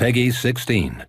Peggy 16.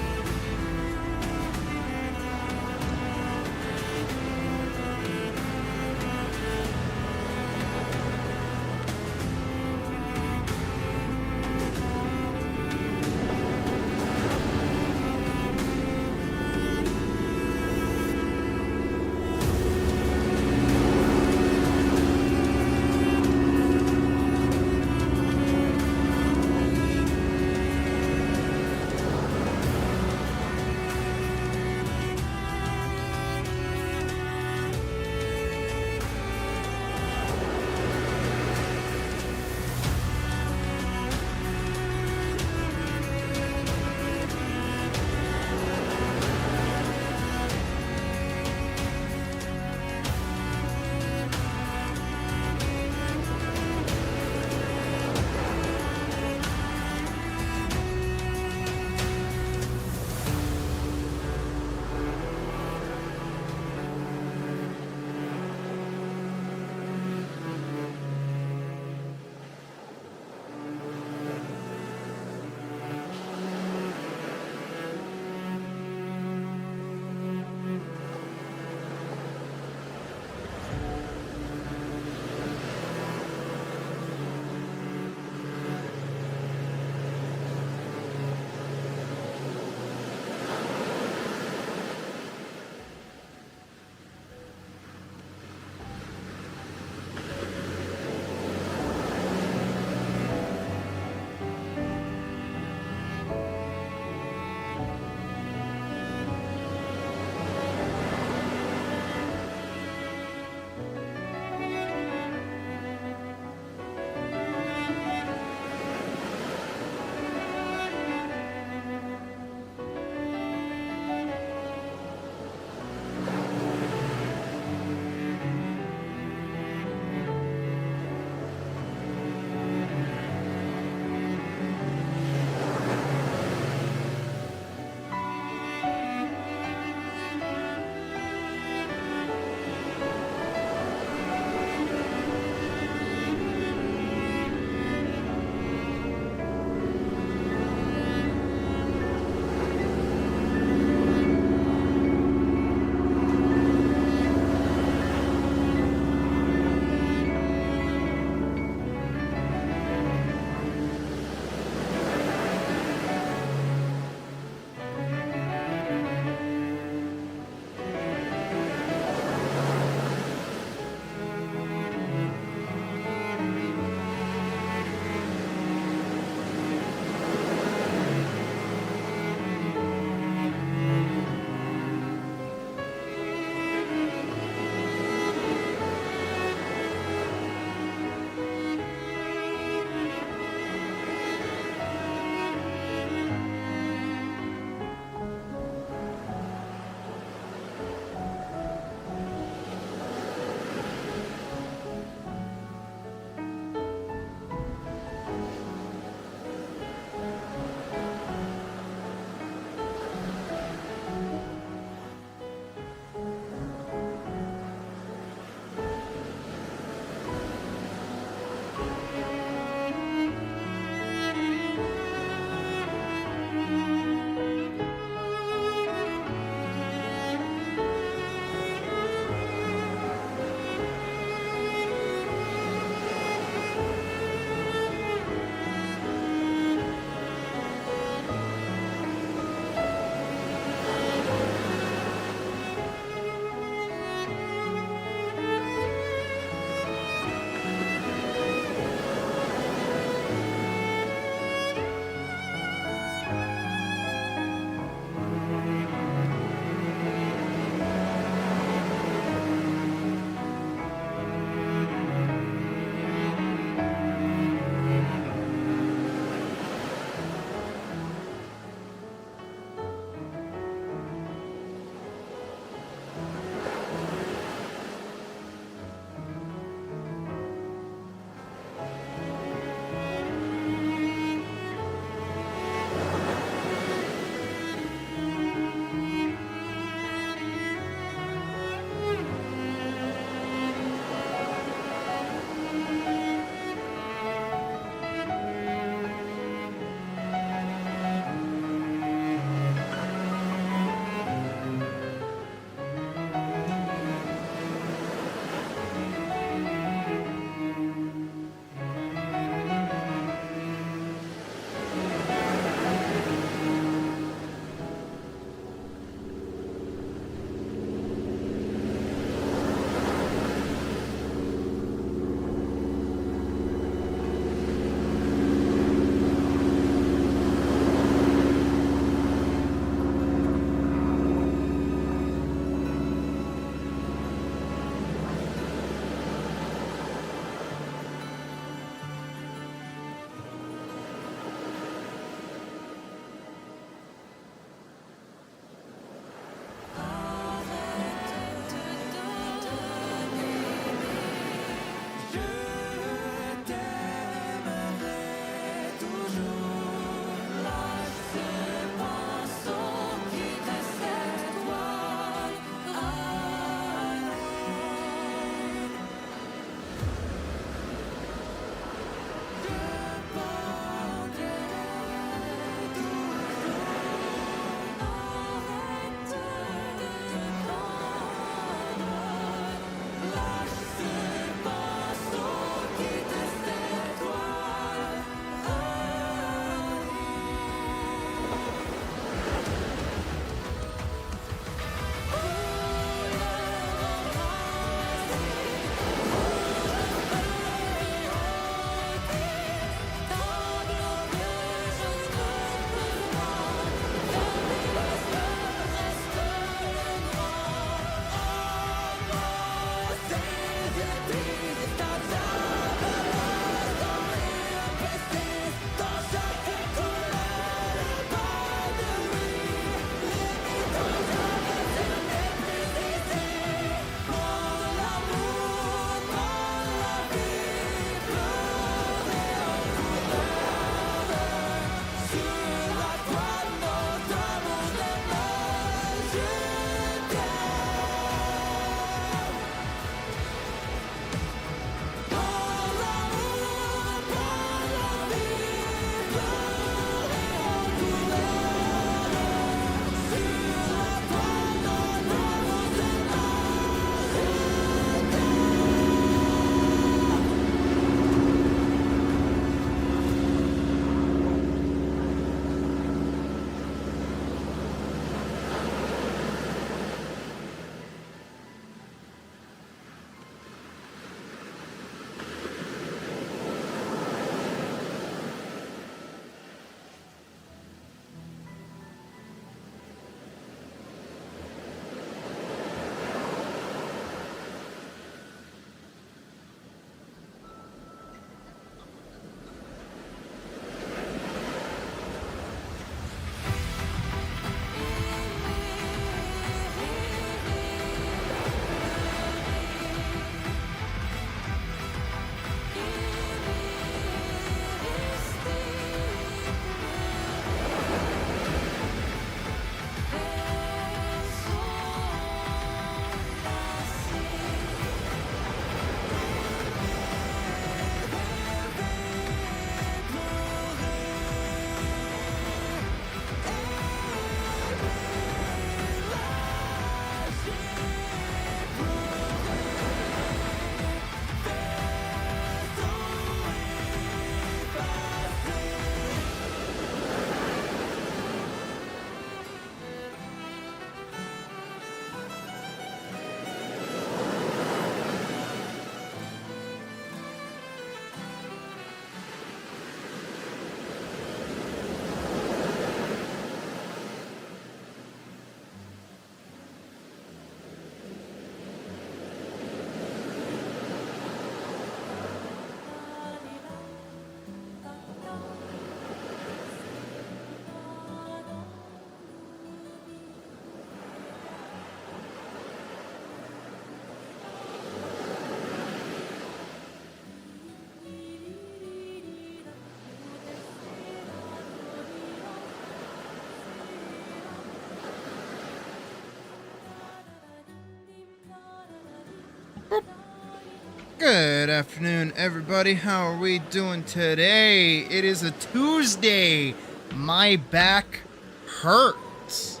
Good afternoon, everybody. How are we doing today? It is a Tuesday. My back hurts.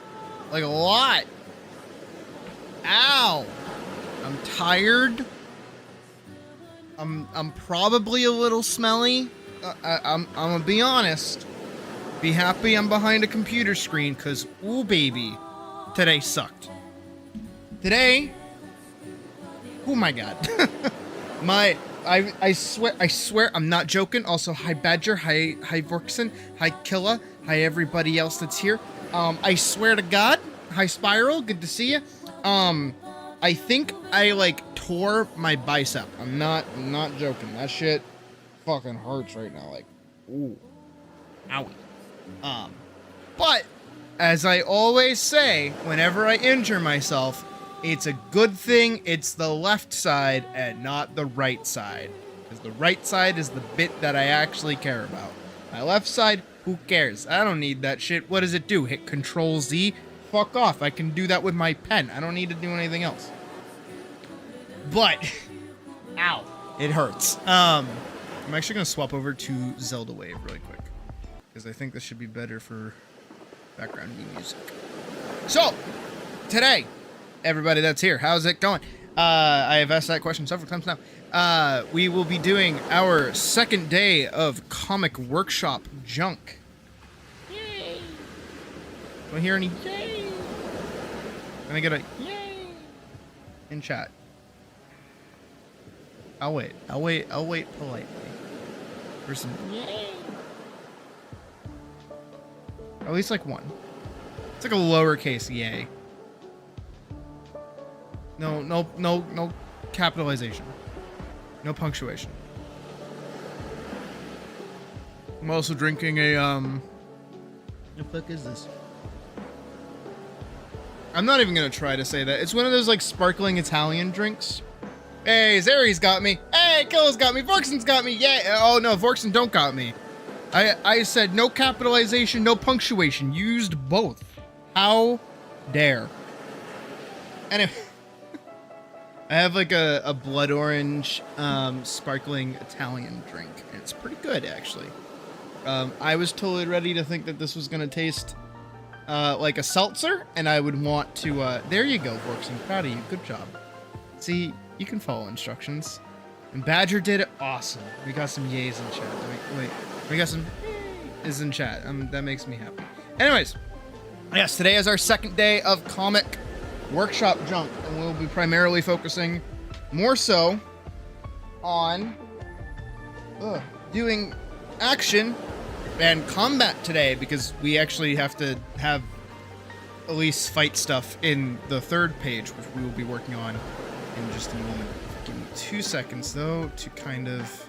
Like a lot. Ow. I'm tired. I'm probably a little smelly. I'm gonna be honest. Be happy I'm behind a computer screen, cause ooh baby, today sucked. Today, oh my god. I swear, I'm not joking. Also, hi Badger, hi Vorkson, hi Killa, hi everybody else that's here. I swear to God, hi Spiral, good to see you. I think I tore my bicep. I'm not joking. That shit fucking hurts right now. Like, ooh, owie. But as I always say, whenever I injure myself, it's a good thing it's the left side and not the right side. Because the right side is the bit that I actually care about. My left side, who cares? I don't need that shit. What does it do? Hit Control Z? Fuck off. I can do that with my pen. I don't need to do anything else. But, ow, it hurts. I'm actually going to swap over to Zelda Wave really quick. Because I think this should be better for background music. So, today, everybody that's here, how's it going? I have asked that question several times now. We will be doing our second day of comic workshop junk. Yay! Do I hear any yay? Can I get a yay in chat? I'll wait politely for some yay. At least like one. It's like a lowercase yay. No capitalization. No punctuation. I'm also drinking a, the fuck is this? I'm not even gonna try to say that. It's one of those, sparkling Italian drinks. Hey, Zeri's got me. Hey, Killa's got me. Vorkson's got me. Yeah. Oh, no, Vorkson don't got me. I said no capitalization, no punctuation. Used both. How dare. Anyway. I have a blood orange sparkling Italian drink. And it's pretty good, actually. I was totally ready to think that this was going to taste like a seltzer, and I would want to... there you go, Vorkson. Proud of you. Good job. See, you can follow instructions. And Badger did it. Awesome. We got some yays in chat. Wait. We got some is in chat. That makes me happy. Anyways. Yes, today is our second day of comic workshop junk, and we'll be primarily focusing more so on doing action and combat today, because we actually have to have at least fight stuff in the third page, which we will be working on in just a moment. Give me 2 seconds though to kind of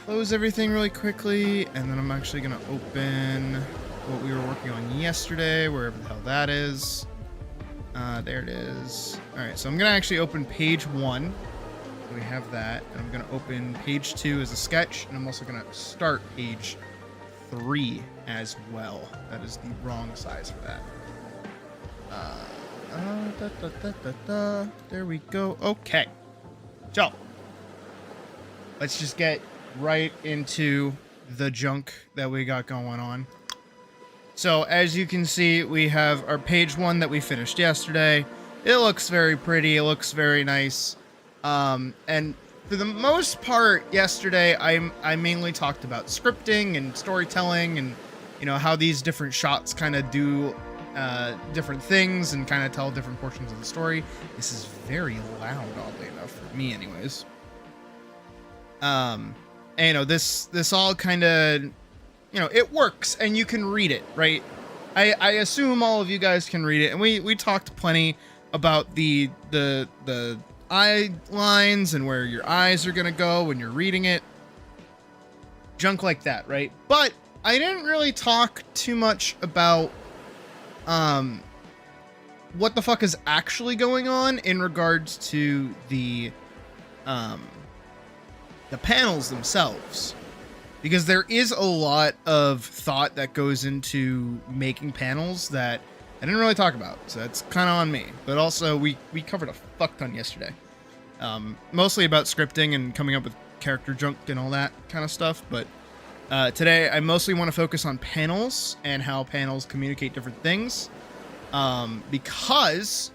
close everything really quickly, and then I'm actually gonna open what we were working on yesterday, wherever the hell that is. There it is. Alright, so I'm going to actually open page 1. We have that. And I'm going to open page 2 as a sketch. And I'm also going to start page 3 as well. That is the wrong size for that. There we go. Okay. So, let's just get right into the junk that we got going on. So, as you can see, we have our page 1 that we finished yesterday. It looks very pretty. It looks very nice. And for the most part, yesterday, I mainly talked about scripting and storytelling and, how these different shots kind of do different things and kind of tell different portions of the story. This is very loud, oddly enough, for me anyways. And, this all kind of... it works, and you can read it, right? I assume all of you guys can read it, and we talked plenty about the eye lines and where your eyes are gonna go when you're reading it. Junk like that, right? But I didn't really talk too much about what the fuck is actually going on in regards to the panels themselves. Because there is a lot of thought that goes into making panels that I didn't really talk about. So that's kind of on me. But also, we covered a fuck ton yesterday. Mostly about scripting and coming up with character junk and all that kind of stuff. But today I mostly want to focus on panels and how panels communicate different things, because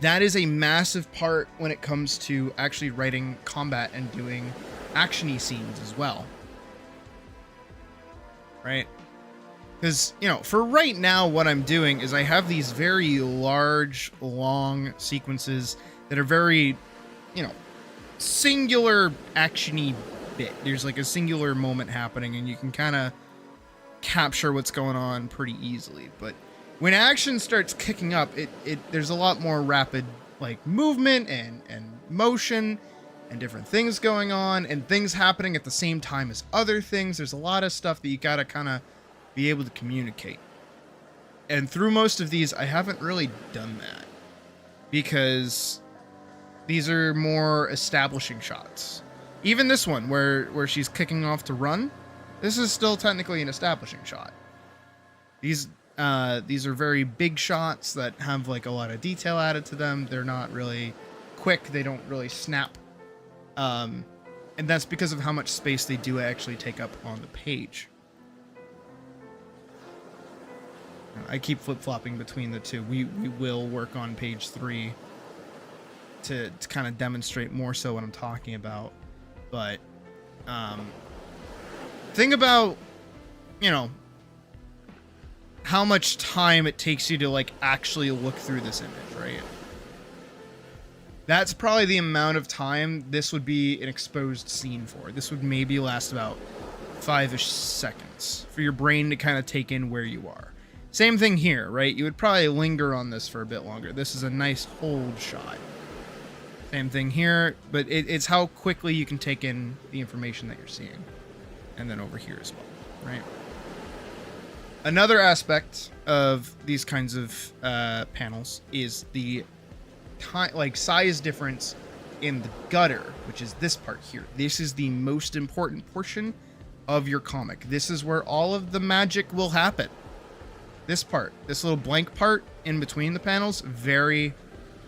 that is a massive part when it comes to actually writing combat and doing action-y scenes as well. Right? Because, you know, for right now, what I'm doing is I have these very large, long sequences that are very, you know, singular action-y bit. There's like a singular moment happening and you can kind of capture what's going on pretty easily. But when action starts kicking up, there's a lot more rapid like movement and motion and different things going on and things happening at the same time as other things. There's a lot of stuff that you gotta kind of be able to communicate. And through most of these, I haven't really done that because these are more establishing shots. Even this one where she's kicking off to run, this is still technically an establishing shot. These are very big shots that have like a lot of detail added to them. They're not really quick. They don't really snap. And that's because of how much space they do actually take up on the page. I keep flip-flopping between the two. We will work on page 3 to kind of demonstrate more so what I'm talking about. But think about, you know, how much time it takes you to like actually look through this image, right? That's probably the amount of time this would be an exposed scene for. This would maybe last about 5-ish seconds for your brain to kind of take in where you are. Same thing here, right? You would probably linger on this for a bit longer. This is a nice hold shot. Same thing here, but it's how quickly you can take in the information that you're seeing. And then over here as well, right? Another aspect of these kinds of panels is the size difference in the gutter, which is this part here. This is the most important portion of your comic. This is where all of the magic will happen. This part, this little blank part in between the panels, very,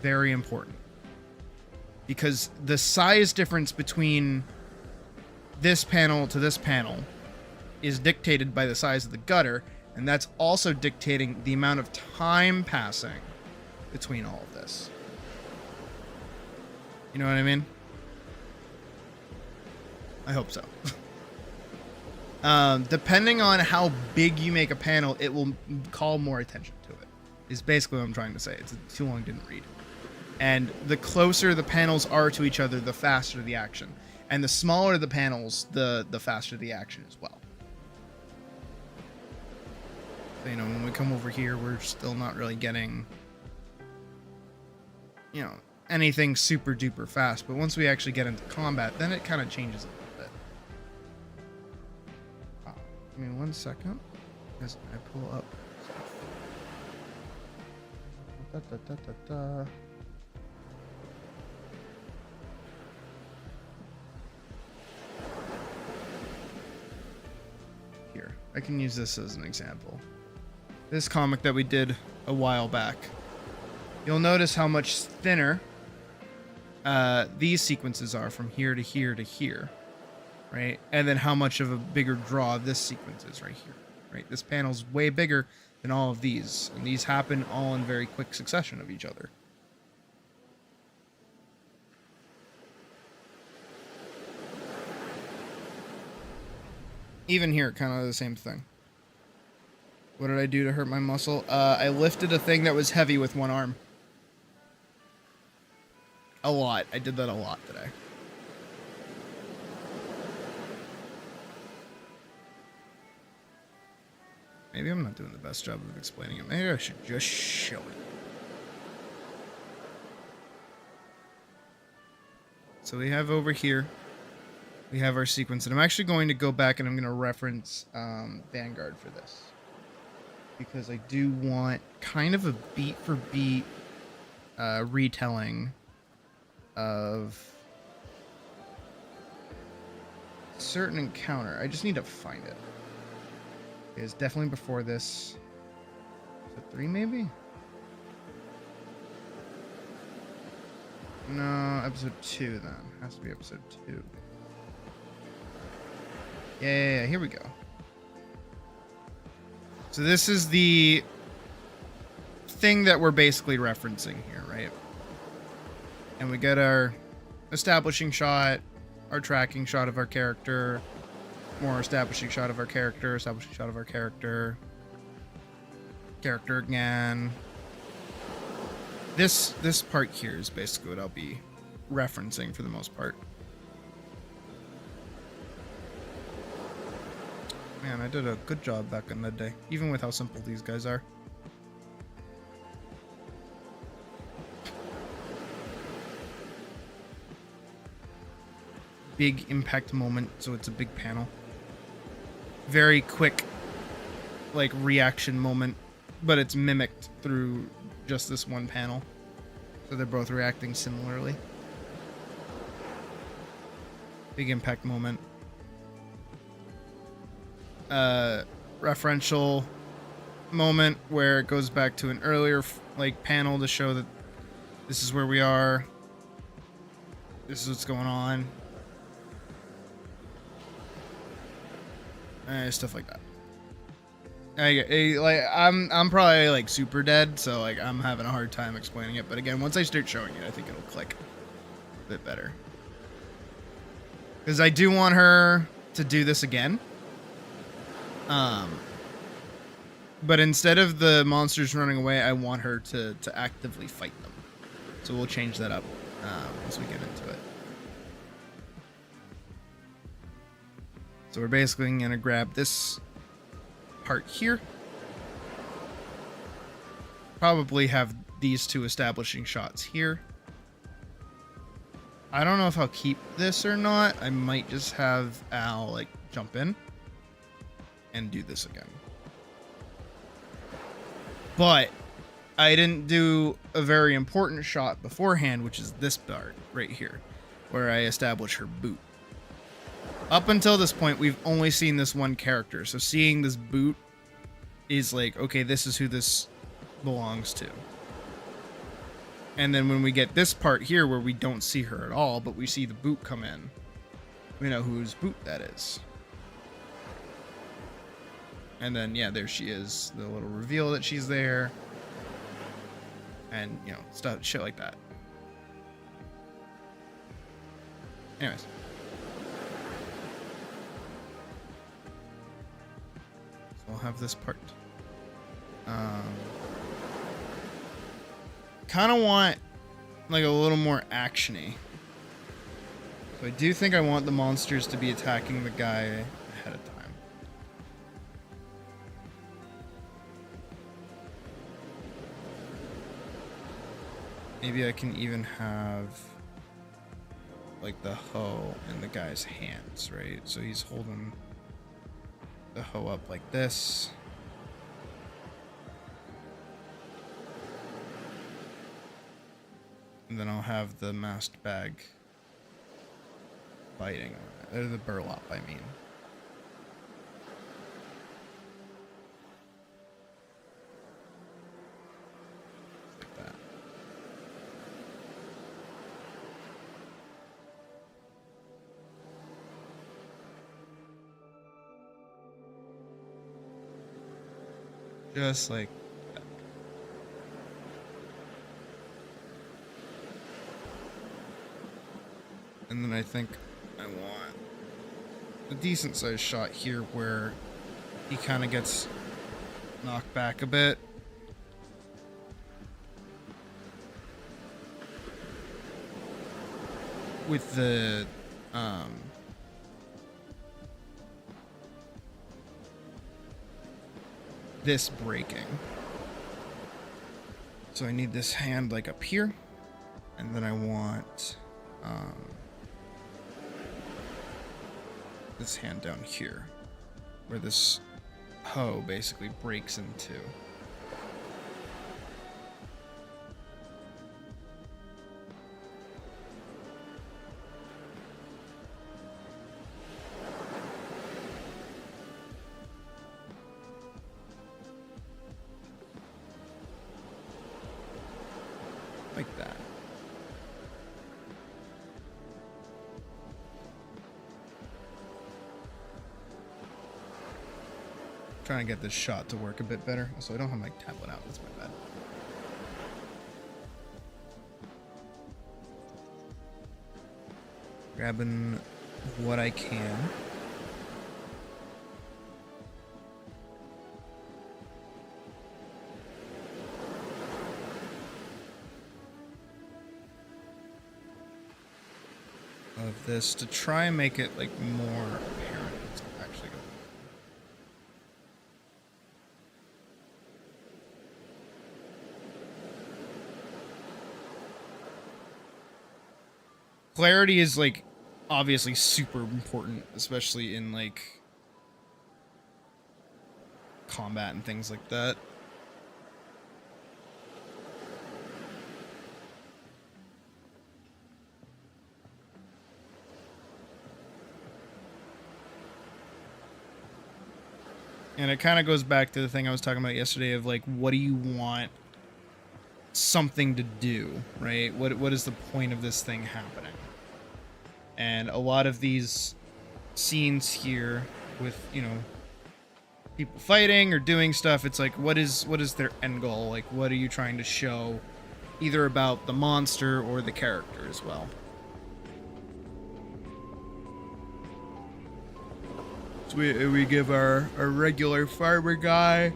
very important. Because the size difference between this panel to this panel is dictated by the size of the gutter, and that's also dictating the amount of time passing between all of this. You know what I mean? I hope so. Depending on how big you make a panel, it will call more attention to it, is basically what I'm trying to say. It's too long, didn't read. And the closer the panels are to each other, the faster the action. And the smaller the panels, the faster the action as well. So, you know, when we come over here, we're still not really getting, you know, anything super duper fast. But once we actually get into combat, then it kind of changes a little bit. Give me 1 second as I pull up stuff. Here, I can use this as an example. This comic that we did a while back. You'll notice how much thinner these sequences are from here to here to here. Right? And then how much of a bigger draw this sequence is right here. Right? This panel's way bigger than all of these. And these happen all in very quick succession of each other. Even here, kind of the same thing. What did I do to hurt my muscle? I lifted a thing that was heavy with one arm. A lot. I did that a lot today. Maybe I'm not doing the best job of explaining it. Maybe I should just show it. So we have over here, we have our sequence. And I'm actually going to go back and I'm going to reference Vanguard for this. Because I do want kind of a beat for beat retelling of a certain encounter. I just need to find it. It's definitely before this. Is it 3 maybe? No, episode 2 then. Has to be episode 2. Yeah, here we go. So this is the thing that we're basically referencing here, right? And we get our establishing shot, our tracking shot of our character, more establishing shot of our character, establishing shot of our character, character again. This part here is basically what I'll be referencing for the most part. Man, I did a good job back in the day, even with how simple these guys are. Big impact moment, so it's a big panel. Very quick, like, reaction moment, but it's mimicked through just this one panel. So they're both reacting similarly. Big impact moment. Referential moment where it goes back to an earlier like panel to show that this is where we are. This is what's going on. Stuff like that. I'm probably like super dead, so like I'm having a hard time explaining it. But again, once I start showing it, I think it'll click a bit better. Because I do want her to do this again. But instead of the monsters running away, I want her to actively fight them. So we'll change that up once we get into it. So we're basically going to grab this part here. Probably have these two establishing shots here. I don't know if I'll keep this or not. I might just have Al like jump in and do this again. But I didn't do a very important shot beforehand, which is this part right here, where I establish her boot. Up until this point, we've only seen this one character, so seeing this boot is like, okay, this is who this belongs to. And then when we get this part here where we don't see her at all, but we see the boot come in, we know whose boot that is. And then, yeah, there she is. The little reveal that she's there. And, you know, stuff, shit like that. Anyways. So I'll have this part. Kind of want, like, a little more action-y. So I do think I want the monsters to be attacking the guy ahead of time. Maybe I can even have like the hoe in the guy's hands, right? So he's holding the hoe up like this. And then I'll have the masked bag biting on it. Or the burlap, I mean. Just like that. And then I think I want a decent sized shot here where he kind of gets knocked back a bit. With the this breaking. So I need this hand like up here, and then I want this hand down here, where this hoe basically breaks into. Like that. trying to get this shot to work a bit better. Also, I don't have my tablet out. That's my bad. Grabbing what I can. Of this to try and make it like more apparent. It's actually good. Clarity is like obviously super important, especially in like combat and things like that. And it kind of goes back to the thing I was talking about yesterday of like, what do you want something to do, right? What is the point of this thing happening? And a lot of these scenes here with, you know, people fighting or doing stuff, it's like, what is their end goal? Like, what are you trying to show either about the monster or the character as well? So we give our regular farmer guy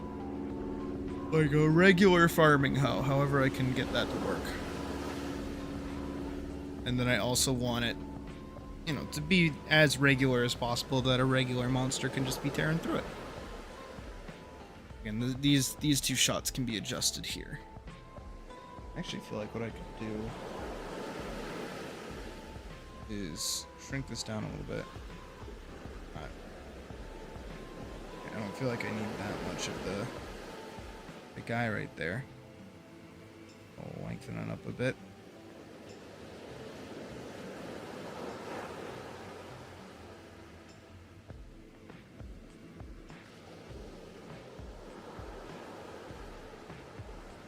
like a regular farming hoe, however I can get that to work. And then I also want it, you know, to be as regular as possible that a regular monster can just be tearing through it. Again, these two shots can be adjusted here. I actually feel like what I could do is shrink this down a little bit. I don't feel like I need that much of the guy right there. I'll lengthen it up a bit.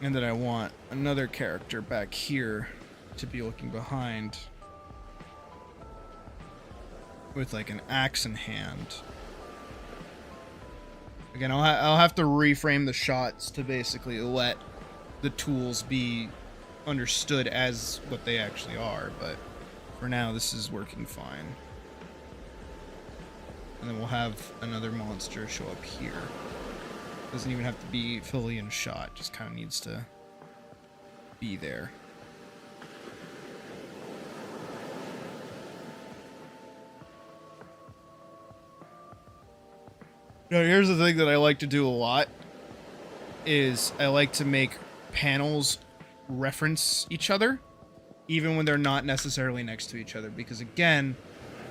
And then I want another character back here to be looking behind with like an axe in hand. Again, I'll have to reframe the shots to basically let the tools be understood as what they actually are, but for now this is working fine. And then we'll have another monster show up here. Doesn't even have to be fully in shot, just kind of needs to be there. Now, here's the thing that I like to do a lot, is I like to make panels reference each other, even when they're not necessarily next to each other, because again,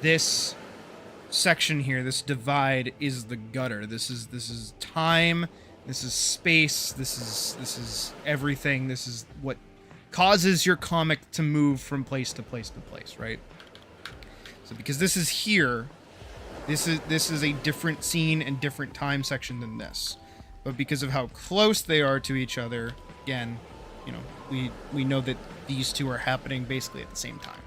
this section here, this divide is the gutter. This is time, this is space, this is everything. This is what causes your comic to move from place to place to place, right? So because this is here, this is a different scene and different time section than this. But because of how close they are to each other, again, you know, we know that these two are happening basically at the same time.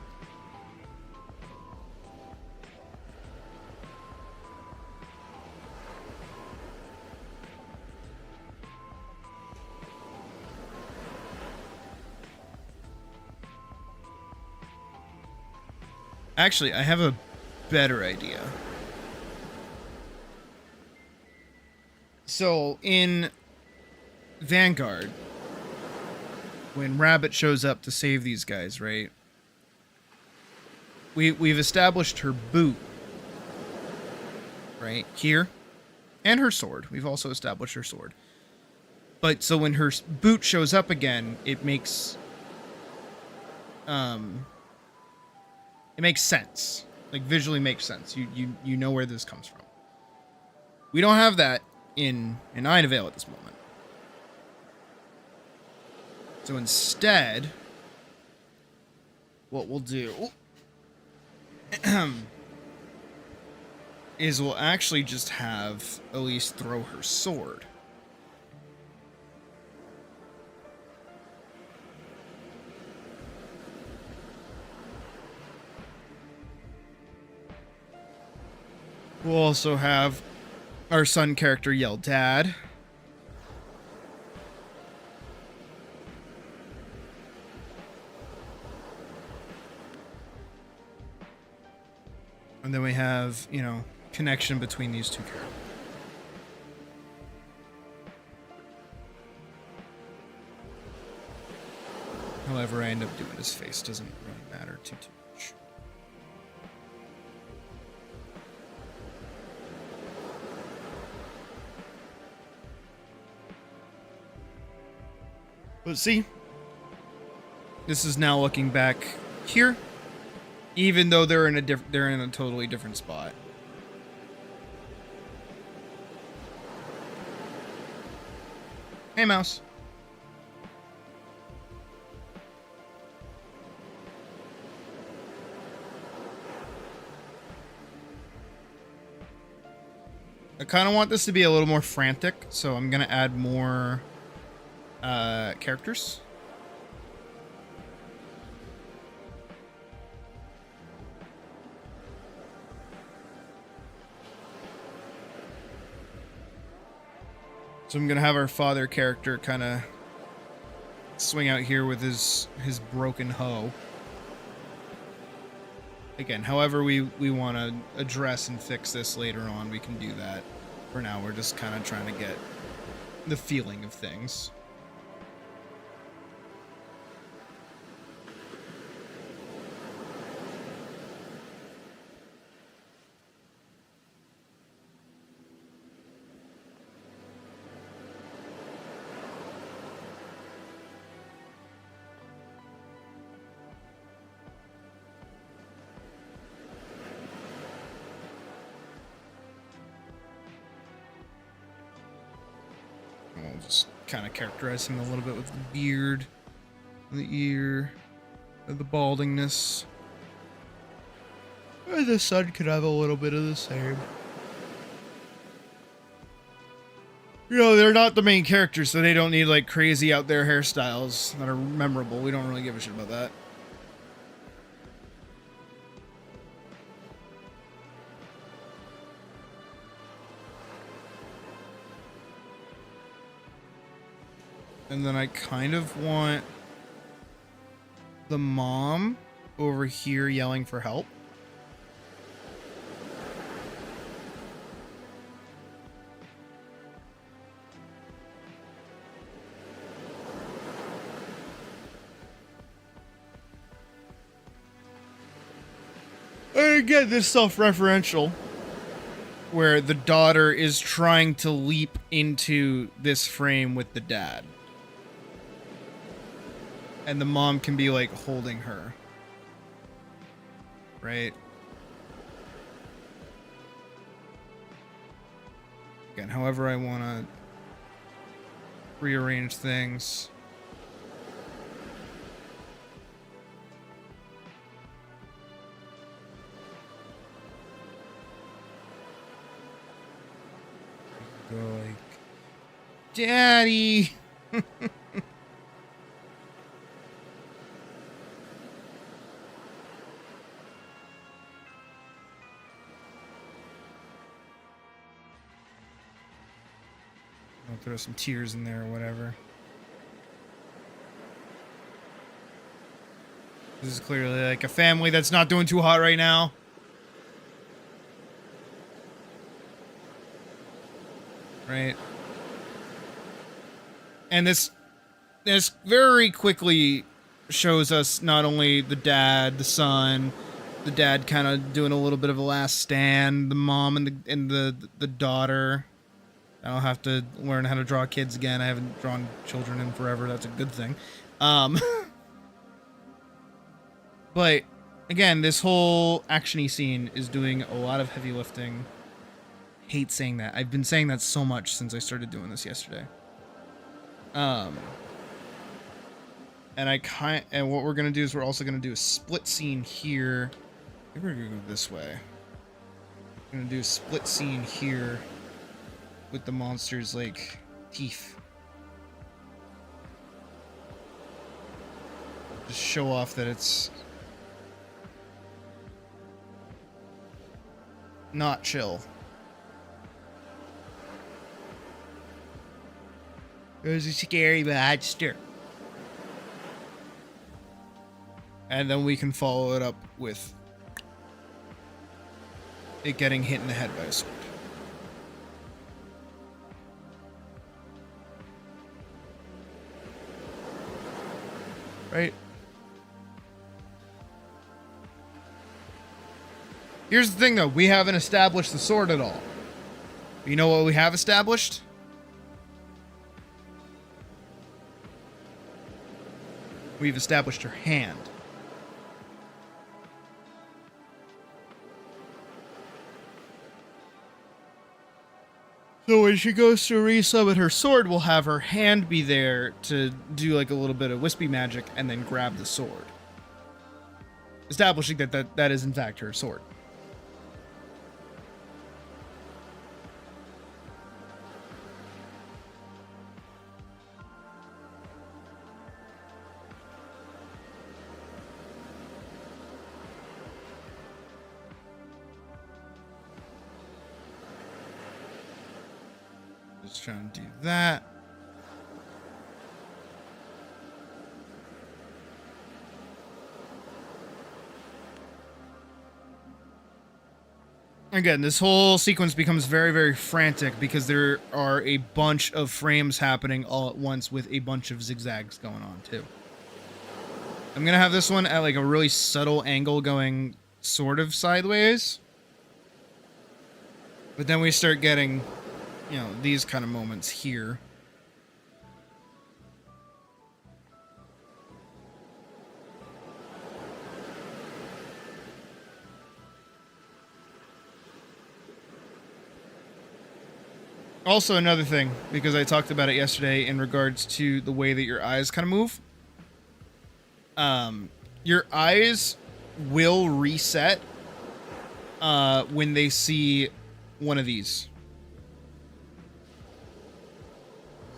Actually, I have a better idea. So, in Vanguard, when Rabbit shows up to save these guys, right? We've established her boot, right, here, and her sword. We've also established her sword. But, so when her boot shows up again, it makes sense. Like, visually makes sense. You know where this comes from. We don't have that in Iron Vale at this moment. So instead, what we'll do is we'll actually just have Elise throw her sword. We'll also have Our son character yell dad. And then we have, you know, connection between these two characters. However I end up doing his face doesn't really matter too much. But see, this is now looking back here, even though they're in a totally different spot. Hey, mouse. I kind of want this to be a little more frantic, so I'm gonna add more characters. So I'm gonna have our father character kind of swing out here with his broken hoe. Again, however we want to address and fix this later on, we can do that. For now, we're just kind of trying to get the feeling of things. We'll just kind of characterize him a little bit with the beard, the ear, the baldingness. Or the son could have a little bit of the same. You know, they're not the main characters, so they don't need like crazy out there hairstyles that are memorable. We don't really give a shit about that. And then I kind of want the mom over here yelling for help. And again, this self-referential, where the daughter is trying to leap into this frame with the dad. And the mom can be like holding her. Right? Again, however I want to rearrange things. Go like, Daddy! I'll throw some tears in there or whatever. This is clearly like a family that's not doing too hot right now. Right? And this very quickly shows us not only the dad, the son, the dad kind of doing a little bit of a last stand, the mom and the daughter. I'll have to learn how to draw kids again. I haven't drawn children in forever. That's a good thing. But again, this whole action-y scene is doing a lot of heavy lifting. Hate saying that. I've been saying that so much since I started doing this yesterday. And what we're gonna do is we're also gonna do a split scene here. Maybe we're gonna go this way. We're gonna do a split scene here with the monster's like teeth. Just show off that it's not chill. There's a scary monster. And then we can follow it up with it getting hit in the head by a sword. Right? Here's the thing, though. We haven't established the sword at all. You know what we have established? We've established her hand. So when she goes to resummon her sword, we'll have her hand be there to do like a little bit of wispy magic and then grab the sword. Establishing that is in fact her sword. Just trying to do that. Again, this whole sequence becomes very, very frantic because there are a bunch of frames happening all at once with a bunch of zigzags going on too. I'm gonna have this one at like a really subtle angle going sort of sideways. But then we start getting, you know, these kind of moments here. Also, another thing, because I talked about it yesterday in regards to the way that your eyes kind of move. Your eyes will reset when they see one of these.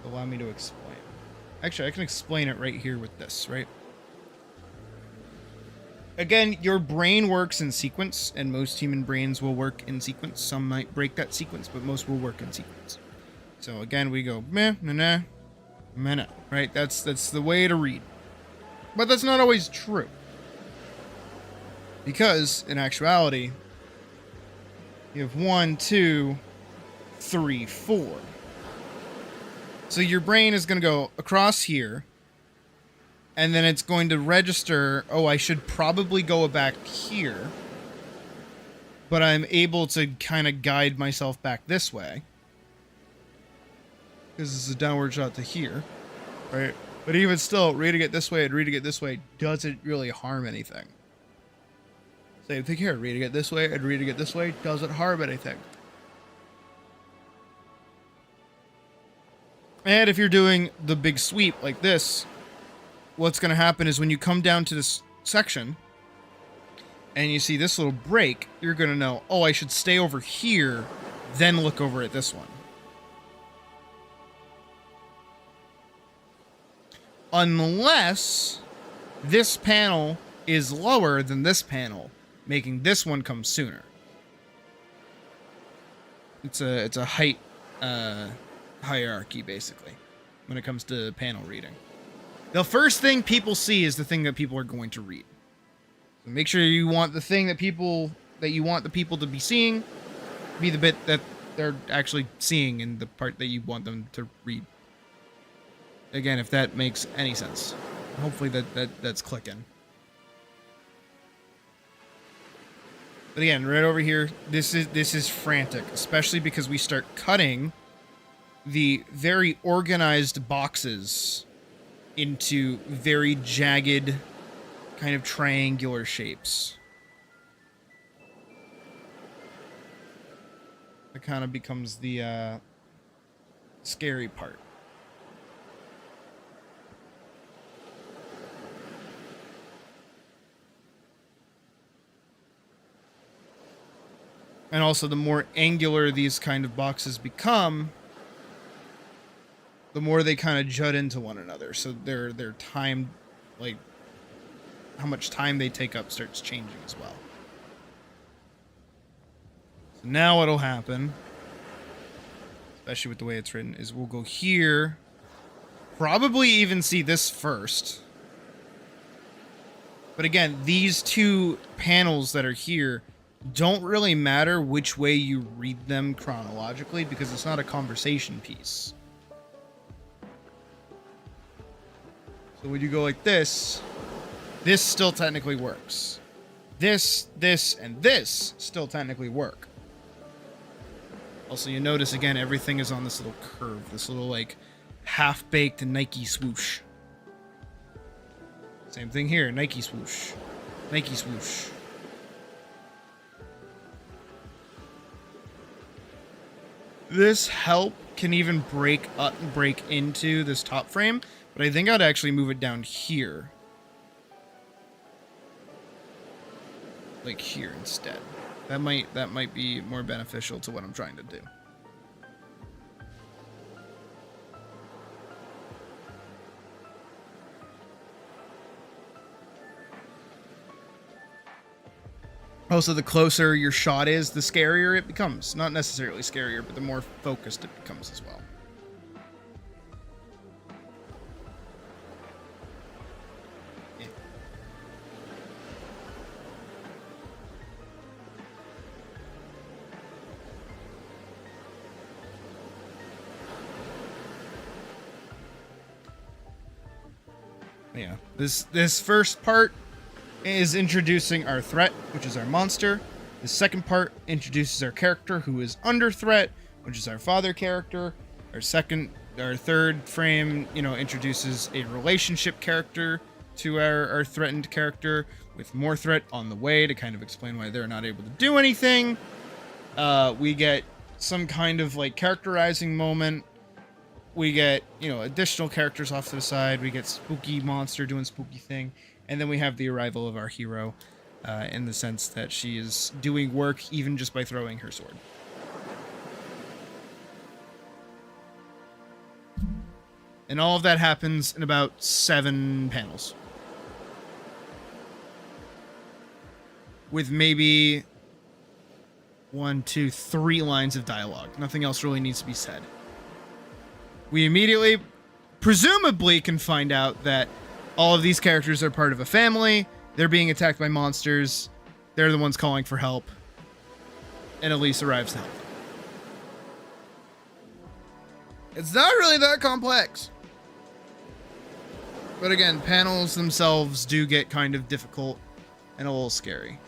So allow me to explain. Actually, I can explain it right here with this, right? Again, your brain works in sequence, and most human brains will work in sequence. Some might break that sequence, but most will work in sequence. So again, we go meh, nah, nah, meh, nah, right? That's the way to read. But that's not always true. Because, in actuality, you have 1, 2, 3, 4. So your brain is going to go across here, and then it's going to register, oh, I should probably go back here, but I'm able to kind of guide myself back this way, because this is a downward shot to here, right? But even still, reading it this way and reading it this way doesn't really harm anything. Same thing here, reading it this way and reading it this way doesn't harm anything. And if you're doing the big sweep like this, what's going to happen is when you come down to this section and you see this little break, you're going to know, oh, I should stay over here, then look over at this one. Unless this panel is lower than this panel, making this one come sooner. It's a height hierarchy, basically, when it comes to panel reading. The first thing people see is the thing that people are going to read. So make sure you want the thing that you want the people to be seeing be the bit that they're actually seeing in the part that you want them to read. Again, if that makes any sense. Hopefully that's clicking. But again, right over here, this is frantic, especially because we start cutting the very organized boxes into very jagged, kind of triangular shapes. It kind of becomes the scary part. And also, the more angular these kind of boxes become, the more they kind of jut into one another. So their time, like how much time they take up, starts changing as well. So now what'll happen, especially with the way it's written, is we'll go here, probably even see this first. But again, these two panels that are here don't really matter which way you read them chronologically because it's not a conversation piece. So when you go like this still technically works. This, and this still technically work. Also, you notice again, everything is on this little curve, this little like half-baked Nike swoosh. Same thing here, Nike swoosh. Nike swoosh. This help can even break into this top frame, but I think I'd actually move it down here. Like here instead. That might be more beneficial to what I'm trying to do. Also, the closer your shot is, the scarier it becomes. Not necessarily scarier, but the more focused it becomes as well. Yeah. Yeah. This first part is introducing our threat, which is our monster. The second part introduces our character, who is under threat, which is our father character. Our third frame, introduces a relationship character to our threatened character, with more threat on the way to kind of explain why they're not able to do anything. We get some kind of like characterizing moment. We get, additional characters off to the side. We get spooky monster doing spooky thing. And then we have the arrival of our hero, in the sense that she is doing work even just by throwing her sword. And all of that happens in about 7 panels. With maybe 1, 2, 3 lines of dialogue. Nothing else really needs to be said. We immediately, presumably, can find out that all of these characters are part of a family. They're being attacked by monsters. They're the ones calling for help. And Elise arrives to help them. It's not really that complex. But again, panels themselves do get kind of difficult and a little scary.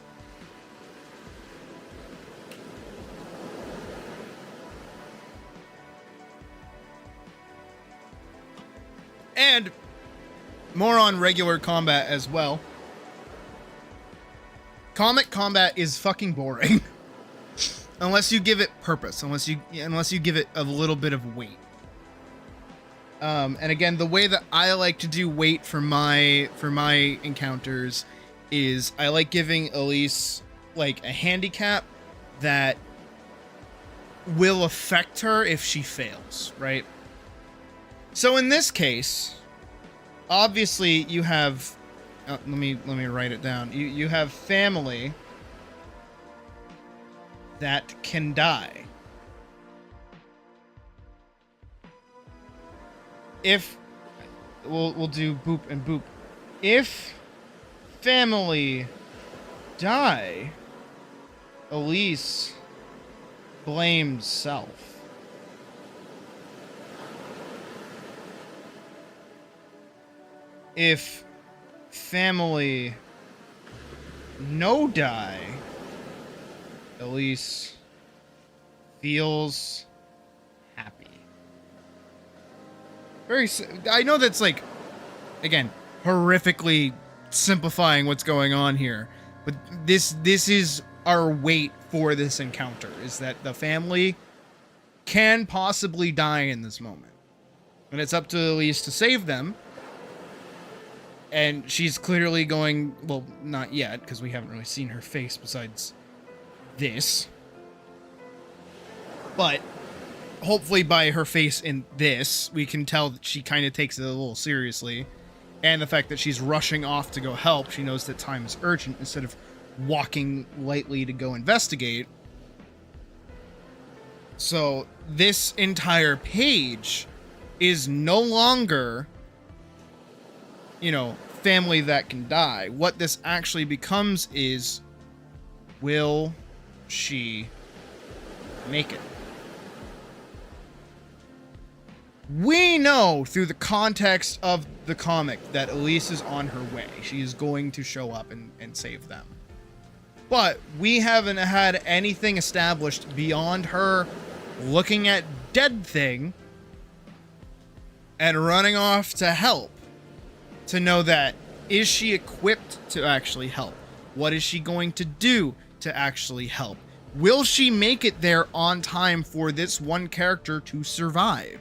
And more on regular combat as well. Comic combat is fucking boring. Unless you give it purpose, unless you give it a little bit of weight. And again, the way that I like to do weight for my encounters is I like giving Elise like a handicap that will affect her if she fails, right? So in this case, obviously you have let me write it down. You have family that can die. If we'll do boop and boop. If family die, Elise blames self. If family no die, Elise feels happy. I know that's like, again, horrifically simplifying what's going on here, but this is our weight for this encounter, is that the family can possibly die in this moment. And it's up to Elise to save them. And she's clearly going, well, not yet, because we haven't really seen her face besides this. But hopefully by her face in this, we can tell that she kind of takes it a little seriously. And the fact that she's rushing off to go help, she knows that time is urgent instead of walking lightly to go investigate. So this entire page is no longer, you know, family that can die. What this actually becomes is, will she make it? We know through the context of the comic that Elise is on her way. She is going to show up and save them. But we haven't had anything established beyond her looking at Dead Thing and running off to help to know that, is she equipped to actually help? What is she going to do to actually help? Will she make it there on time for this one character to survive?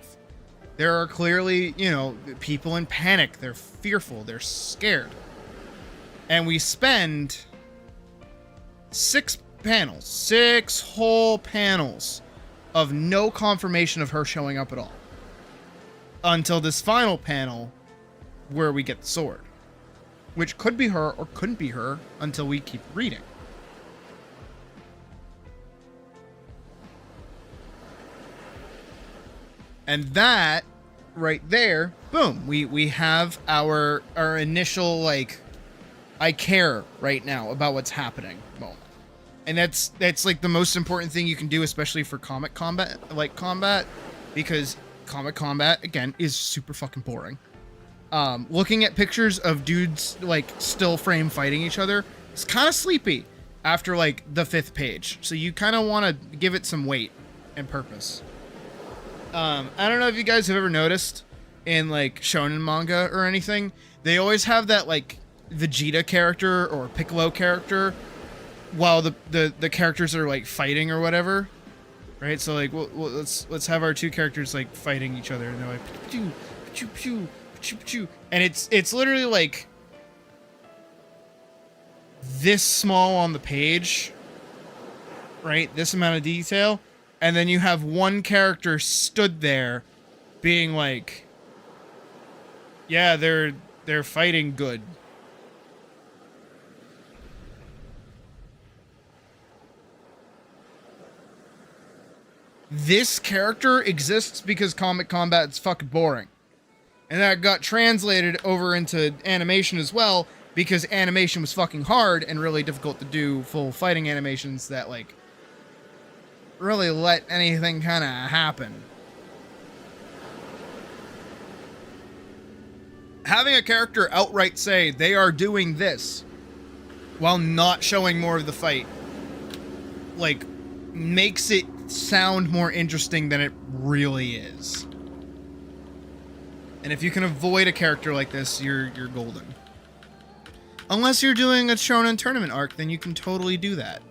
There are clearly, you know, people in panic. They're fearful. They're scared. And we spend 6 whole panels of no confirmation of her showing up at all. Until this final panel where we get the sword. Which could be her or couldn't be her until we keep reading. And that right there, boom, we have our initial, like, I care right now about what's happening moment. And that's like the most important thing you can do, especially for comic combat, because comic combat, again, is super fucking boring. Looking at pictures of dudes, like, still frame fighting each other, it's kind of sleepy after, like, the 5th page. So you kind of want to give it some weight and purpose. I don't know if you guys have ever noticed in, like, shonen manga or anything, they always have that, like, Vegeta character or Piccolo character while the characters are, like, fighting or whatever, right? So, like, well, let's have our 2 characters, like, fighting each other, and they're like, pew, pew, pew, pew, pew, and it's literally, like, this small on the page, right? This amount of detail. And then you have one character stood there being like, yeah, they're fighting good. This character exists because comic combat is fucking boring. And that got translated over into animation as well, because animation was fucking hard and really difficult to do full fighting animations that, like, really let anything kind of happen. Having a character outright say they are doing this while not showing more of the fight, like, makes it sound more interesting than it really is. And if you can avoid a character like this, you're golden. Unless you're doing a shonen tournament arc, then you can totally do that.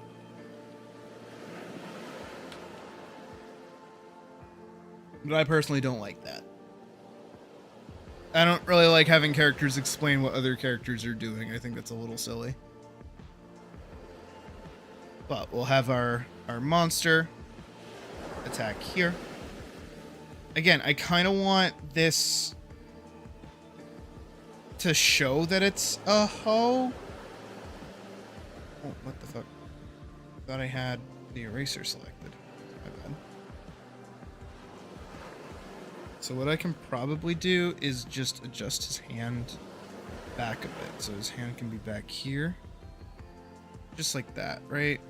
But I personally don't like that. I don't really like having characters explain what other characters are doing. I think that's a little silly. But we'll have our monster attack here. Again, I kind of want this to show that it's a hoe. Oh, what the fuck? Thought I had the eraser selected. My bad. So what I can probably do is just adjust his hand back a bit. So his hand can be back here. Just like that, right?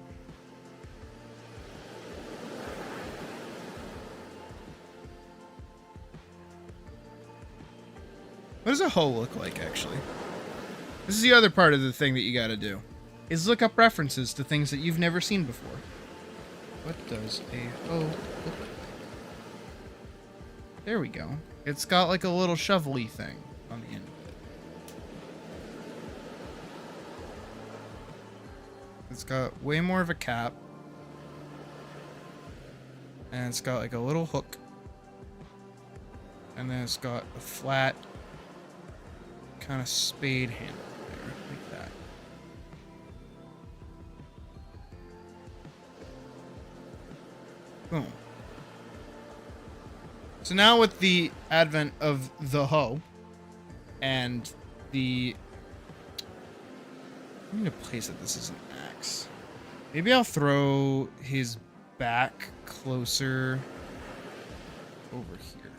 What does a hoe look like, actually? This is the other part of the thing that you gotta do, is look up references to things that you've never seen before. What does a hoe look like? There we go. It's got like a little shovel-y thing on the end of it. It's got way more of a cap. And it's got like a little hook. And then it's got a flat kind of spade handle there, like that. Boom. So now with the advent of the hoe and the... I'm gonna place that this is an axe. Maybe I'll throw his back closer over here.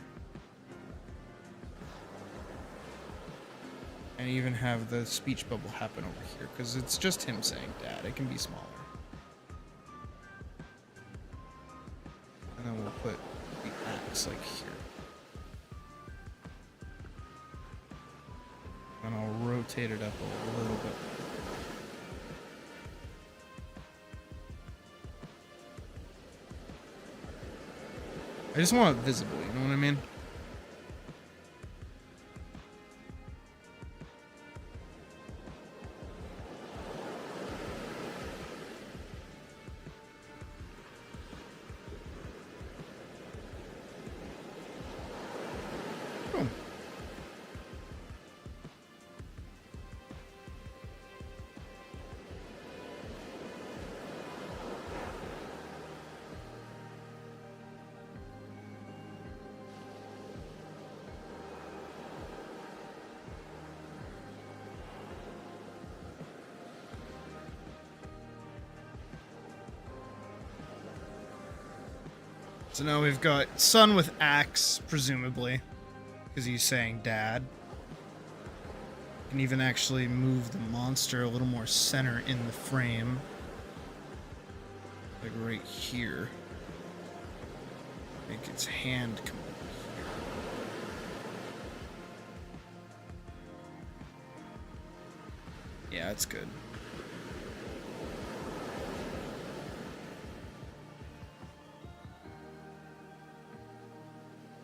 And even have the speech bubble happen over here, because it's just him saying dad. It can be smaller. And then we'll put the axe like here. And I'll rotate it up a little bit. I just want it visible, you know what I mean? Boom. So now we've got son with axe, presumably, because he's saying dad. Can even actually move the monster a little more center in the frame. Like right here. Make its hand come over here. Yeah, that's good.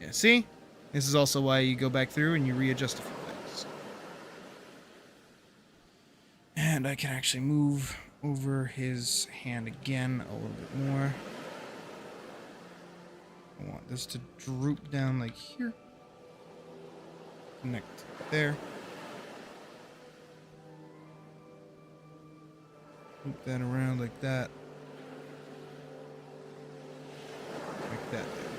Yeah, see? This is also why you go back through and you readjust a few things. And I can actually move over his hand again a little bit more. I want this to droop down like here. Connect there. Loop that around like that. Like that there.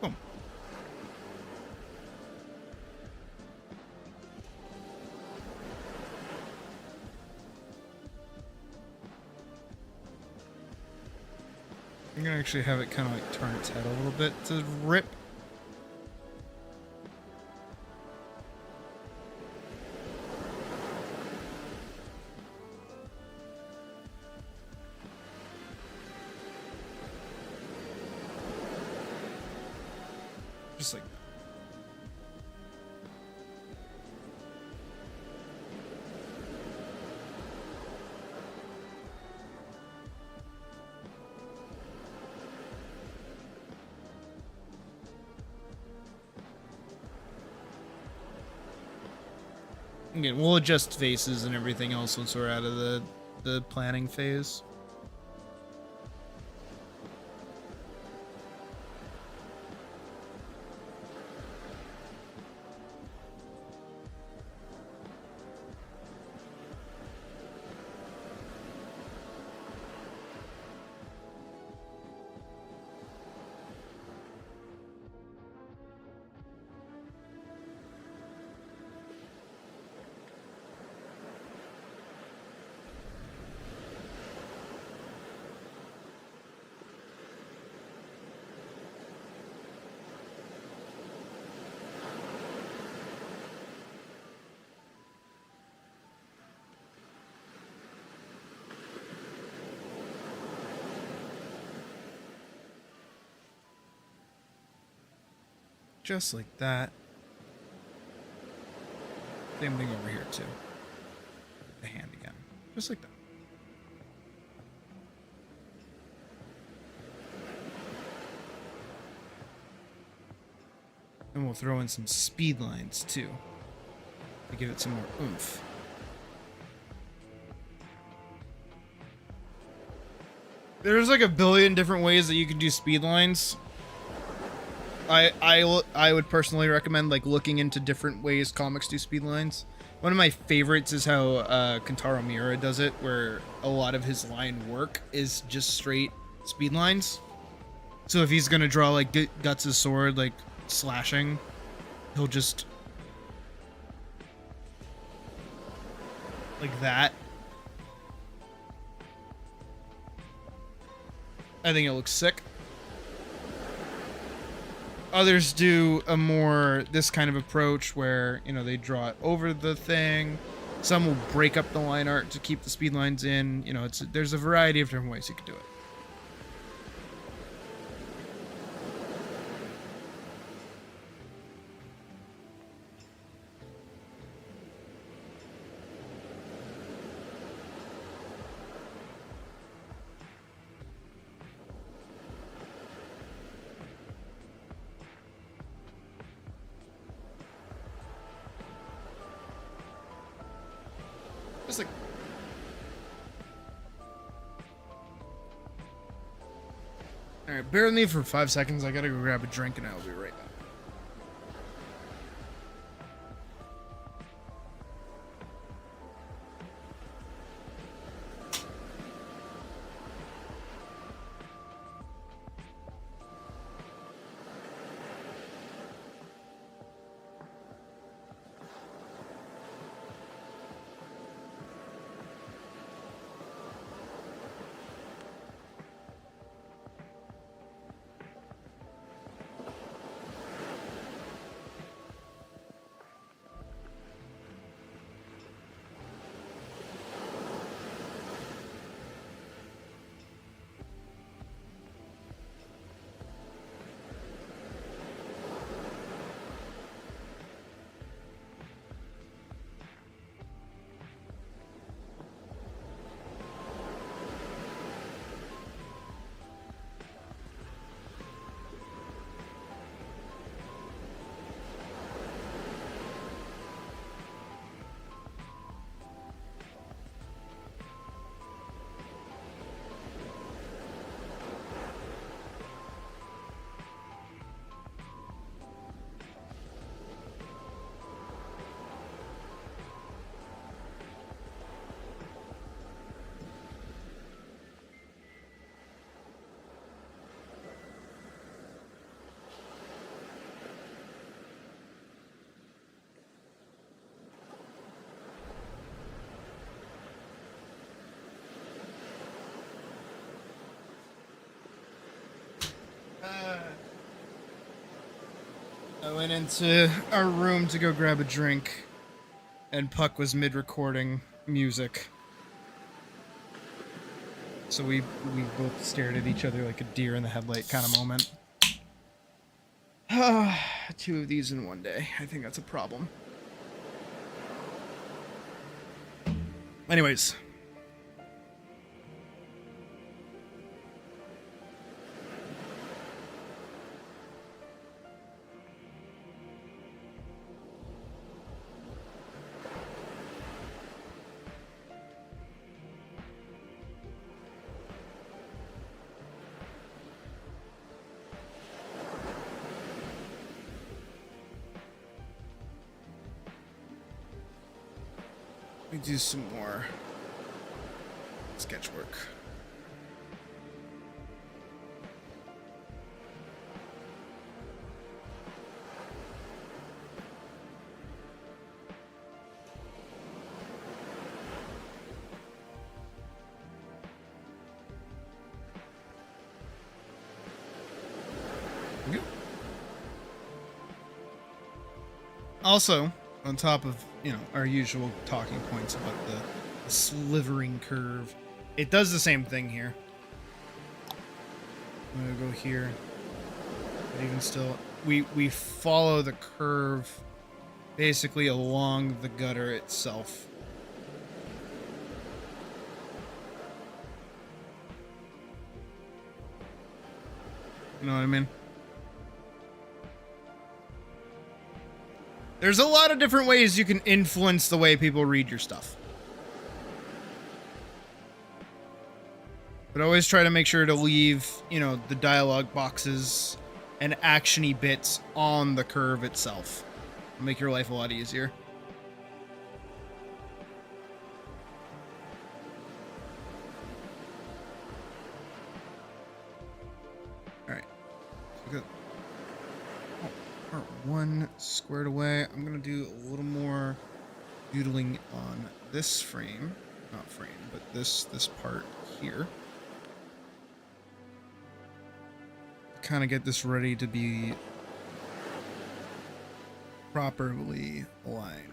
Boom. I'm gonna actually have it kind of like turn its head a little bit to rip. Just like that. Again, we'll adjust faces and everything else once we're out of the planning phase. Just like that. Same thing over here too. The hand again. Just like that. And we'll throw in some speed lines too. To give it some more oomph. There's like a billion different ways that you can do speed lines. I would personally recommend like looking into different ways comics do speed lines. One of my favorites is how Kentaro Miura does it, where a lot of his line work is just straight speed lines. So if he's gonna draw like Guts' sword like slashing, he'll just like that. I think it looks sick. Others do a more this kind of approach where, you know, they draw it over the thing. Some will break up the line art to keep the speed lines in. You know, there's a variety of different ways you can do it. Just like, all right, bear with me for 5 seconds. I gotta go grab a drink and I'll be right back. I went into our room to go grab a drink, and Puck was mid-recording music. So we both stared at each other like a deer in the headlight kind of moment. Two of these in one day. I think that's a problem. Anyways. Let me do some more sketch work. Also, on top of, you know, our usual talking points about the slivering curve, it does the same thing here. I'm gonna go here, but even still, we follow the curve basically along the gutter itself. You know what I mean? There's a lot of different ways you can influence the way people read your stuff. But always try to make sure to leave, you know, the dialogue boxes and action-y bits on the curve itself. It'll make your life a lot easier. Alright. So part one squared away. I'm gonna do a little more doodling on this frame, not frame, but this part here. Kind of get this ready to be properly aligned.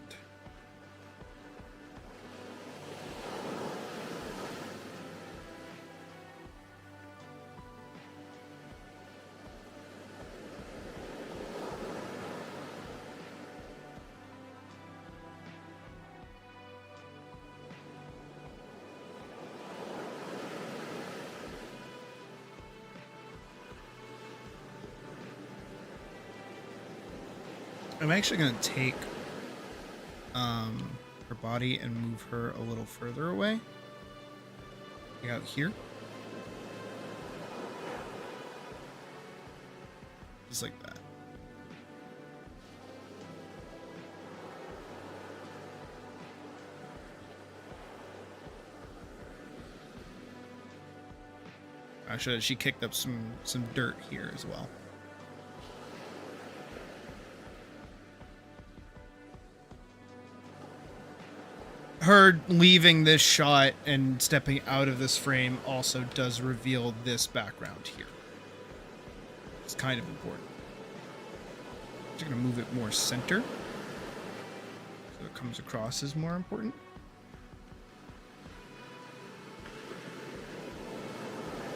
I'm actually going to take her body and move her a little further away. Out here. Just like that. Actually, she kicked up some dirt here as well. Her leaving this shot and stepping out of this frame also does reveal this background here. It's kind of important. I'm just going to move it more center, so it comes across as more important.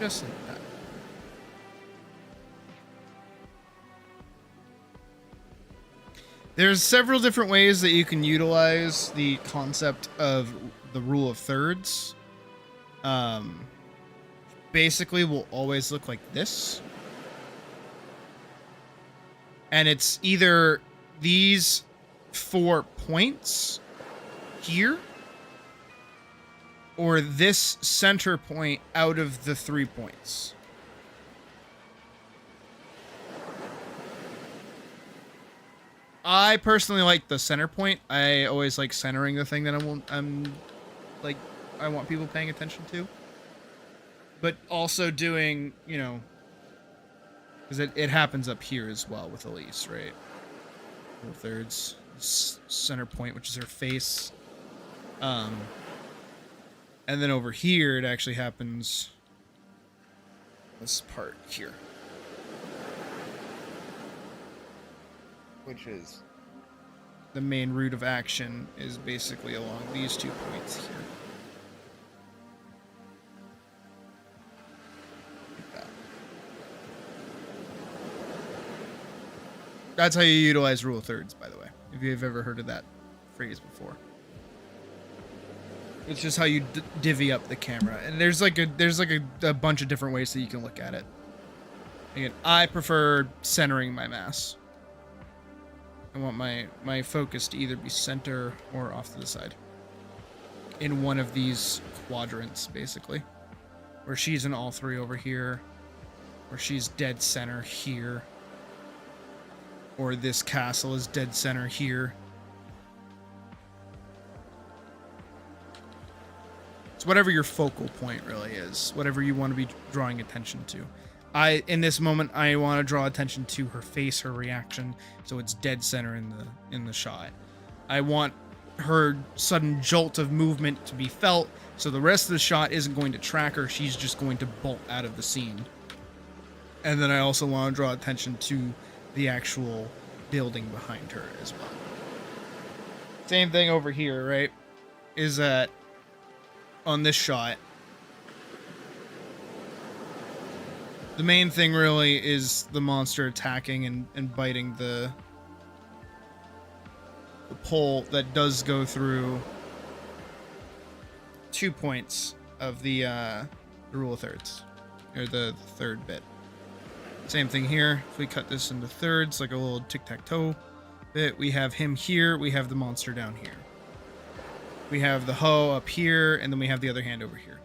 Just like that. There's several different ways that you can utilize the concept of the rule of thirds. Basically will always look like this. And it's either these 4 points here or this center point out of the 3 points. I personally like the center point. I always like centering the thing that I want people paying attention to. But also doing, you know, because it happens up here as well with Elise, right? 4/3 center point, which is her face. And then over here, it actually happens this part here. Which is the main route of action is basically along these 2 points here. Like that. That's how you utilize rule of thirds, by the way, if you've ever heard of that phrase before. It's just how you divvy up the camera, and there's like a bunch of different ways that you can look at it. Again, I prefer centering my mass. I want my focus to either be center or off to the side. In one of these quadrants, basically. Where she's in all 3 over here. Or she's dead center here. Or this castle is dead center here. It's whatever your focal point really is. Whatever you want to be drawing attention to. In this moment, I want to draw attention to her face, her reaction, so it's dead center in the shot. I want her sudden jolt of movement to be felt, so the rest of the shot isn't going to track her. She's just going to bolt out of the scene. And then I also want to draw attention to the actual building behind her as well. Same thing over here, right? Is that on this shot, the main thing really is the monster attacking and biting the pole that does go through 2 points of the rule of thirds, or the third bit. Same thing here. If we cut this into thirds, like a little tic-tac-toe bit, we have him here, we have the monster down here. We have the hoe up here, and then we have the other hand over here.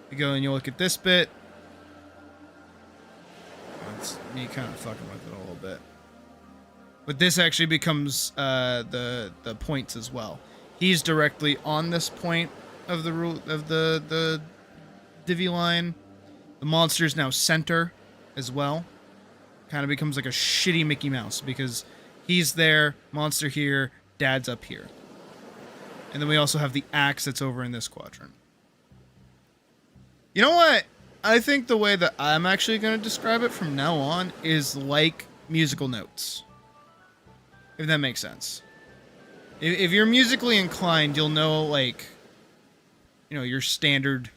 You go and you look at this bit. That's me kind of fucking with it a little bit. But this actually becomes the points as well. He's directly on this point of the rule of the divvy line. The monster's now center as well. Kind of becomes like a shitty Mickey Mouse because he's there, monster here, dad's up here. And then we also have the axe that's over in this quadrant. You know what? I think the way that I'm actually going to describe it from now on is like musical notes. If that makes sense. If you're musically inclined, you'll know, like, you know, your standard,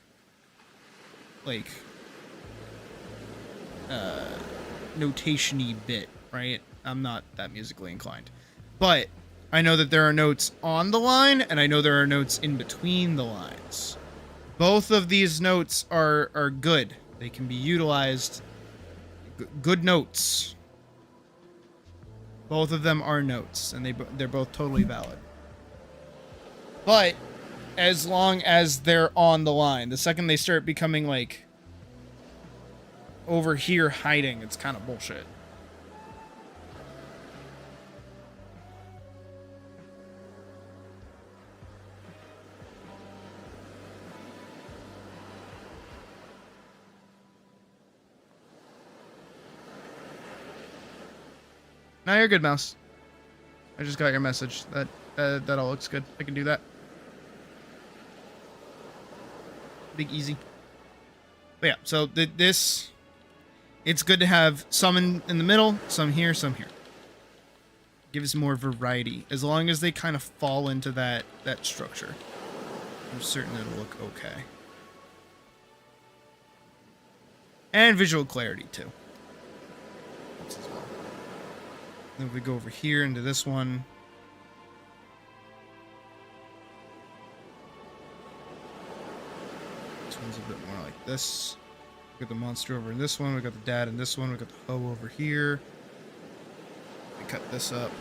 like, notation-y bit, right? I'm not that musically inclined. But I know that there are notes on the line, and I know there are notes in between the lines. Both of these notes are good. They can be utilized. Good notes. Both of them are notes, and they're both totally valid. But as long as they're on the line, the second they start becoming, like, over here hiding, it's kind of bullshit. No, you're good, mouse. I just got your message. That all looks good. I can do that. Big easy. But yeah, so this, it's good to have some in the middle, some here, some here. Gives more variety, as long as they kind of fall into that structure. I'm certain it'll look okay. And visual clarity too. Then if we go over here into this one. This one's a bit more like this. We got the monster over in this one. We got the dad in this one. We got the hoe over here. We cut this up.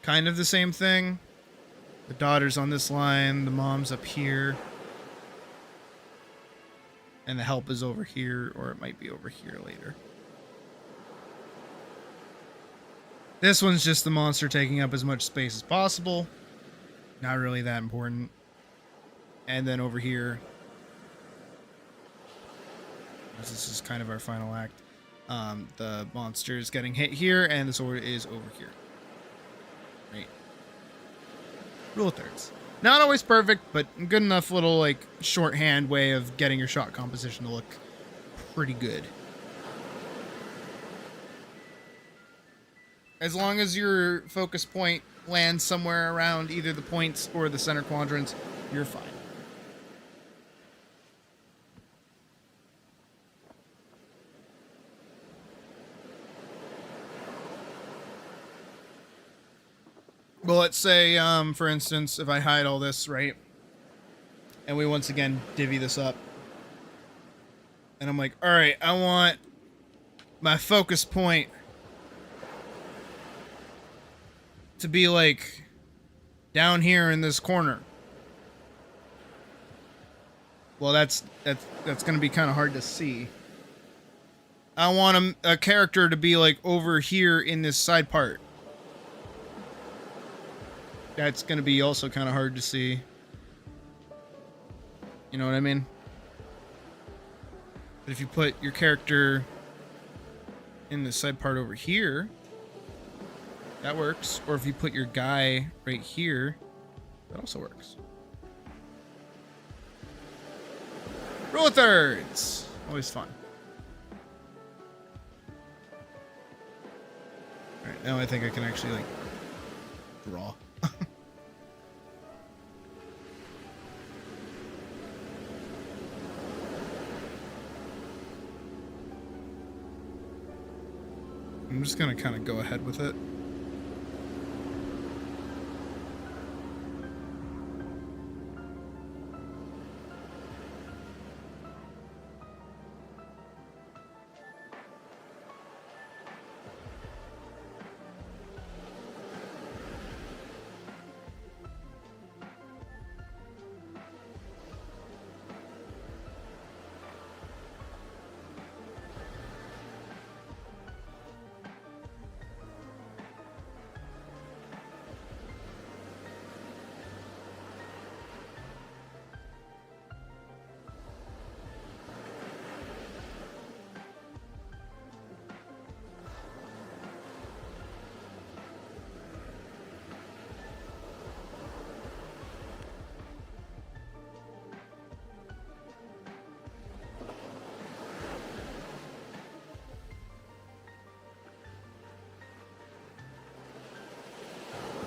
Kind of the same thing. The daughter's on this line. The mom's up here. And the help is over here, or it might be over here later. This one's just the monster taking up as much space as possible. Not really that important. And then over here, this is kind of our final act. The monster is getting hit here, and the sword is over here. Right. Rule of thirds. Not always perfect, but good enough little, like, shorthand way of getting your shot composition to look pretty good. As long as your focus point lands somewhere around either the points or the center quadrants, you're fine. Well, let's say, for instance, if I hide all this, right? And we once again divvy this up. And I'm like, alright, I want my focus point to be, like, down here in this corner. Well, that's going to be kind of hard to see. I want a character to be, like, over here in this side part. That's going to be also kind of hard to see. You know what I mean? But if you put your character in the side part over here, that works. Or if you put your guy right here, that also works. Rule of thirds! Always fun. Alright, now I think I can actually, like, draw. I'm just gonna kind of go ahead with it.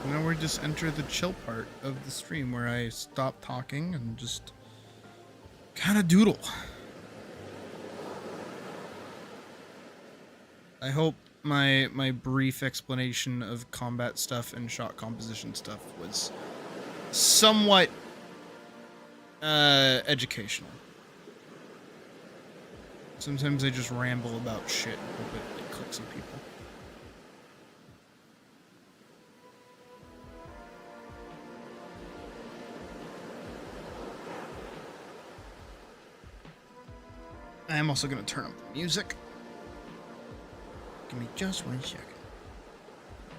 Now we just enter the chill part of the stream where I stop talking and just kind of doodle. I hope my brief explanation of combat stuff and shot composition stuff was somewhat educational. Sometimes I just ramble about shit and hope it clicks with people. I am also going to turn up the music. Give me just 1 second.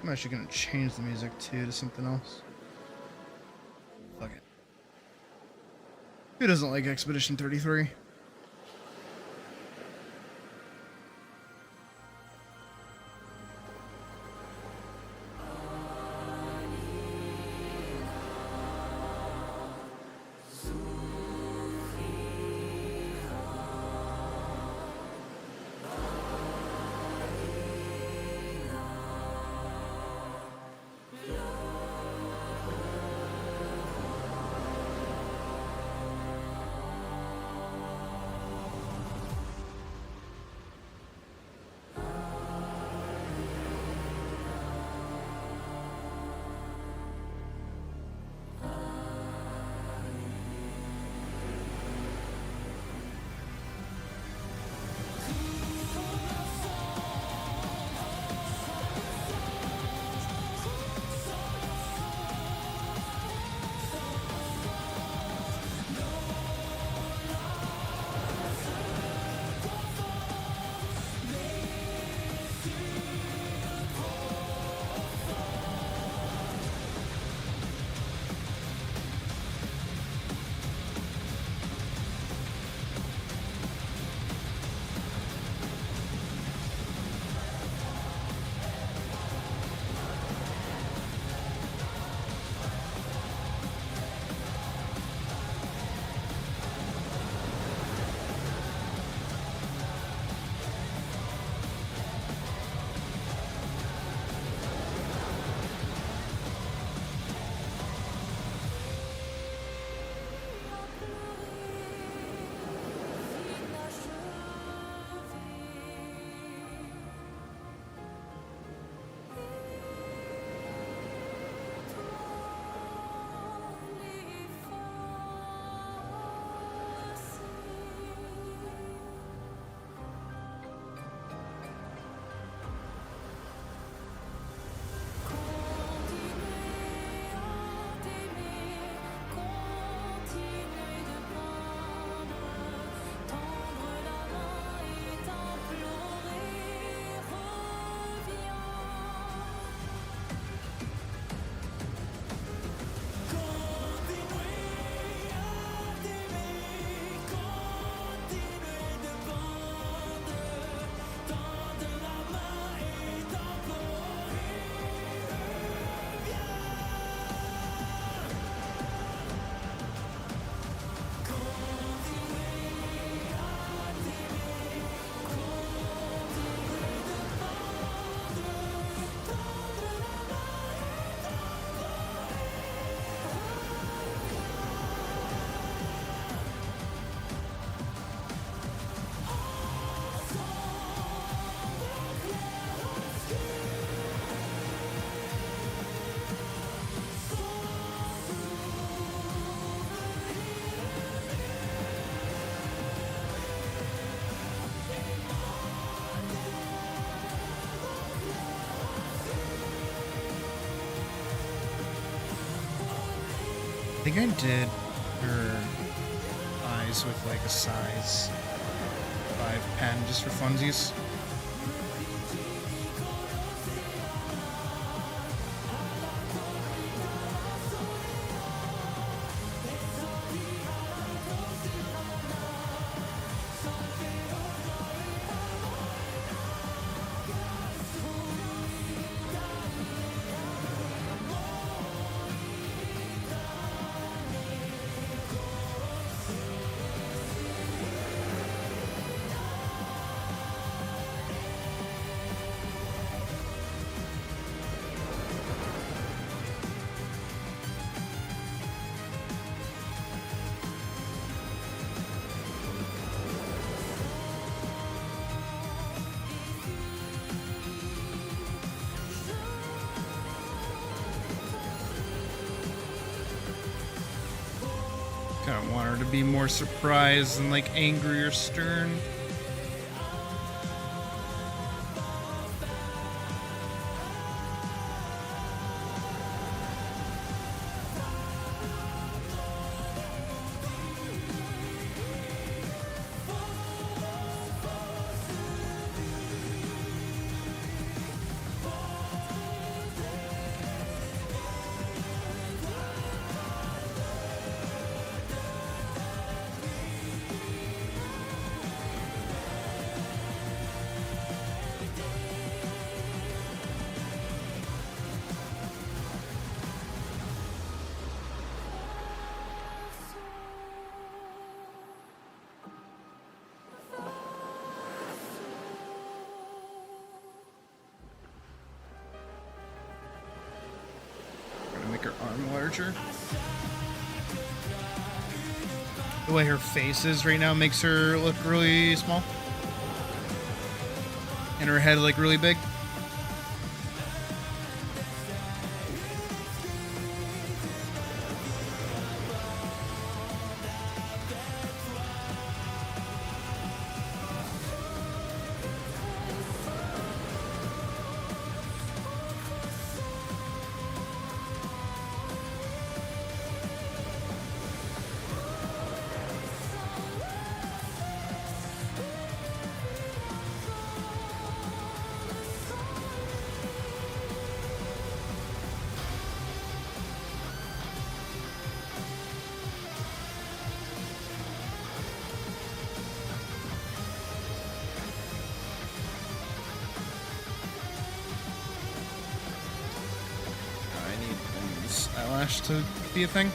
I'm actually going to change the music too to something else. Fuck it. Who doesn't like Expedition 33? I think I did her eyes with like a size 5 pen just for funsies. kind of want her to be more surprised and like angry or stern. Make her arm larger. The way her face is right now makes her look really small. And her head like really big. Eyelash to be a thing.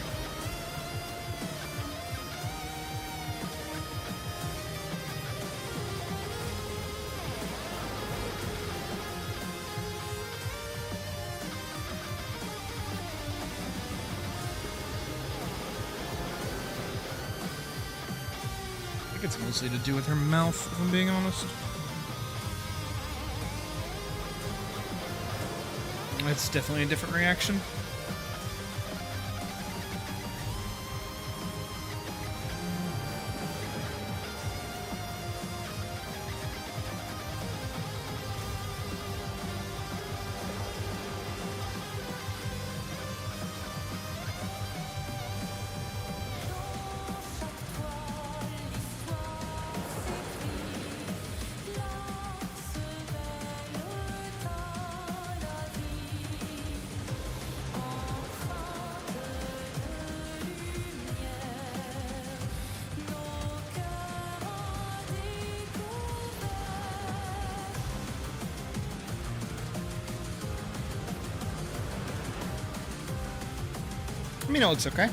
I think it's mostly to do with her mouth, if I'm being honest. It's definitely a different reaction. I mean, it looks okay.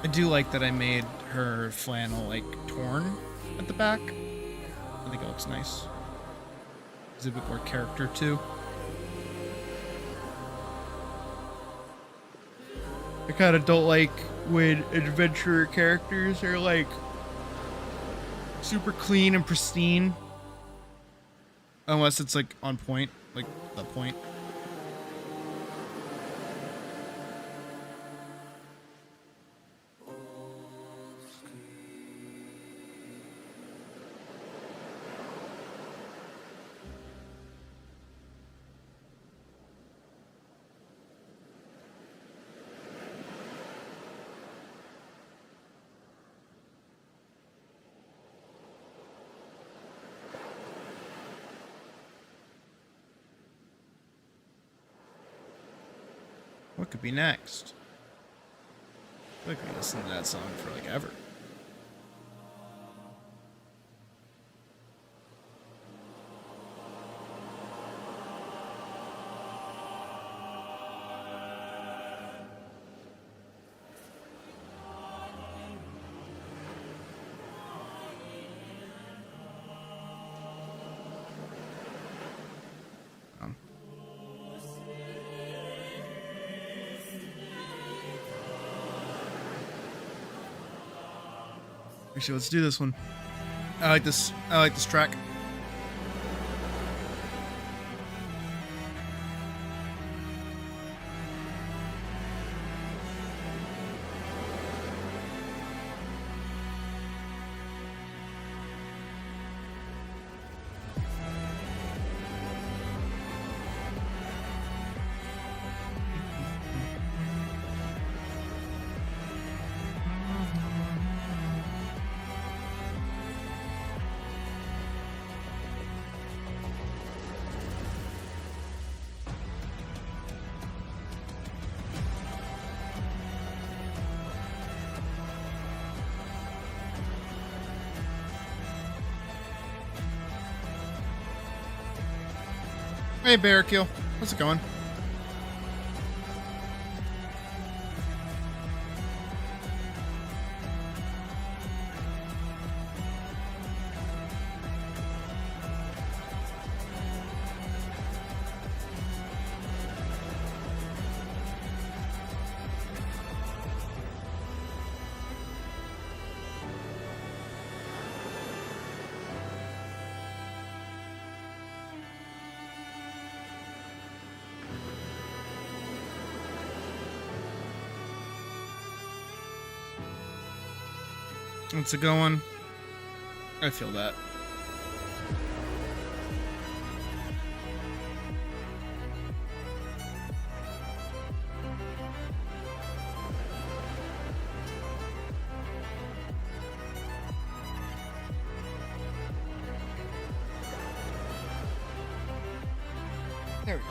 I do like that I made her flannel like torn at the back. I think it looks nice. Gives it a bit more character too. I kind of don't like when adventurer characters are like super clean and pristine. Unless it's like on point, like the point. What could be next? I feel like we listened to that song for like ever. Actually, let's do this one. I like this. I like this track. Hey, Barrakill. How's it going? What's it going? I feel that. There we go.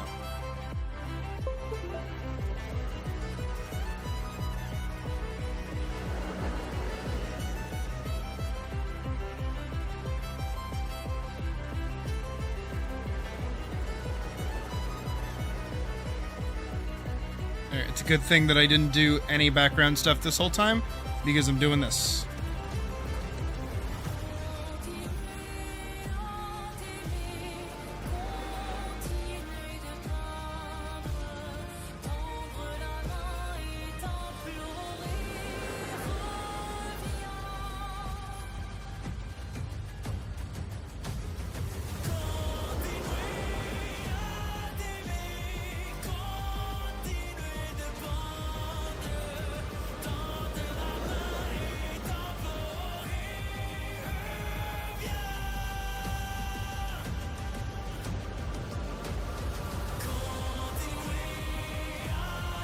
It's a good thing that I didn't do any background stuff this whole time, because I'm doing this.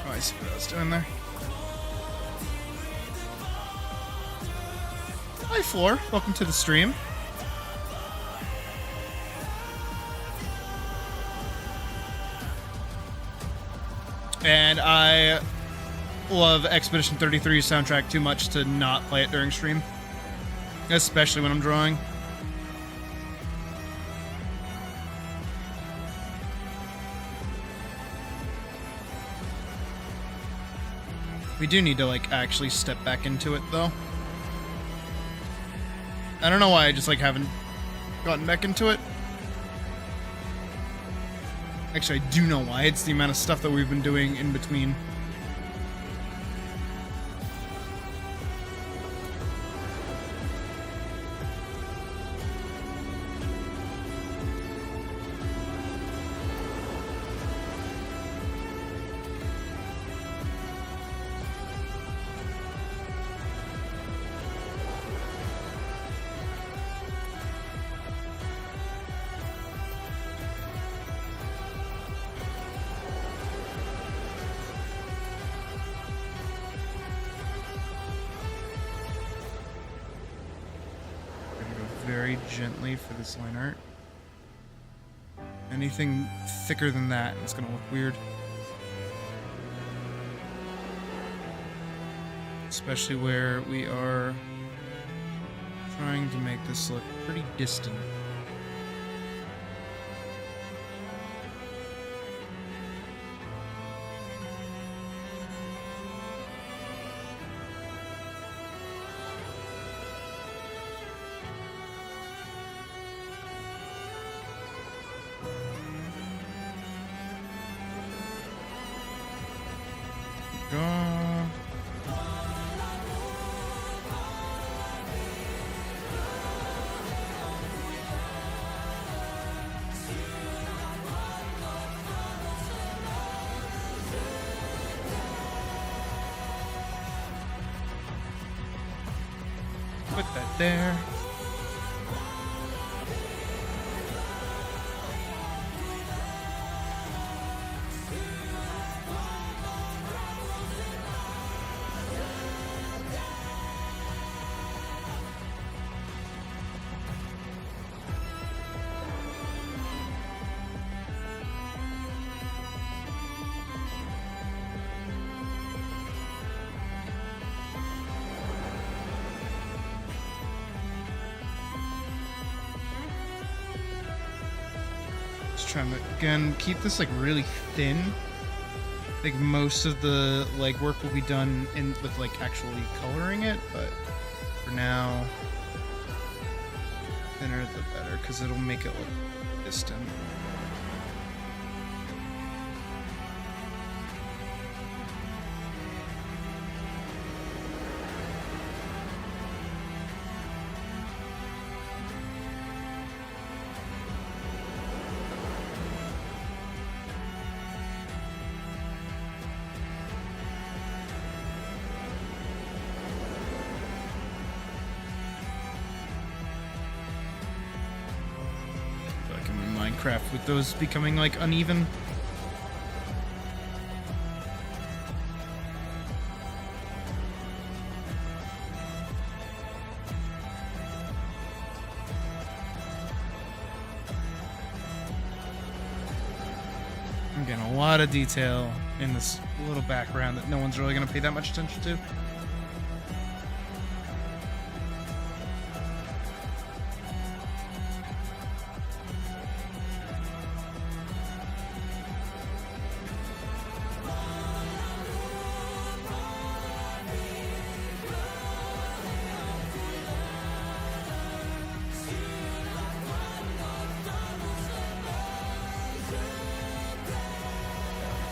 Oh, I see what I was doing there. Hi, Floor. Welcome to the stream. And I love Expedition 33's soundtrack too much to not play it during stream. Especially when I'm drawing. We do need to, like, actually step back into it, though. I don't know why I just, like, haven't gotten back into it. Actually, I do know why. It's the amount of stuff that we've been doing in between. Very gently for this line art. Anything thicker than that, it's gonna look weird. Especially where we are trying to make this look pretty distant. Go. Put that there. Trying to, again, keep this like really thin. I think most of the legwork will be done in with like actually coloring it, but for now, thinner the better, because it'll make it look distant. Minecraft with those becoming like uneven. I'm getting a lot of detail in this little background that no one's really going to pay that much attention to.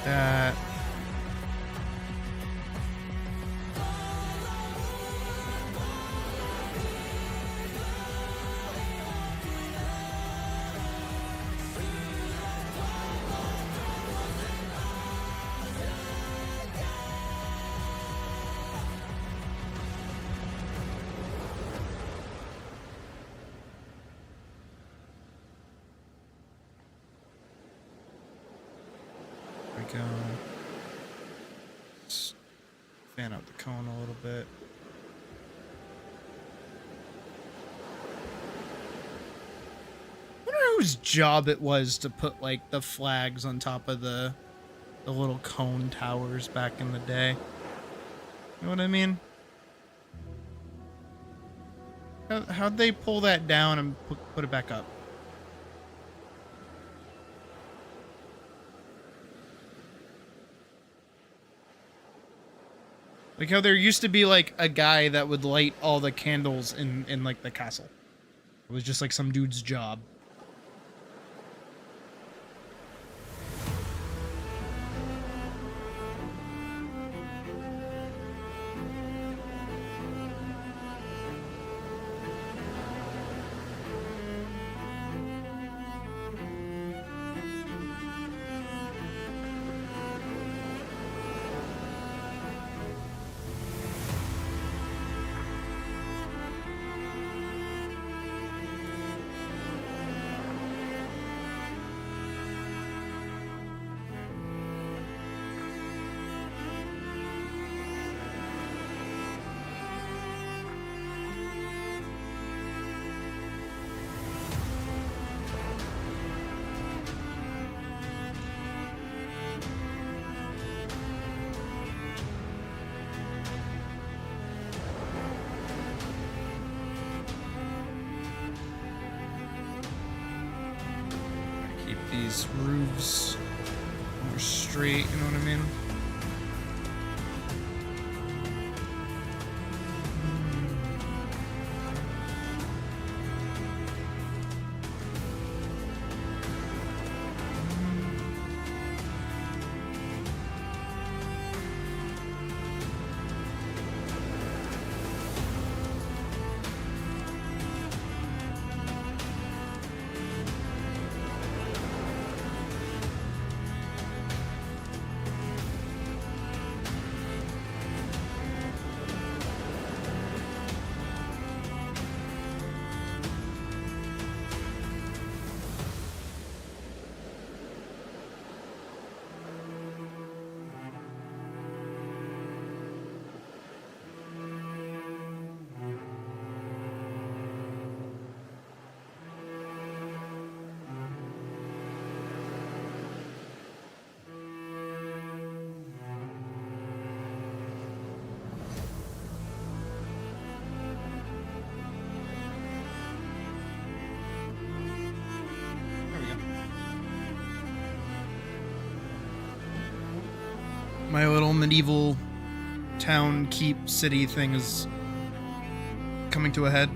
That. Go. Just fan out the cone a little bit. I wonder whose job it was to put like the flags on top of the little cone towers back in the day. You know what I mean? How'd they pull that down and put it back up? Like how there used to be like a guy that would light all the candles in like the castle. It was just like some dude's job. These roofs more straight, you know what I mean? My little medieval town, keep, city thing is coming to a head.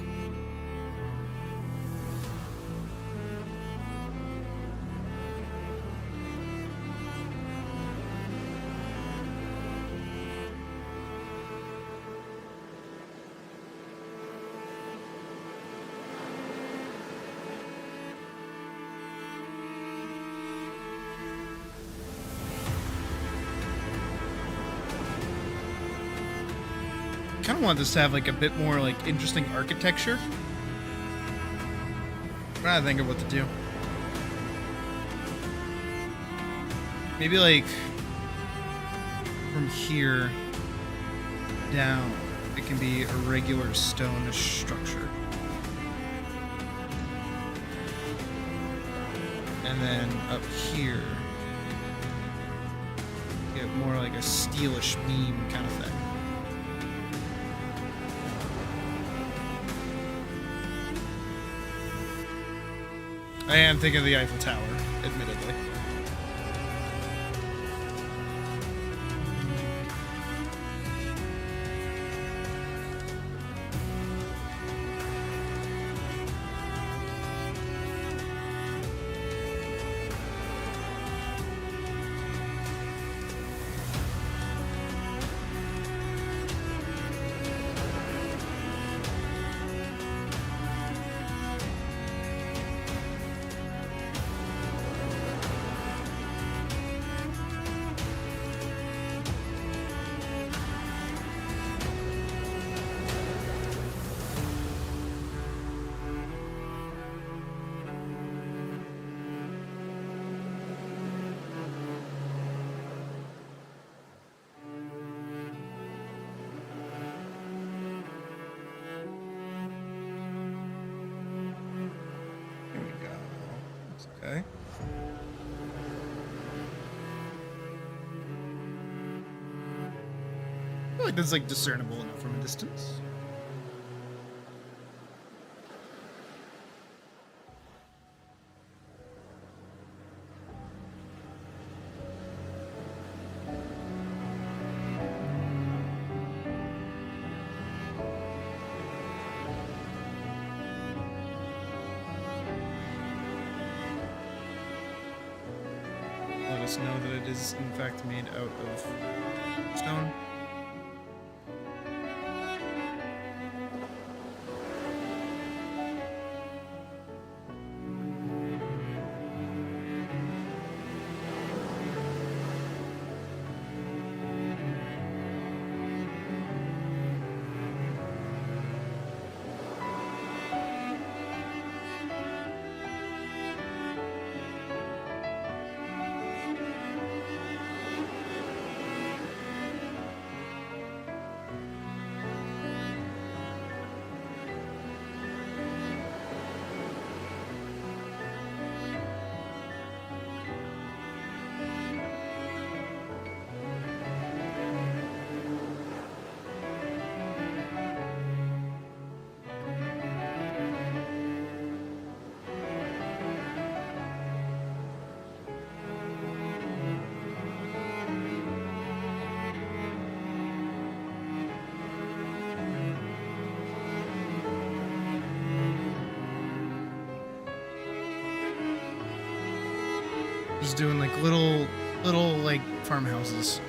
Kind of want this to have like a bit more like interesting architecture. I'm trying to think of what to do. Maybe like from here down, it can be a regular stone structure. And then up here, get more like a steelish beam kind of thing. I am thinking of the Eiffel Tower, admittedly. Okay. I feel like that's like discernible enough from a distance. let us know that it is in fact made out of stone. Just doing like little like farmhouses.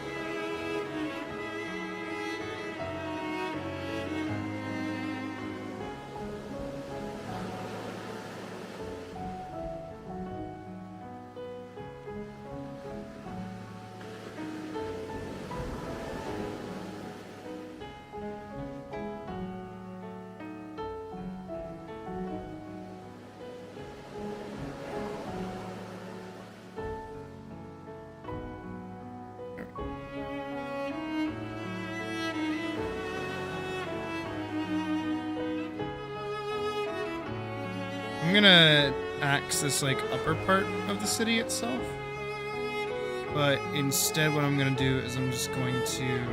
I'm gonna axe this like upper part of the city itself, but instead what I'm gonna do is I'm just going to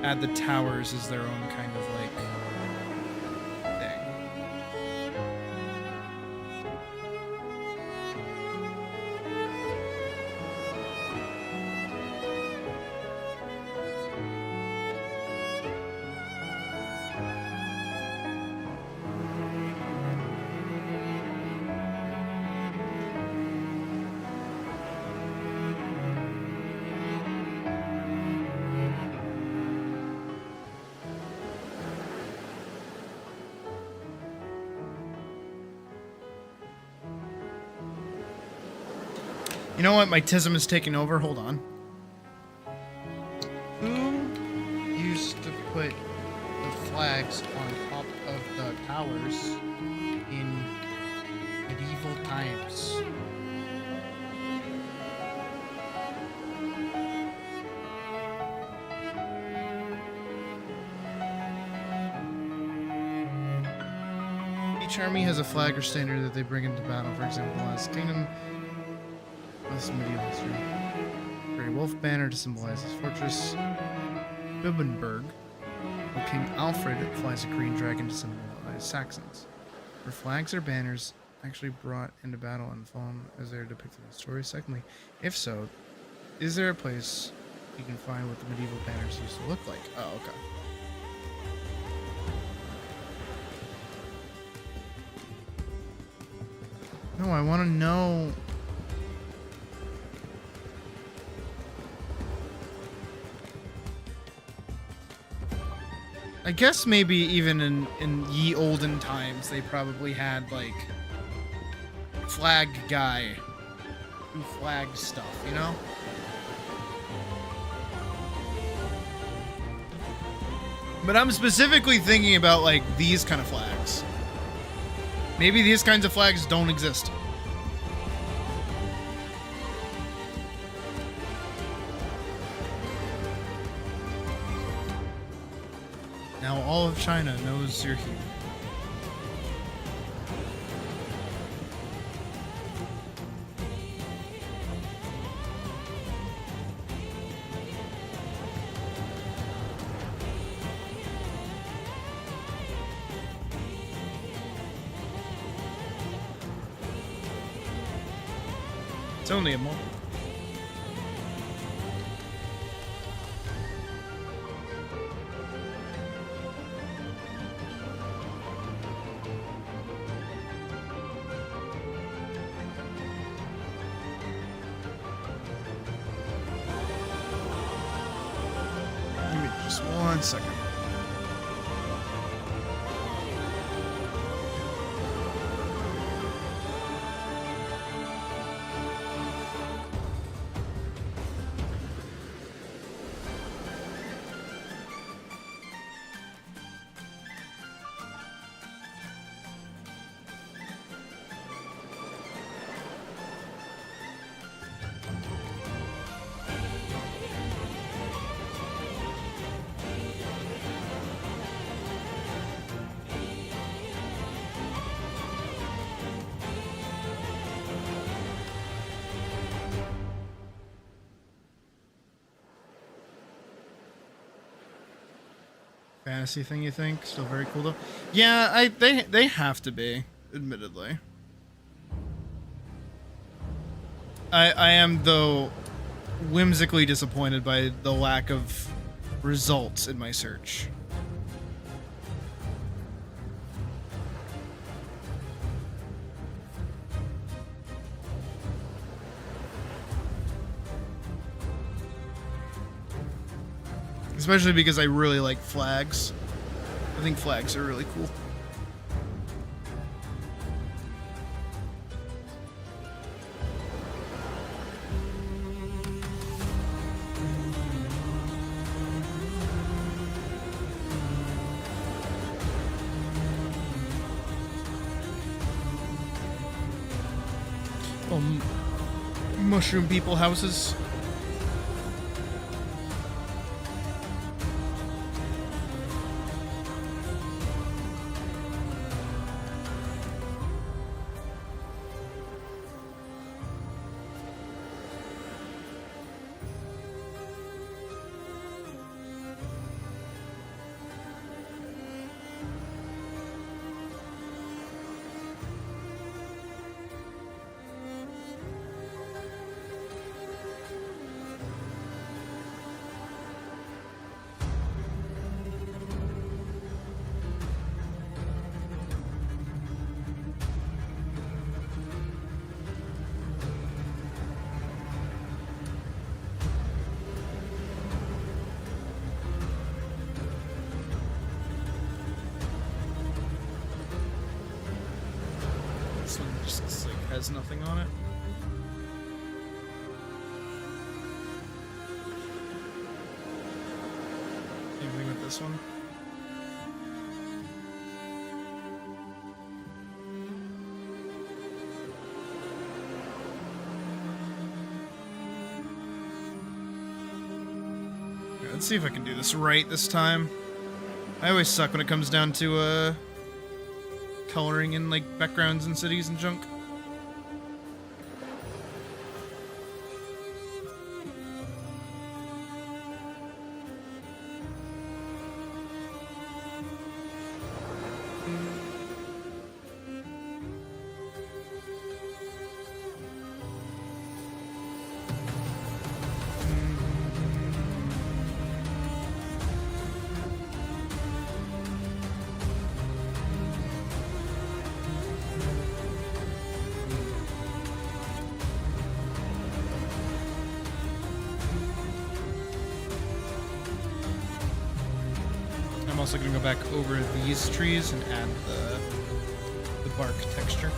add the towers as their own kind of like thing. You know what? My tism is taking over. Hold on. Who used to put the flags on top of the towers in medieval times? Each army has a flag or standard that they bring into battle. For example, the last kingdom. This medieval history. Grey Wolf banner to symbolize his fortress. Bibbenberg. While King Alfred flies a green dragon to symbolize Saxons. Were flags or banners actually brought into battle and fallen as they are depicted in the story? Secondly, if so, is there a place you can find what the medieval banners used to look like? Oh, okay. No, I want to know. I guess maybe even in ye olden times, they probably had, like, flag guy who flagged stuff, you know? But I'm specifically thinking about, like, these kind of flags. Maybe these kinds of flags don't exist. Now all of China knows you're here. It's only a moment. Just 1 second. Fantasy thing, you think? Still very cool though. Yeah, they have to be, admittedly. I am though whimsically disappointed by the lack of results in my search. Especially because I really like flags. I think flags are really cool. Mushroom people houses. Has nothing on it. Same thing with this one. Okay, let's see if I can do this right this time. I always suck when it comes down to coloring in like backgrounds in cities and junk. I'm also going to go back over these trees and add the bark texture.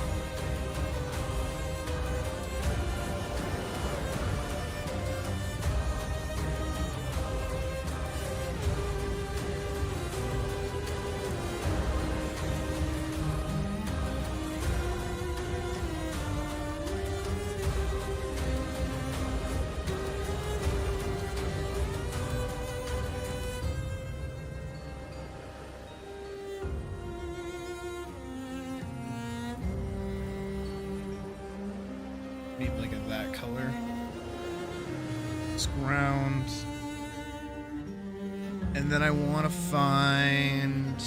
Maybe like a that color. This ground. And then I want to find...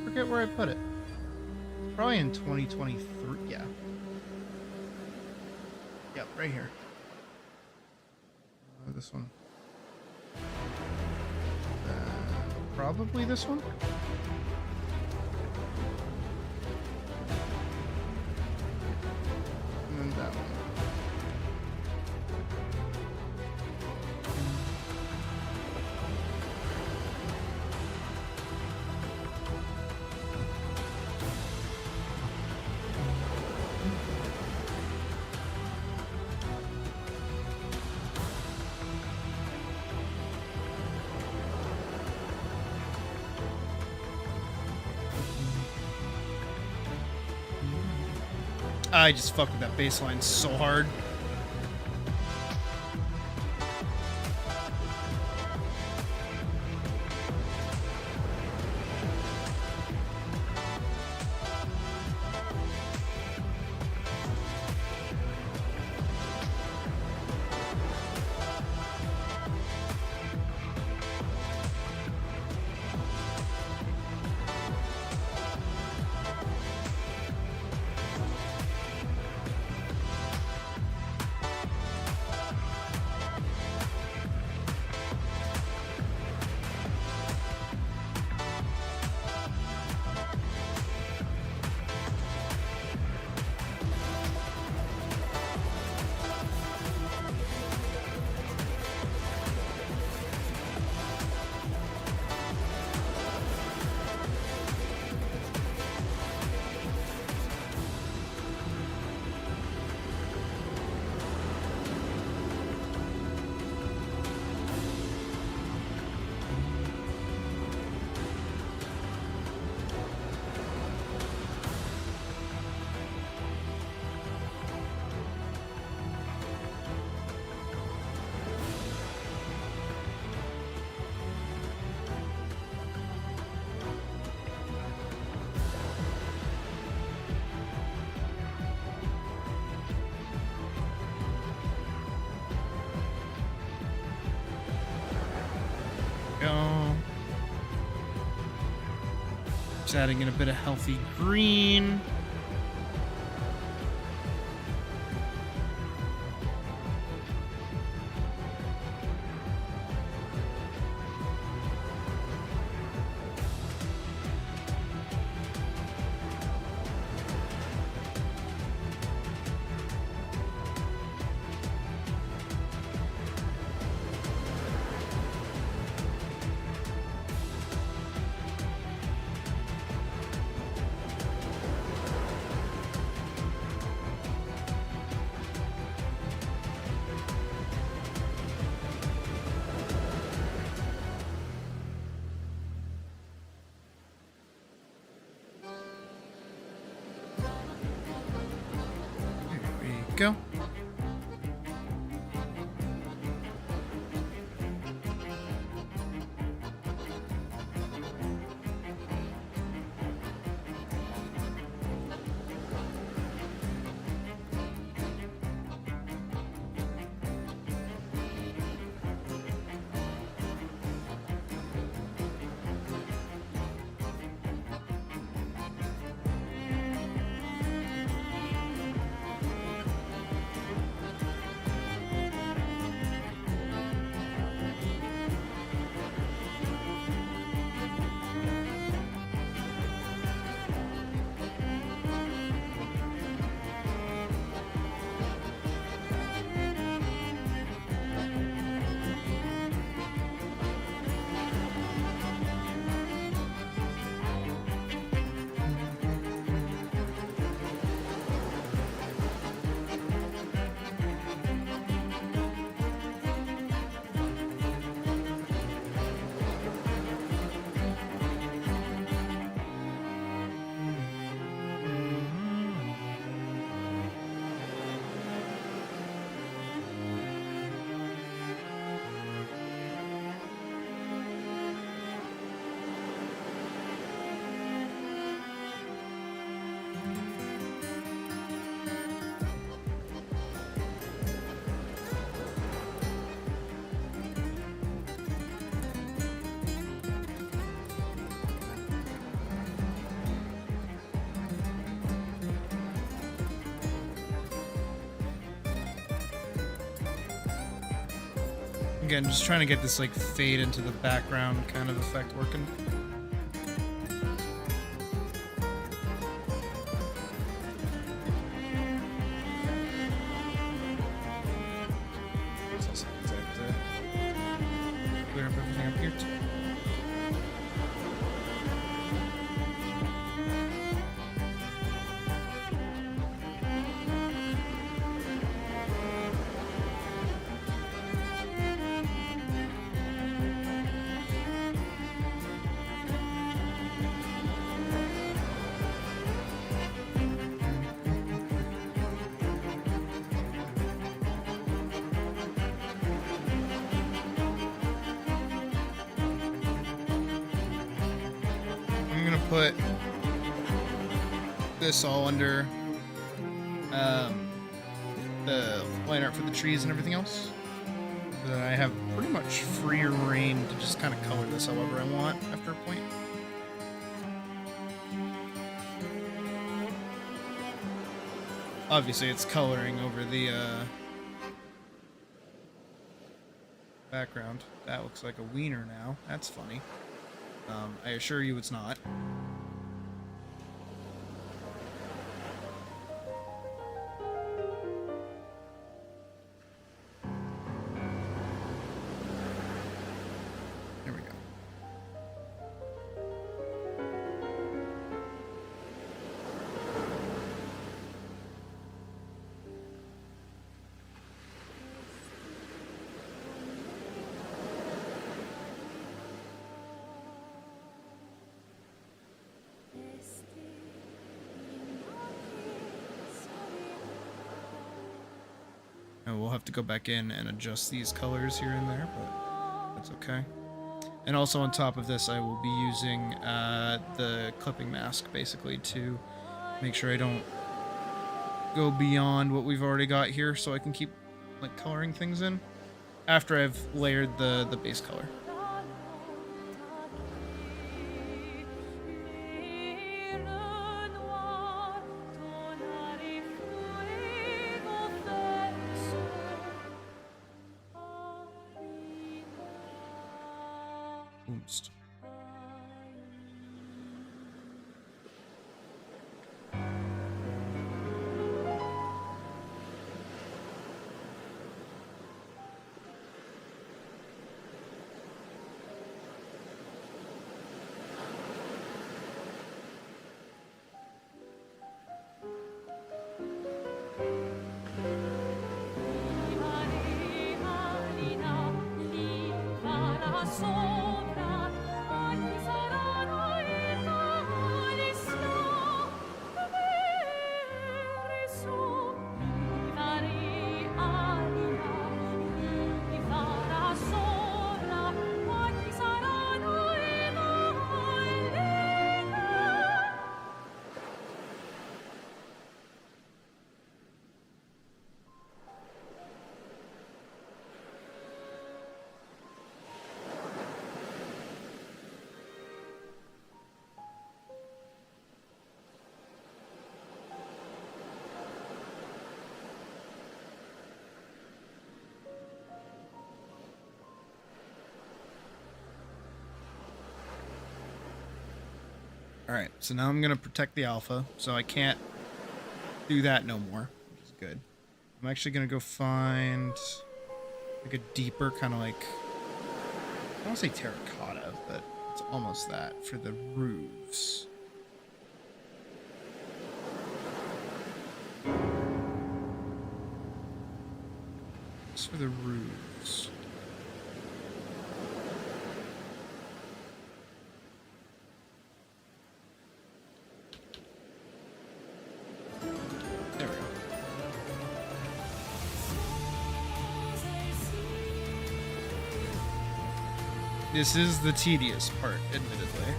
forget where I put it. Probably in 2023, yeah. Yep, right here. This one. Probably this one? And then that one. I just fucked with that baseline so hard. Go. Just adding in a bit of healthy green. Go. Again, just trying to get this like fade into the background kind of effect working. Clear up everything up here too. put this all under the line art for the trees and everything else. So that I have pretty much freer reign to just kind of color this however I want after a point. Obviously, it's coloring over the background. That looks like a wiener now. That's funny. I assure you it's not. There we go. We'll have to go back in and adjust these colors here and there, but that's okay. And also on top of this, I will be using the clipping mask, basically, to make sure I don't go beyond what we've already got here, so I can keep like coloring things in after I've layered the base color. Oops. Alright, so now I'm going to protect the alpha, so I can't do that no more, which is good. I'm actually going to go find like a deeper kind of like, I don't want to say terracotta, but it's almost that for the roofs. Just for the roofs. This is the tedious part, admittedly.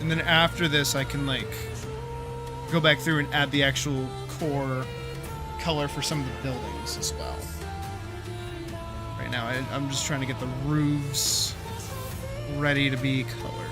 And then after this, I can like go back through and add the actual core color for some of the buildings as well. Right now, I'm just trying to get the roofs ready to be colored.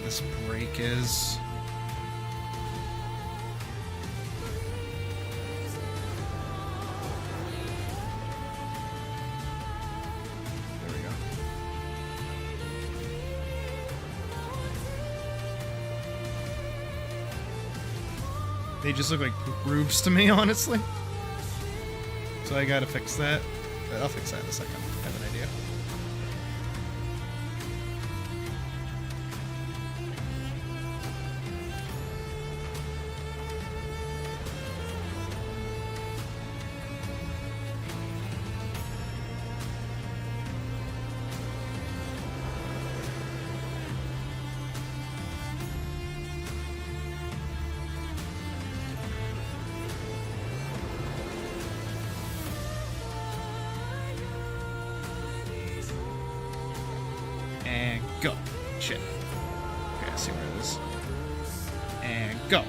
this break is. There we go. They just look like poop roofs to me, honestly. So I gotta fix that. But I'll fix that in a second. I have an idea. And go. Shit. Okay, I see where it is. And go.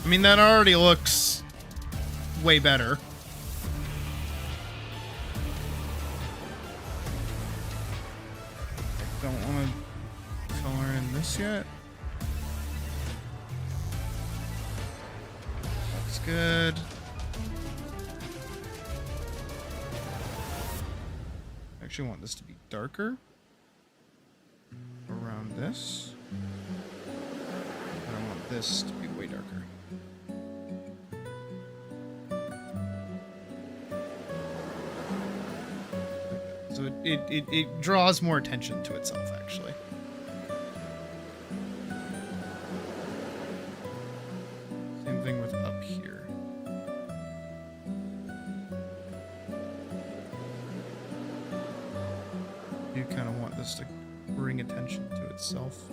I mean, that already looks way better. I don't want to color in this yet. Looks good. I actually want this to be darker around this. And I want this to be way darker. So it draws more attention to itself, actually. Same thing with up here. You kind of want this to bring attention to itself.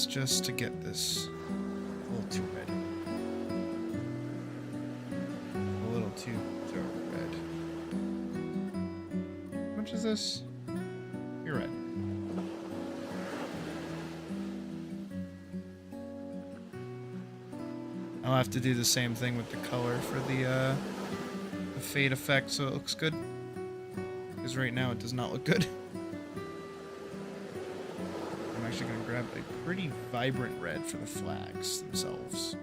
Just to get this a little too red. A little too red. How much is this? You're red. I'll have to do the same thing with the color for the fade effect so it looks good. Because right now it does not look good. Actually going to grab a pretty vibrant red for the flags themselves.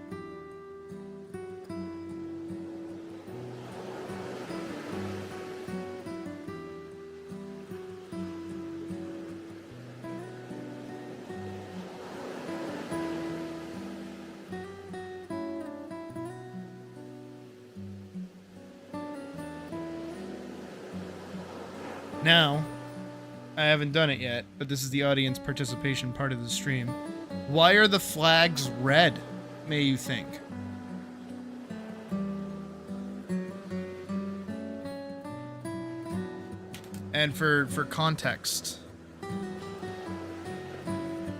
Now, I haven't done it yet, but this is the audience participation part of the stream. Why are the flags red, may you think? And for context.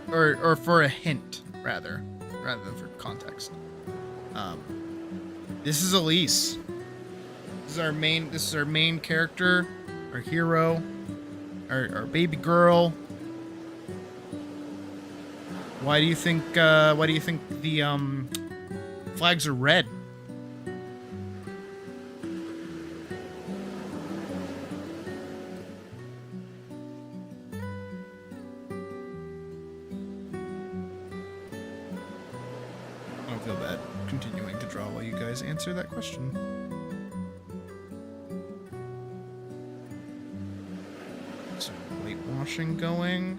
Or for a hint, rather than for context. This is Elise. This is our main character, our hero. Our baby girl. Why do you think the flags are red? I don't feel bad continuing to draw while you guys answer that question. Washing going.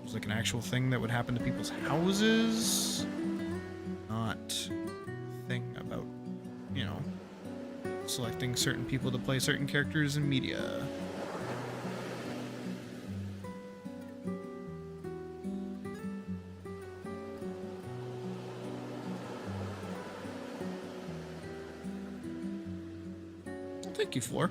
There's like an actual thing that would happen to people's houses. Not a thing about, you know, selecting certain people to play certain characters in media. Thank you, Floor.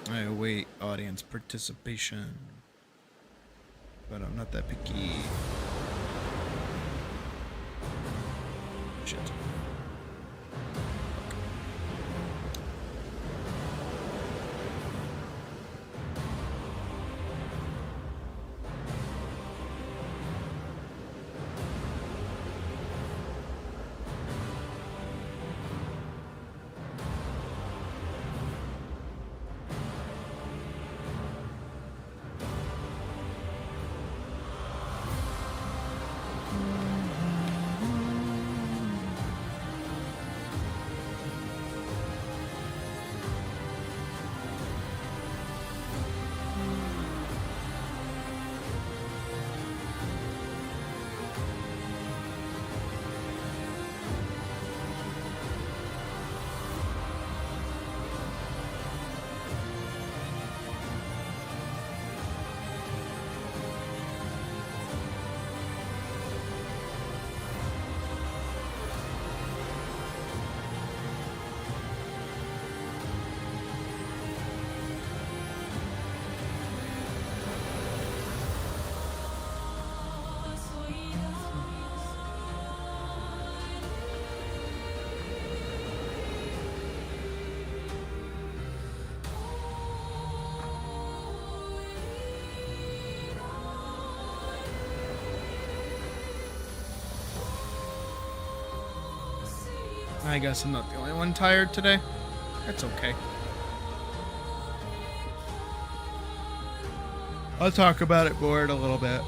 I await audience participation, but I'm not that picky. Shit. I guess I'm not the only one tired today. That's okay. I'll talk about it more in a little bit.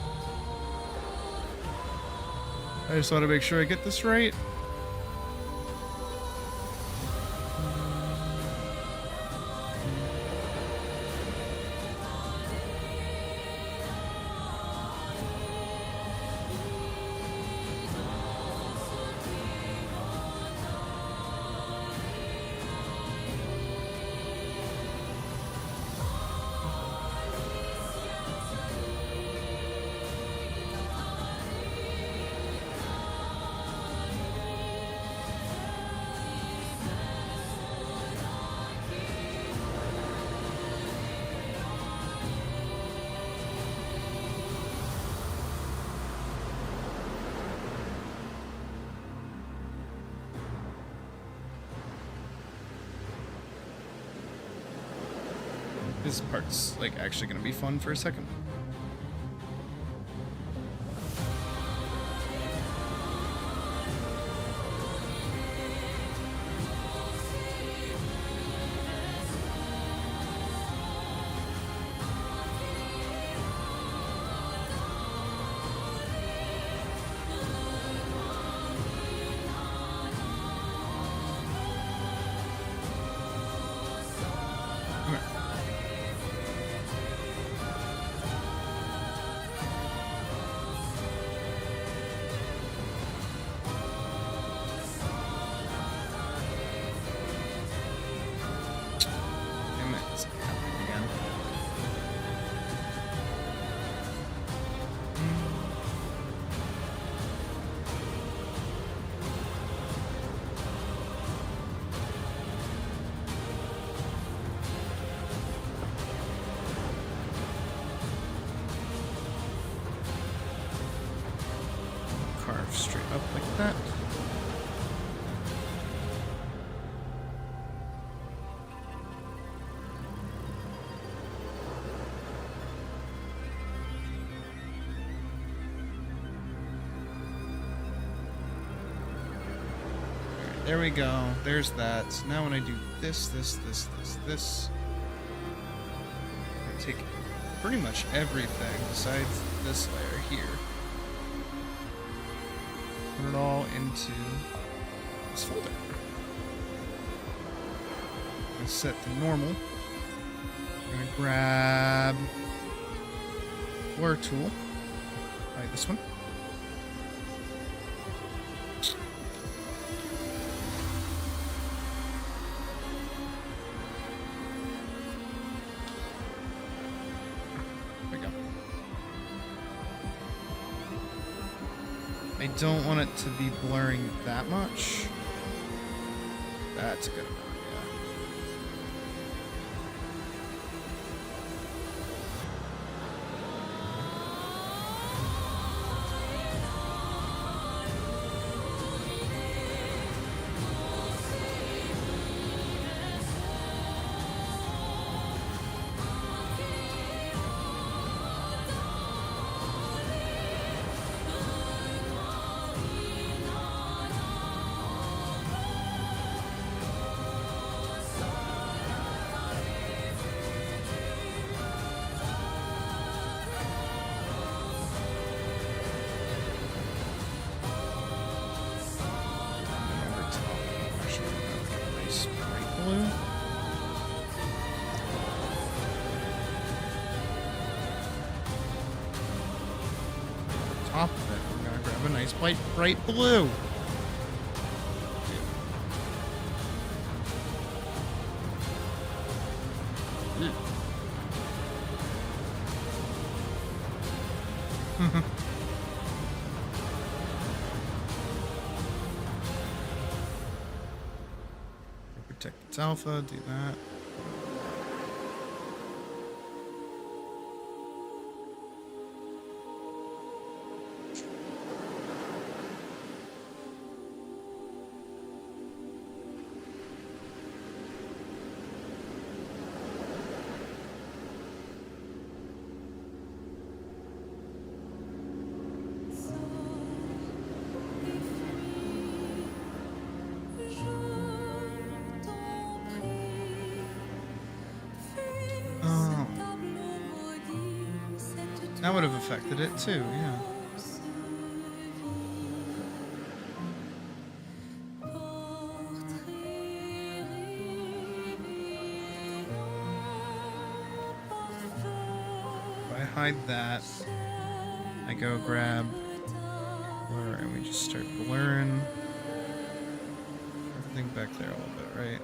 I just want to make sure I get this right. This part's like actually gonna be fun for a second. Straight up like that. Alright, there we go. There's that. So now when I do this, I take pretty much everything besides this layer here. Put it all into this folder. I'm gonna set the normal. I'm gonna grab blur tool, like this one. I don't want it to be blurring that much. That's good enough, blue. Top of it, I'm gonna grab a nice bright blue. Protect its alpha, do that. That would have affected it too, yeah. If I hide that, I go grab blur and we just start blurring everything back there a little bit, right?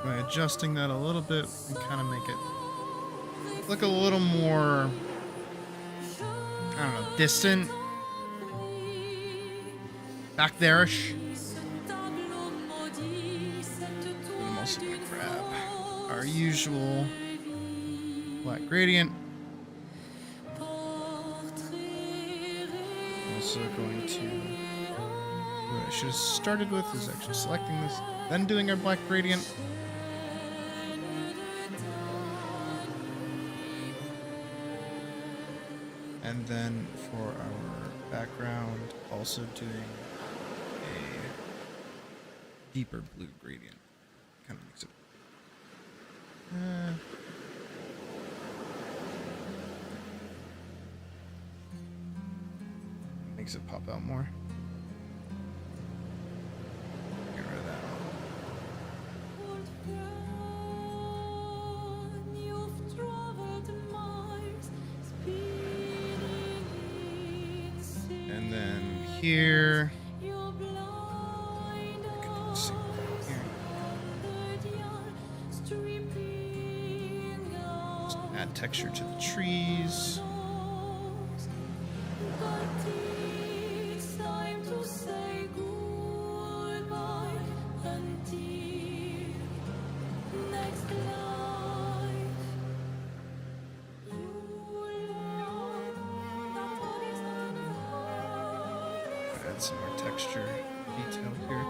By adjusting that a little bit, we can kind of make it look a little more, I don't know, distant. Back there-ish. I'm also going to grab our usual black gradient. I'm also going to, what I should have started with is actually selecting this, then doing our black gradient. And then for our background, also doing a deeper blue gradient. Kind of makes it... makes it pop out more. Get rid of that. And then here. I could do the same here. Just add texture to the trees. Add some more texture detail here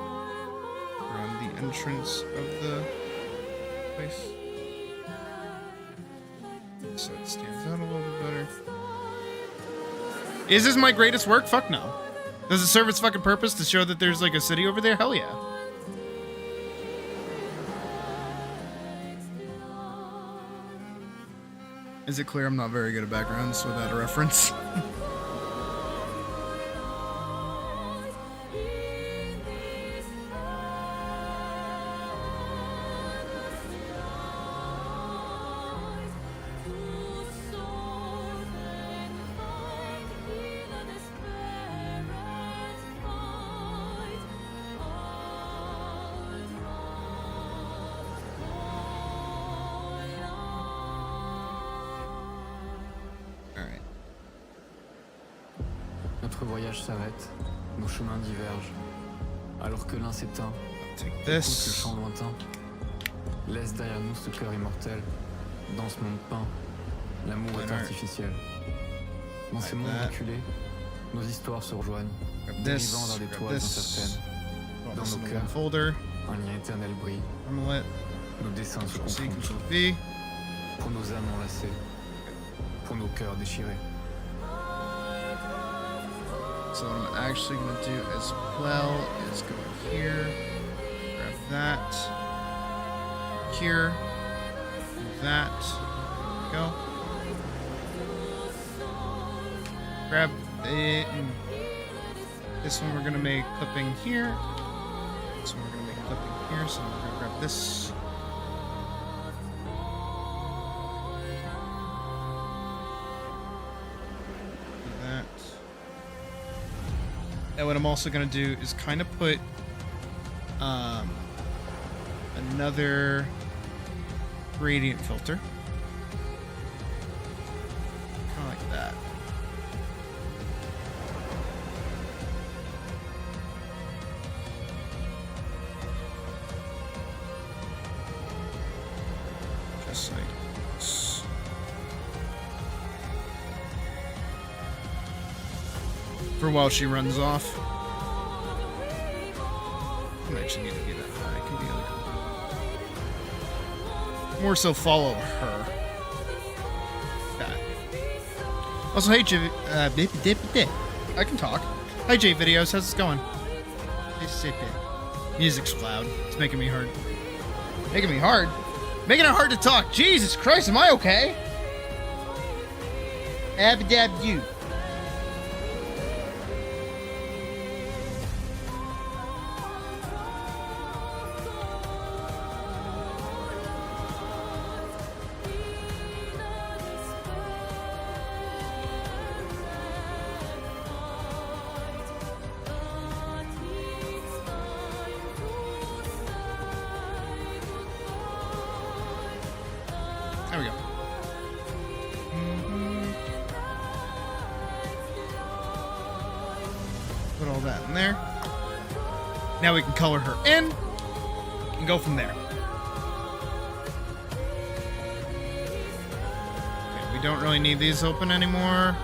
around the entrance of the place, so it stands out a little bit better. Is this my greatest work? Fuck no. Does it serve its fucking purpose to show that there's like a city over there? Hell yeah. Is it clear I'm not very good at backgrounds without a reference? Notre voyage s'arrête, nos chemins divergent. Alors que l'un s'éteint, écoute le chant lointain. Laisse derrière nous ce cœur immortel. Dans ce monde peint, l'amour est artificiel. Dans ces mondes reculés, nos histoires se rejoignent, dérivant vers des toiles incertaines. Dans nos cœurs, un lien éternel brille. Nos dessins se confondent. Pour nos âmes enlacées, pour nos cœurs déchirés. So what I'm actually going to do as well is go here, grab that, here, that, go. Grab it, and this one we're going to make clipping here. This one we're going to make clipping here, so I'm going to grab this. And what I'm also going to do is kind of put another gradient filter. Kind of like that. Just like this. For while she runs off. I don't actually need to be that high. It can be like more so follow her. That. Also, hey J, I can talk. Hi J Videos, how's it going? Music's loud. It's making me hard. Making me hard? Making it hard to talk. Jesus Christ, am I okay? Abdab-doo. There we go. Put all that in there. Now we can color her in and go from there. Okay, we don't really need these open anymore.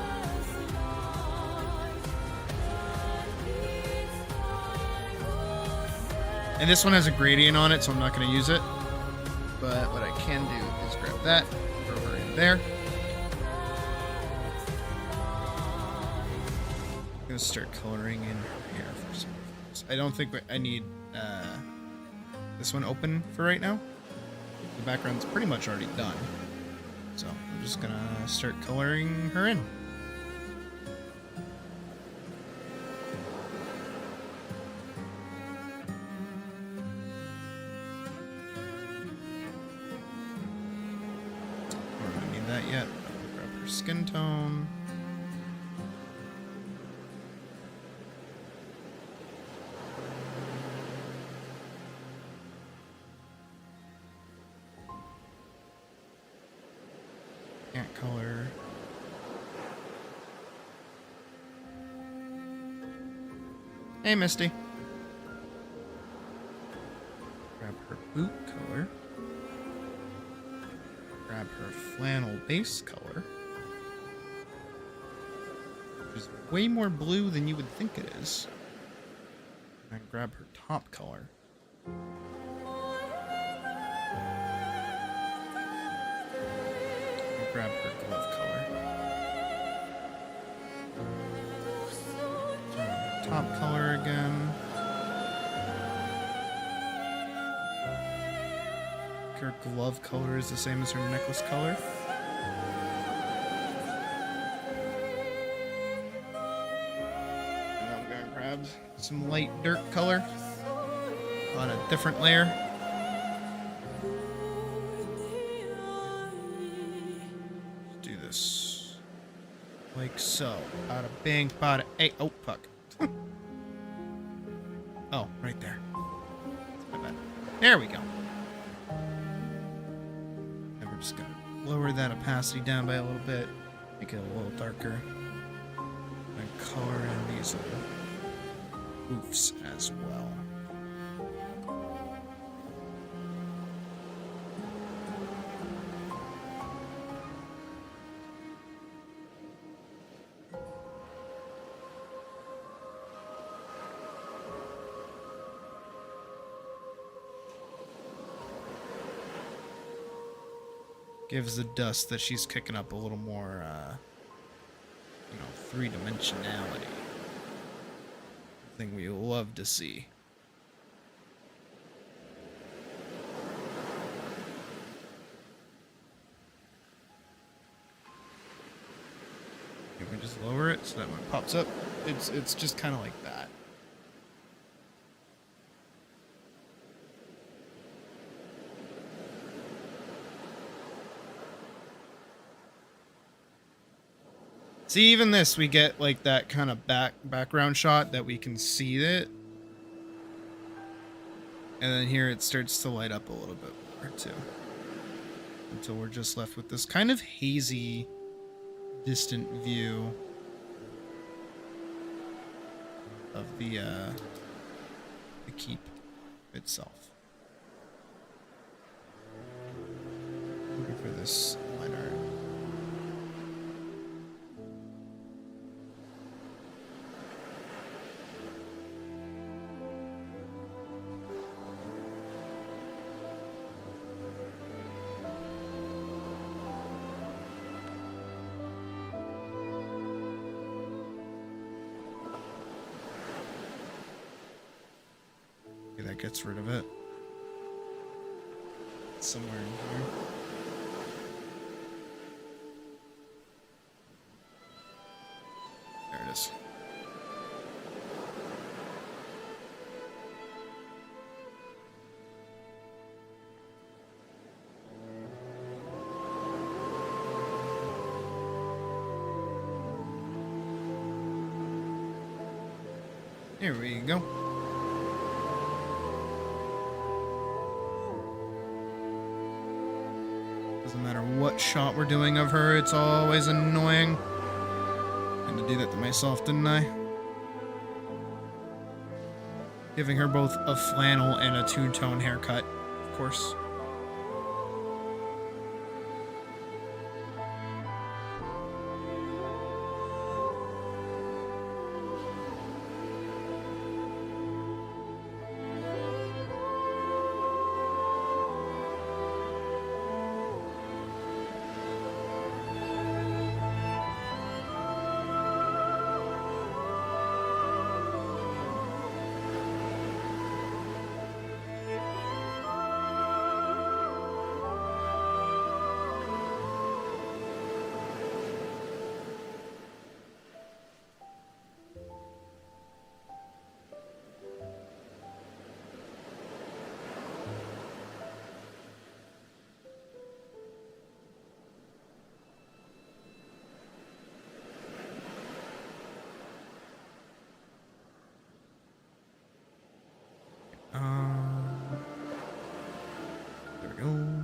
And this one has a gradient on it, so I'm not going to use it. But what I can do is grab that, throw her in there. I'm going to start coloring in her hair for some reason. I don't think I need this one open for right now. The background's pretty much already done. So I'm just going to start coloring her in. That yet. I'll grab her skin tone. Can't color. Hey, Misty. Grab her boot color. Grab her flannel base color. Which is way more blue than you would think it is. And then grab her top color. And grab her glove color. Top color again. Her glove color is the same as her necklace color. And I'm gonna grab some light dirt color on a different layer. Let's do this like so. Bada bing, bada hey. Oh fuck. Oh, right there. That's my bad. There we go. And we're just gonna lower that opacity down by a little bit, make it a little darker, and color in these little hoofs as well. Gives the dust that she's kicking up a little more, three-dimensionality. Thing we love to see. You can just lower it so that when it pops up, it's just kind of like that. See, even this, we get like that kind of background shot that we can see it. And then here it starts to light up a little bit more too. Until we're just left with this kind of hazy, distant view of the keep itself. Looking for this line art. That gets rid of it. It's somewhere in here. There it is. Here we go. Doesn't matter what shot we're doing of her, it's always annoying. I had to do that to myself, didn't I? Giving her both a flannel and a two-tone haircut, of course. There we go.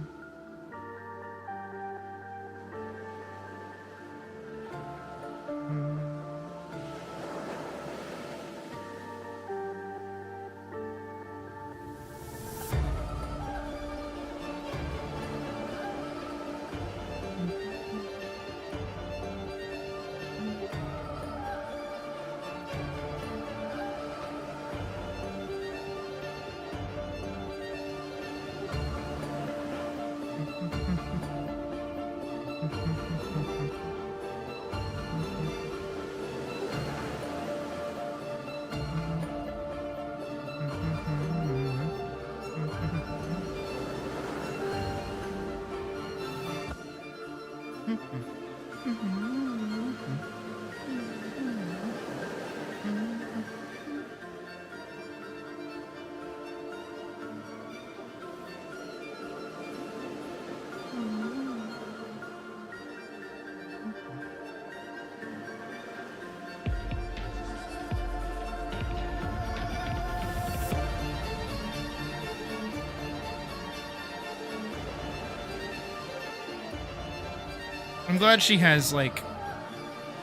I'm glad she has, like,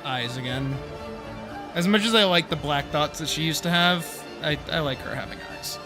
eyes again. As much as I like the black dots that she used to have, I like her having eyes.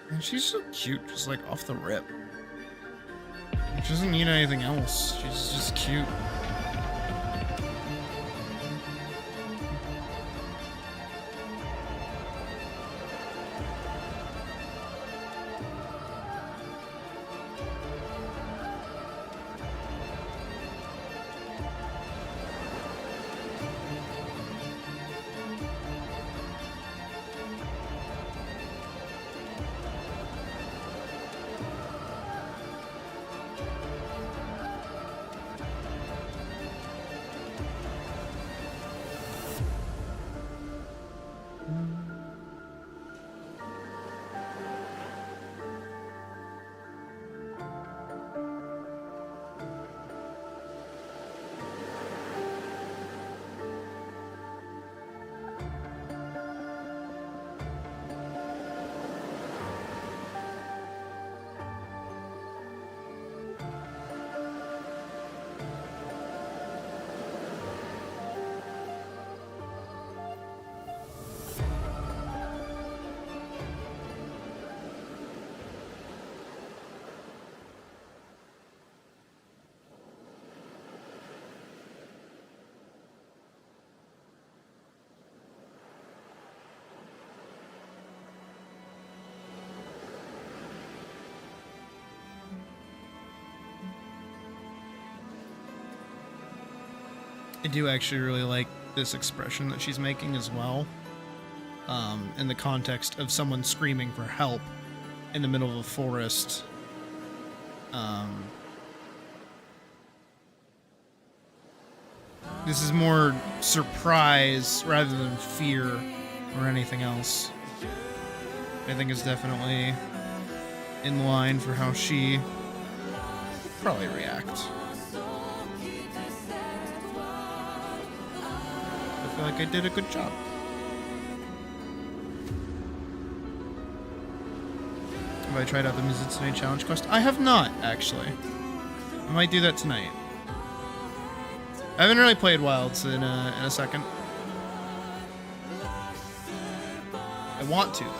And she's so cute, just like off the rip. She doesn't need anything else. She's just cute. I do actually really like this expression that she's making as well. In the context of someone screaming for help in the middle of a forest. This is more surprise rather than fear or anything else. I think is definitely in line for how she would probably react. I feel like I did a good job. Have I tried out the Mizutsune Challenge quest? I have not, actually. I might do that tonight. I haven't really played Wilds in a second. I want to, though.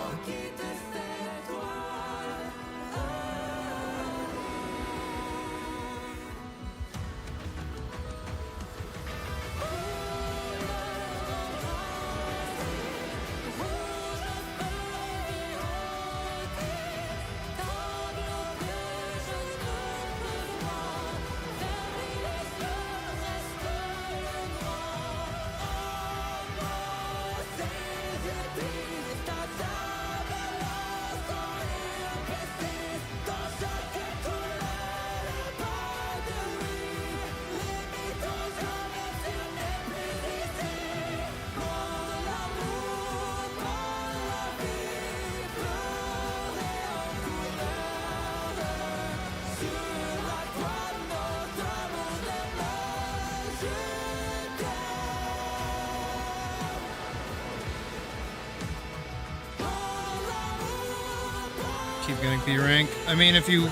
keep getting B rank. I mean, if you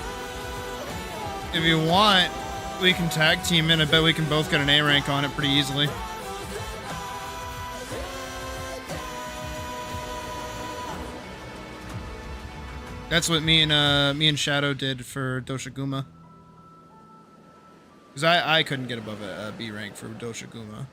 want, we can tag team in. I bet we can both get an A rank on it pretty easily. That's what me and Shadow did for Doshiguma. Because I couldn't get above a B rank for Doshiguma.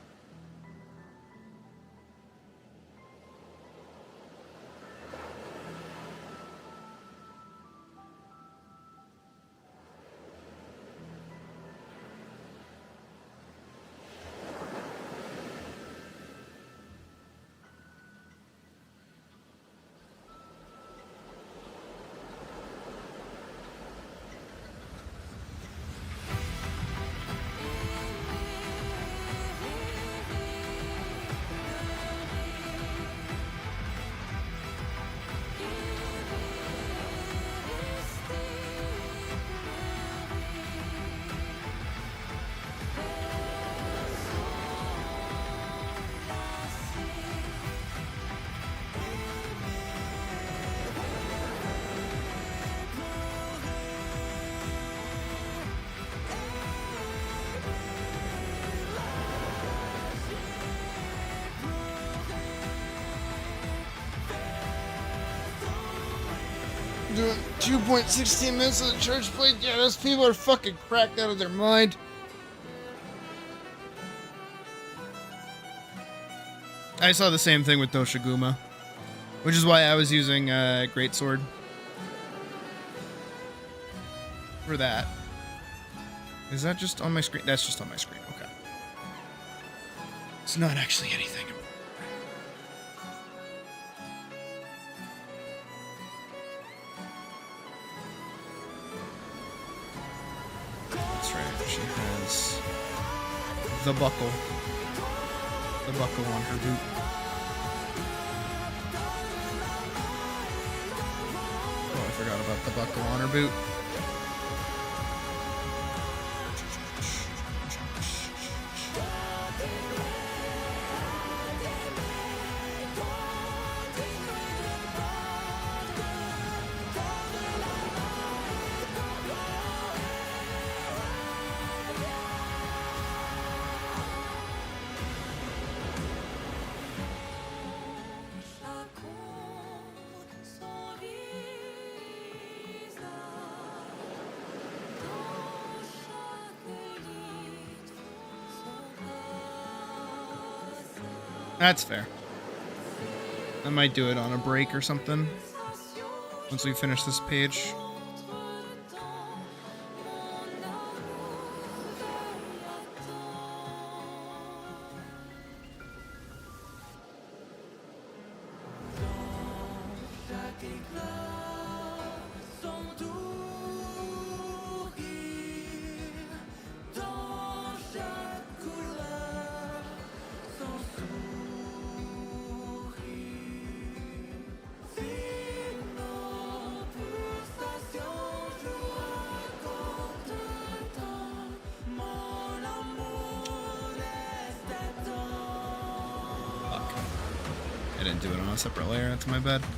Doing 2.16 minutes of the church plate. Yeah, those people are fucking cracked out of their mind. I saw the same thing with Doshiguma, which is why I was using Greatsword for that. Is that just on my screen? That's just on my screen. Okay. It's not actually anything. She has the buckle on her boot. Oh, I forgot about the buckle on her boot. That's fair. I might do it on a break or something once we finish this page. I didn't do it on a separate layer, that's my bad. Wait.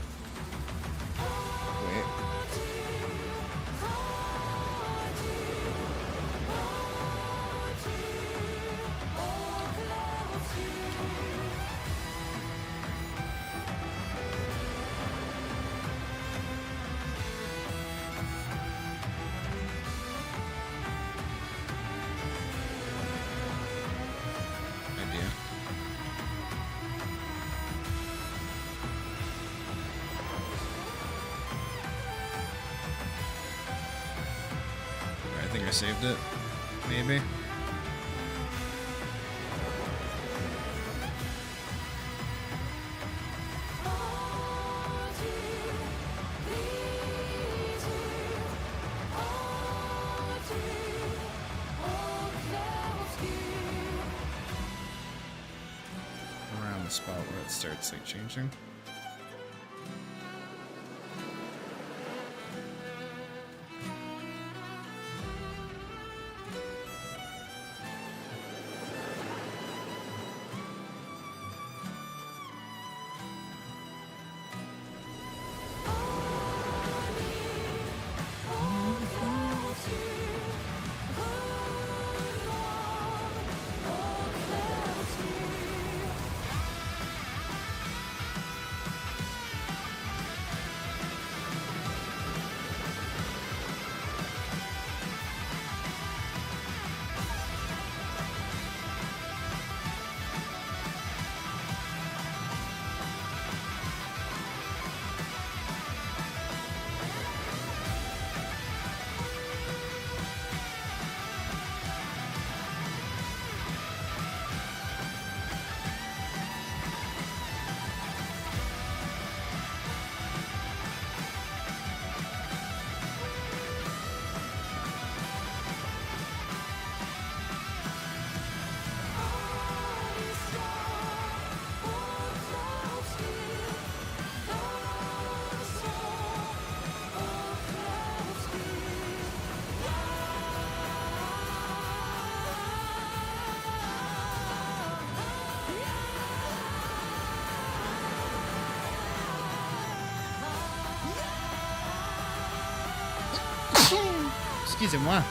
I think I saved it. Maybe. Around the spot where it starts like changing. Excusez-moi.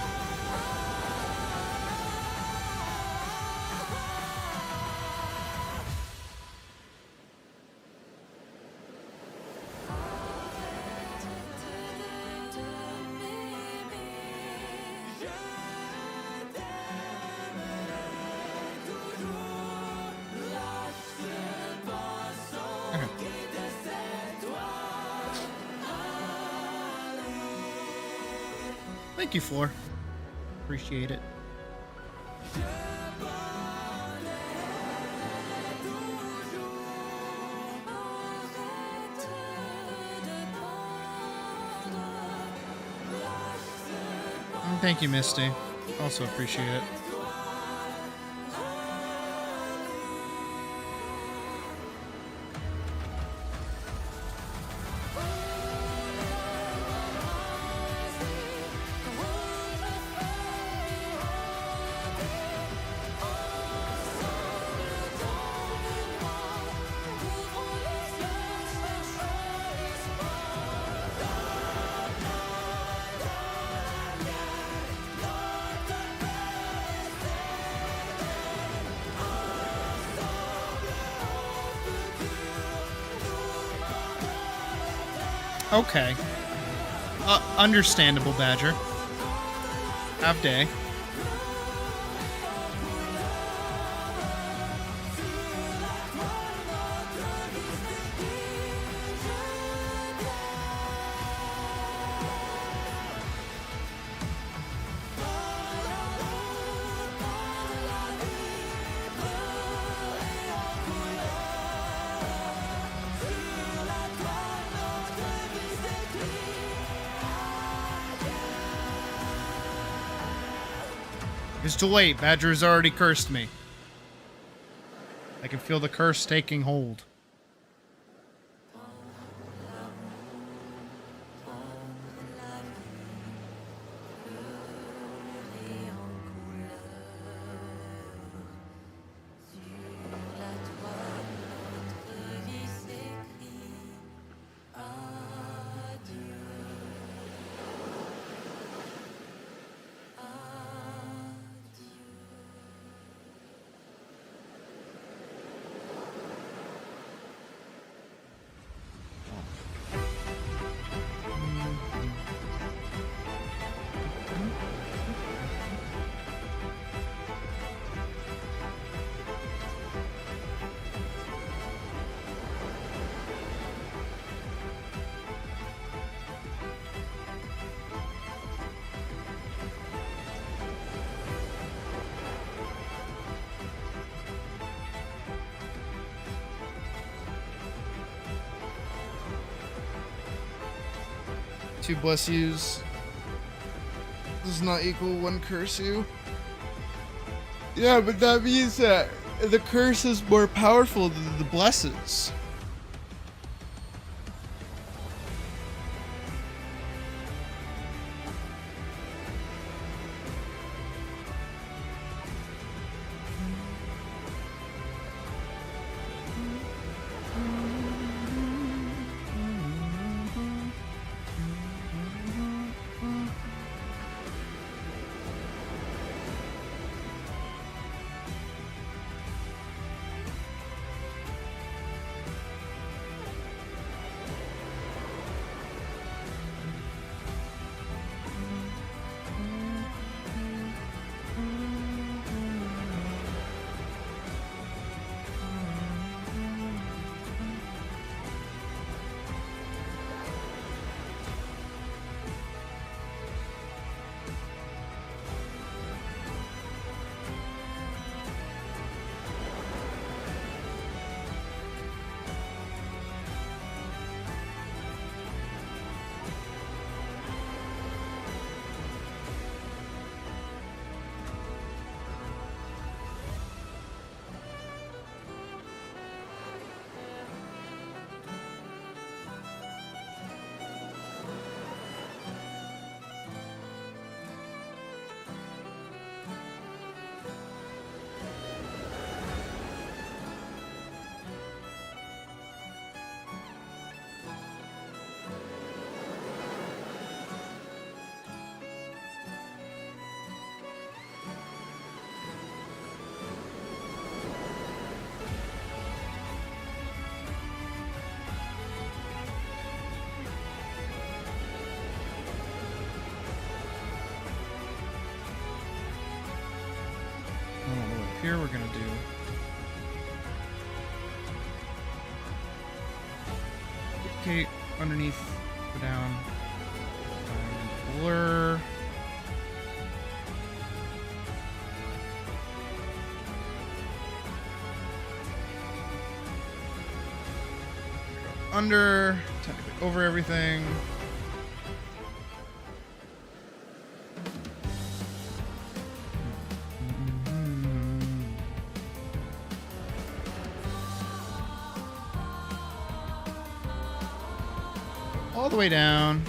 Thank you, Floor. Appreciate it. And thank you, Misty. Also appreciate it. Okay. Understandable, Badger. Have day. It's too late. Badger has already cursed me. I can feel the curse taking hold. Two bless yous does not equal one curse you. Yeah, but that means that the curse is more powerful than the blesses. here we're gonna do duplicate underneath, go down, and blur. Under, technically over everything. All the way down.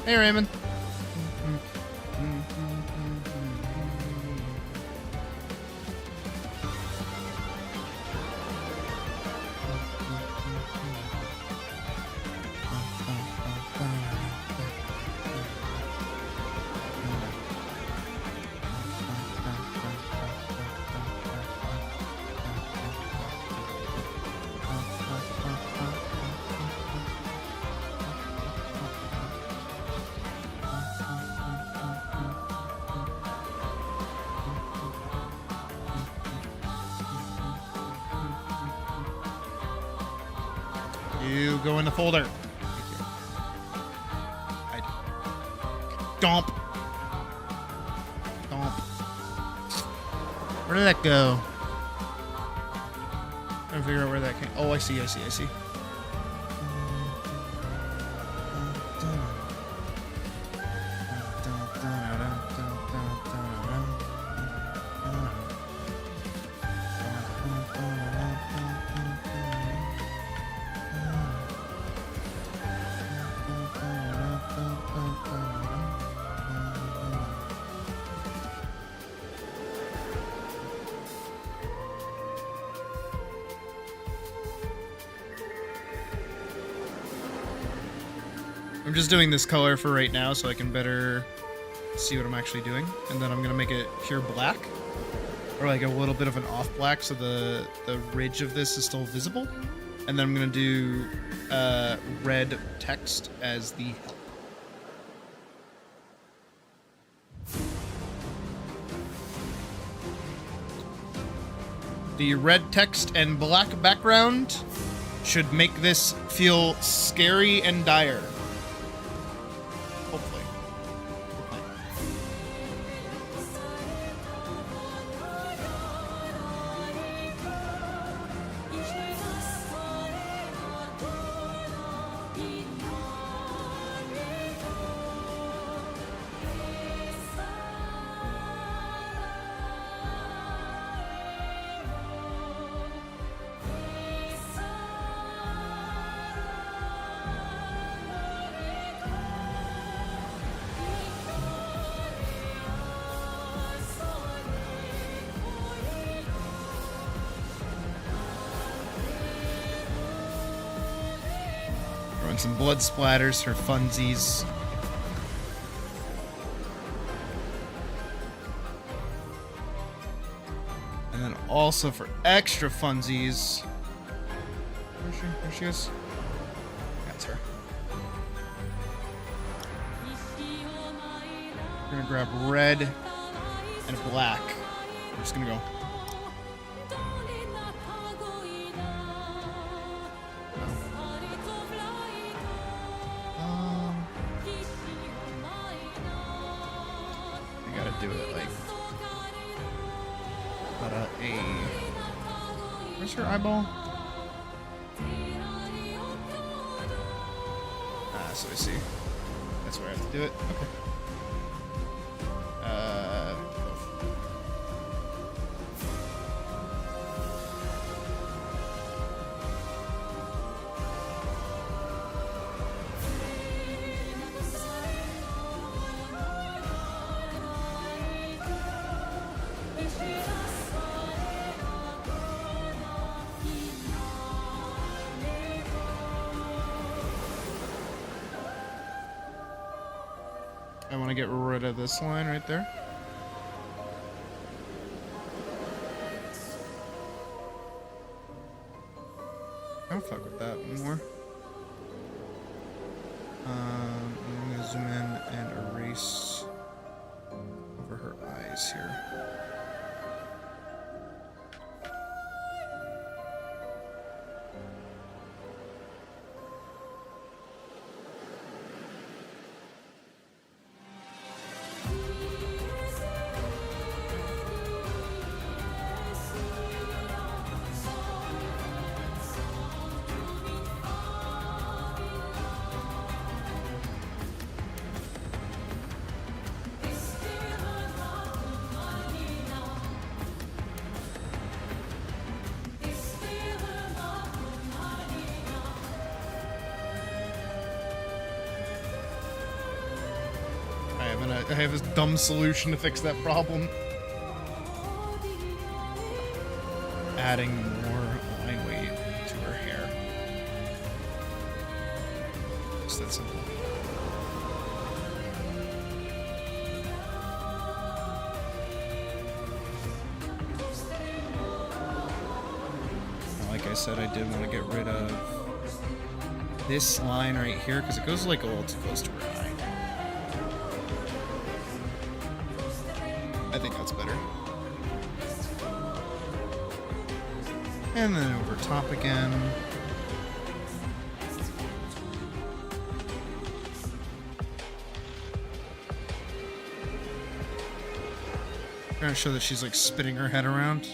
Hey, Raymond. You go in the folder. Domp. Domp. Where did that go? Trying to figure out where that came. Oh, I see. I'm just doing this color for right now so I can better see what I'm actually doing. And then I'm going to make it pure black. Or like a little bit of an off black so the ridge of this is still visible. And then I'm going to do red text as the help. The red text and black background should make this feel scary and dire. Hopefully. Throwing some blood splatters for funsies. And then also for extra funsies. Where is she? There she is. That's her. We're gonna grab red and black. We're just gonna go. I gotta do it like about a. Where's her eyeball? So I see. That's where I have to do it. Okay. I want to get rid of this line right there. I don't fuck with that anymore. I'm gonna zoom in and erase over her eyes here. I have a dumb solution to fix that problem. Adding more line weight to her hair. Just that simple. Like I said, I did want to get rid of this line right here because it goes like a little too close to her eye. I think that's better. And then over top again. Trying to show that she's like spinning her head around.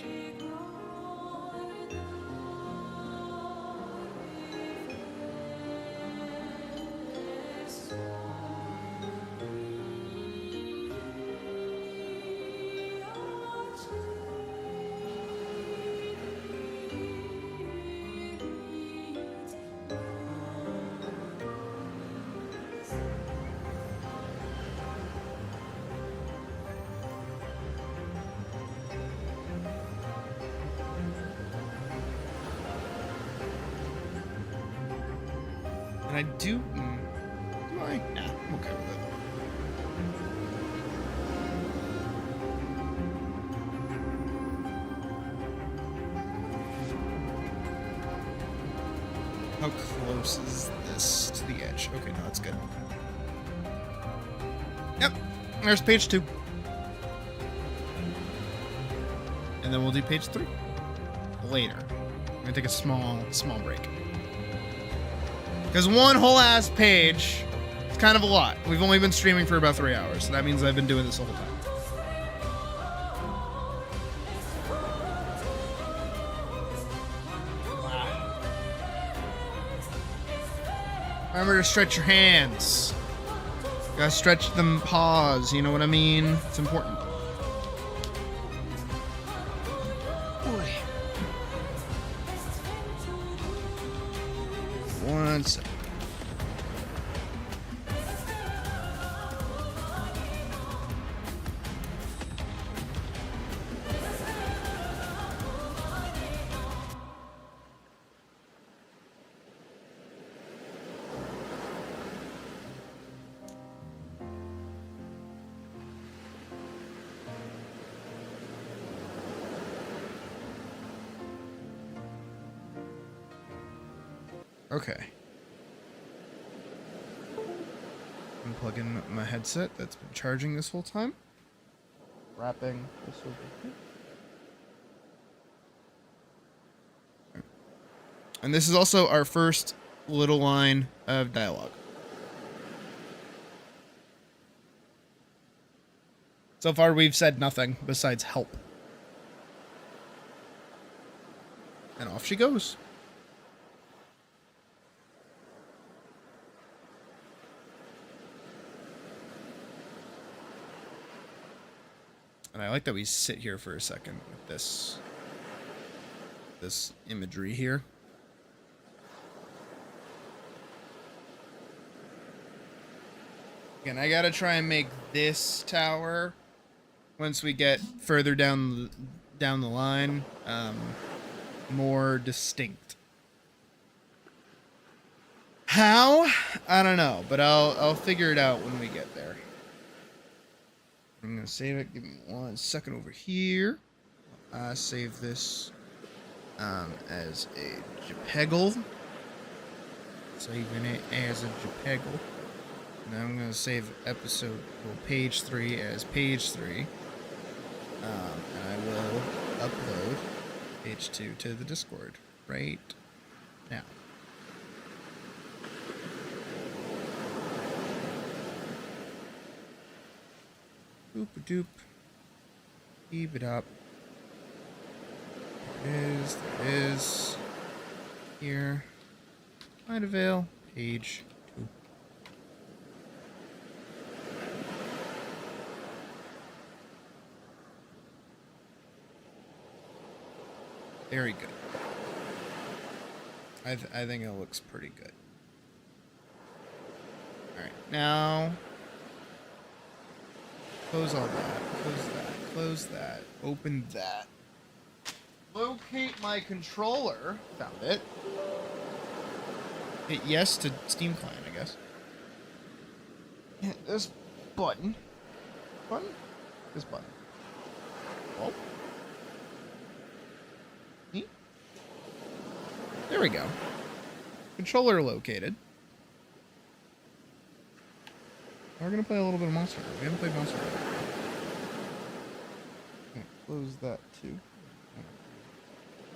And I do... do I? Nah, I'm okay with it. How close is this to the edge? Okay, no, that's good. Yep, there's page 2. And then we'll do page 3 later. I'm gonna take a small break. Because one whole ass page is kind of a lot. We've only been streaming for about 3 hours, so that means I've been doing this the whole time. Remember to stretch your hands. Gotta stretch them paws, you know what I mean? It's important. Boy. One second. Okay. Unplug in my headset that's been charging this whole time. wrapping this over here. And this is also our first little line of dialogue. So far, we've said nothing besides help. And off she goes. And I like that we sit here for a second with this imagery here. Again, I gotta try and make this tower, once we get further down the line, more distinct. How? I don't know, but I'll figure it out when we get there. I'm gonna save it. Give me 1 second over here. Save this as a JPEG. Saving it as a JPEG. Now I'm gonna save page 3 as page 3. And I will upload page 2 to the Discord right now. Boop-a-doop. Keep it up. There it is. Here. Might avail. Page 2. Very good. I think it looks pretty good. Alright, now close all that, close that, open that. Locate my controller. Found it. Hit yes to Steam Client, I guess. Hit this button. This button. Oh. There we go. Controller located. We're gonna play a little bit of Monster Hunter. We haven't played Monster Hunter. Close that too.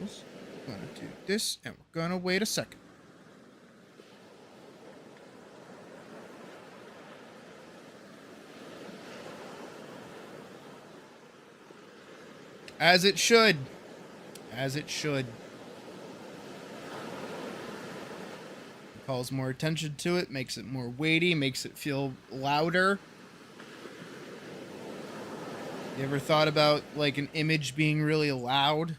This. We're gonna do this, and we're gonna wait a second. As it should. As it should. Calls more attention to it, makes it more weighty, makes it feel louder. You ever thought about, like, an image being really loud?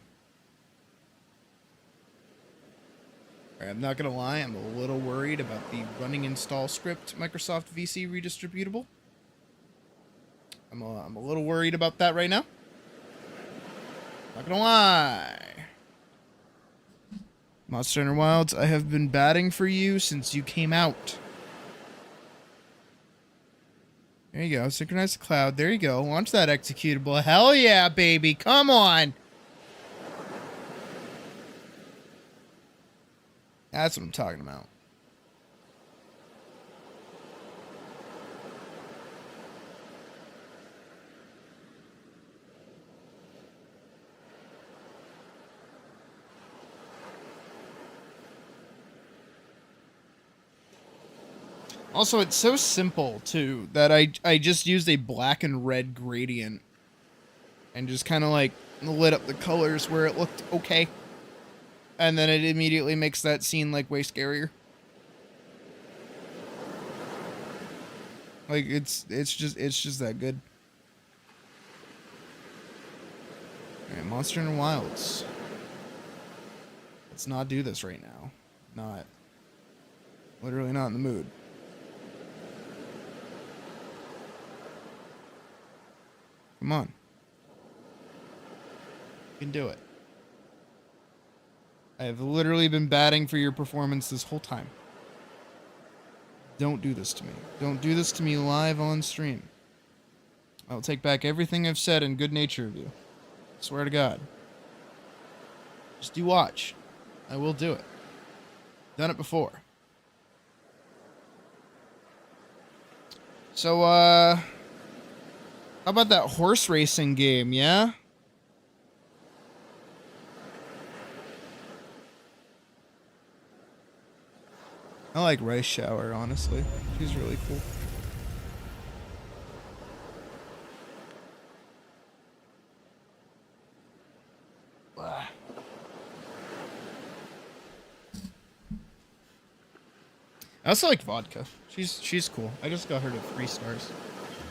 Alright, I'm not gonna lie, I'm a little worried about the running install script Microsoft VC redistributable. I'm a little worried about that right now. Not gonna lie. Monster Hunter Wilds, I have been batting for you since you came out. There you go. Synchronize the cloud. There you go. Launch that executable. Hell yeah, baby. Come on. That's what I'm talking about. Also, it's so simple, too, that I just used a black and red gradient and just kind of, like, lit up the colors where it looked okay. And then it immediately makes that scene, like, way scarier. Like, it's just that good. Alright, Monster Hunter Wilds. Let's not do this right now. Not. Literally not in the mood. Come on. You can do it. I have literally been batting for your performance this whole time. Don't do this to me. Don't do this to me live on stream. I'll take back everything I've said in good nature of you. Swear to God. Just you watch. I will do it. Done it before. How about that horse racing game, yeah? I like Rice Shower, honestly. She's really cool. I also like Vodka. She's cool. I just got her to 3 stars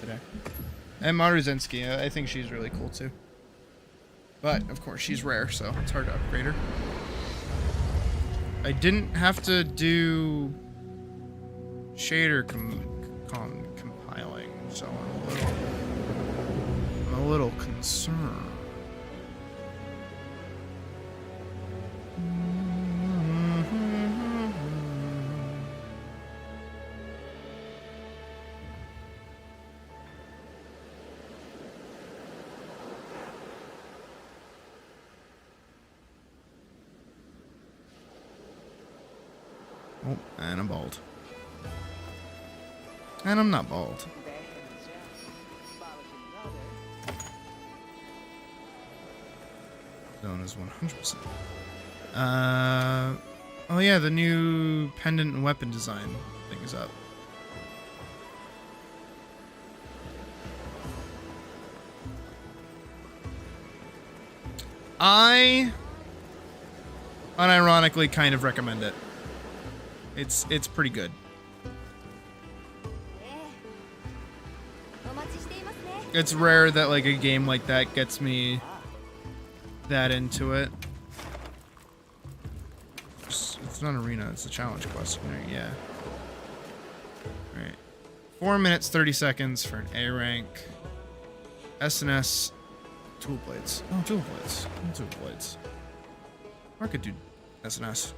today. And Maruzinski, I think she's really cool too. But of course she's rare, so it's hard to upgrade her. I didn't have to do shader compiling, so I'm a little concerned. Oh, and I'm bald. And I'm not bald. Zone is 100%. Oh yeah, the new pendant and weapon design thing is up. I unironically kind of recommend it. It's pretty good. It's rare that like a game like that gets me that into it. It's not arena, it's a challenge quest, right? Yeah. Alright. 4 minutes 30 seconds for an A rank. SNS tool blades. Oh, tool blades. Tool blades. I could do SNS.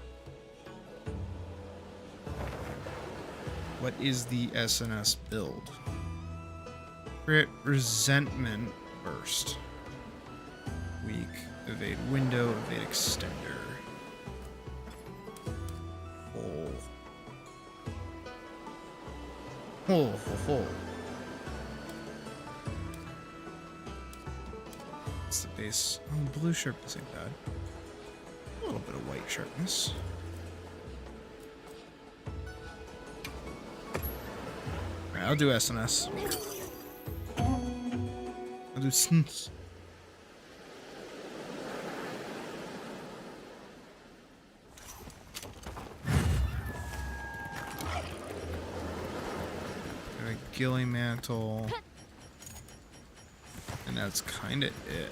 What is the SNS build? Crit resentment burst. Weak. Evade window. Evade extender. Hole. Hole. Hole. Hole. What's the base? Oh, blue sharpness ain't bad. A little bit of white sharpness. Alright, I'll do SNS. I'll do SNS. Gilly mantle. And that's kinda it.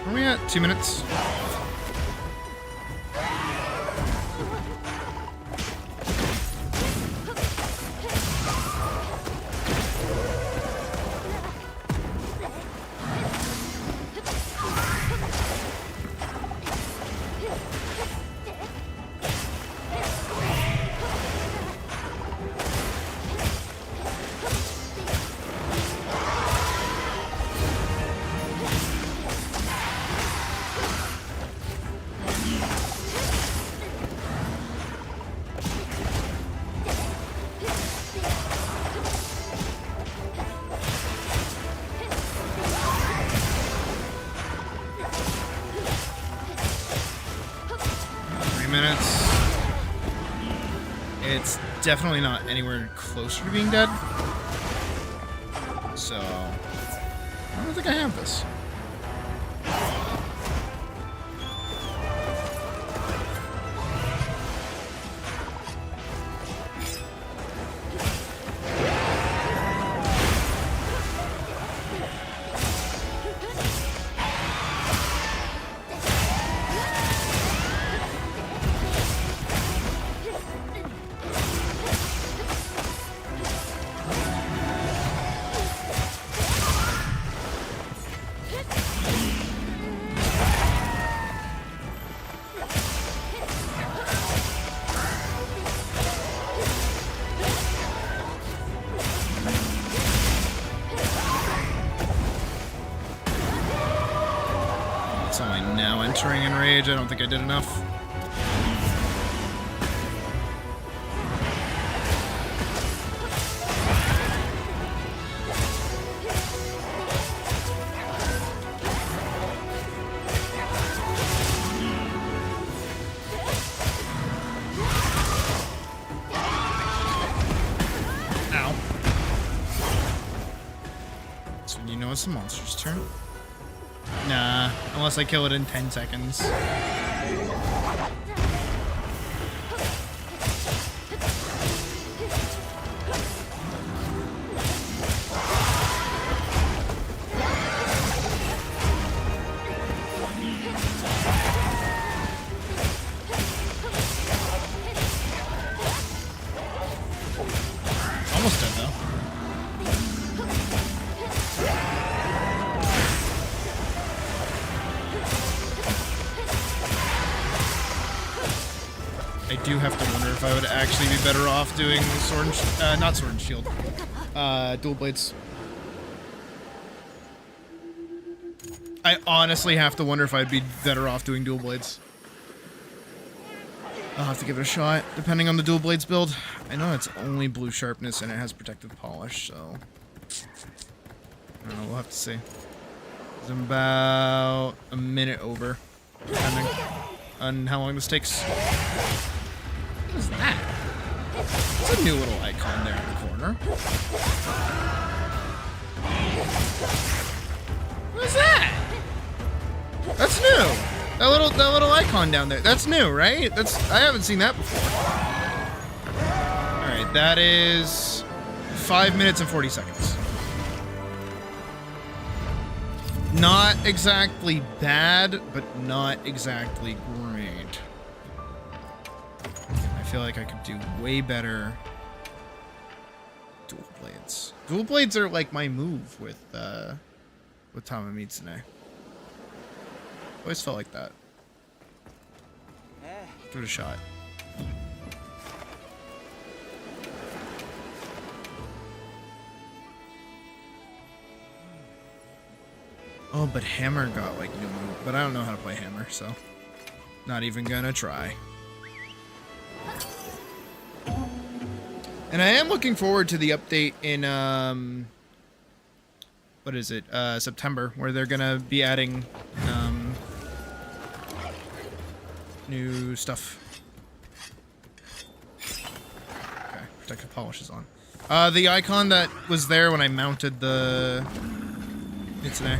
Are we at 2 minutes? minutes. It's definitely not anywhere closer to being dead. So, I don't think I have this. Entering in rage, I don't think I did enough. Ow. So you know it's the monster's turn. Nah, unless I kill it in 10 seconds. Almost dead though. I do have to wonder if I would actually be better off doing sword and not sword and shield, dual blades. I honestly have to wonder if I'd be better off doing dual blades. I'll have to give it a shot, depending on the dual blades build. I know it's only blue sharpness and it has protective polish, so I don't know. We'll have to see. I'm about a minute over, depending on how long this takes. What is that? It's a new little icon there in the corner. What is that? That's new. That little icon down there. That's new, right? I haven't seen that before. All right, that is 5 minutes and 40 seconds. Not exactly bad, but not exactly great. I feel like I could do way better. Dual blades. Dual blades are like my move with Tama Mitsune. Always felt like that. Give it a shot. Oh, but Hammer got like new move, but I don't know how to play Hammer, so not even gonna try. And I am looking forward to the update in what is it? September, where they're gonna be adding new stuff. Okay, protective polish is on. The icon that was there when I mounted the Mitsune.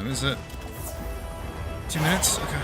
is it? 2 minutes? Okay.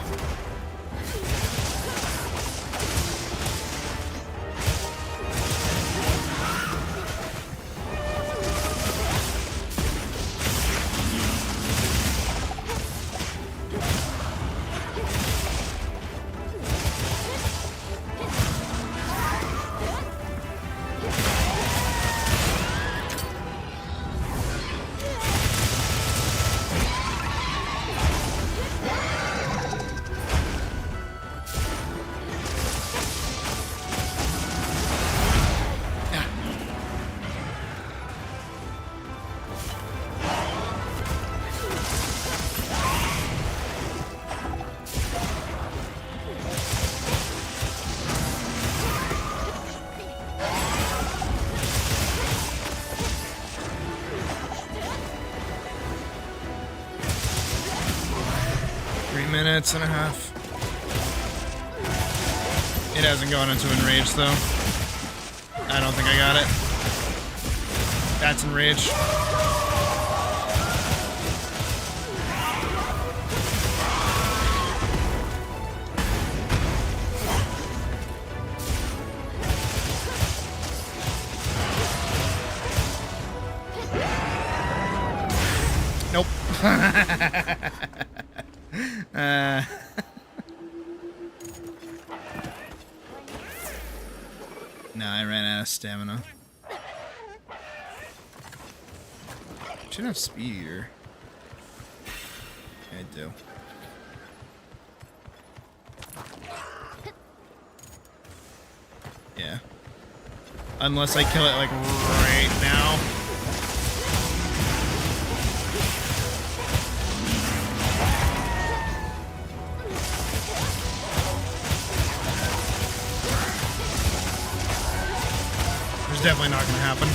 Minutes and a half. It hasn't gone into enrage though. I don't think I got it. That's enrage. Nope. No, I ran out of stamina. Shouldn't have speed here. I do. Yeah. Unless I kill it like right now. Definitely not gonna happen.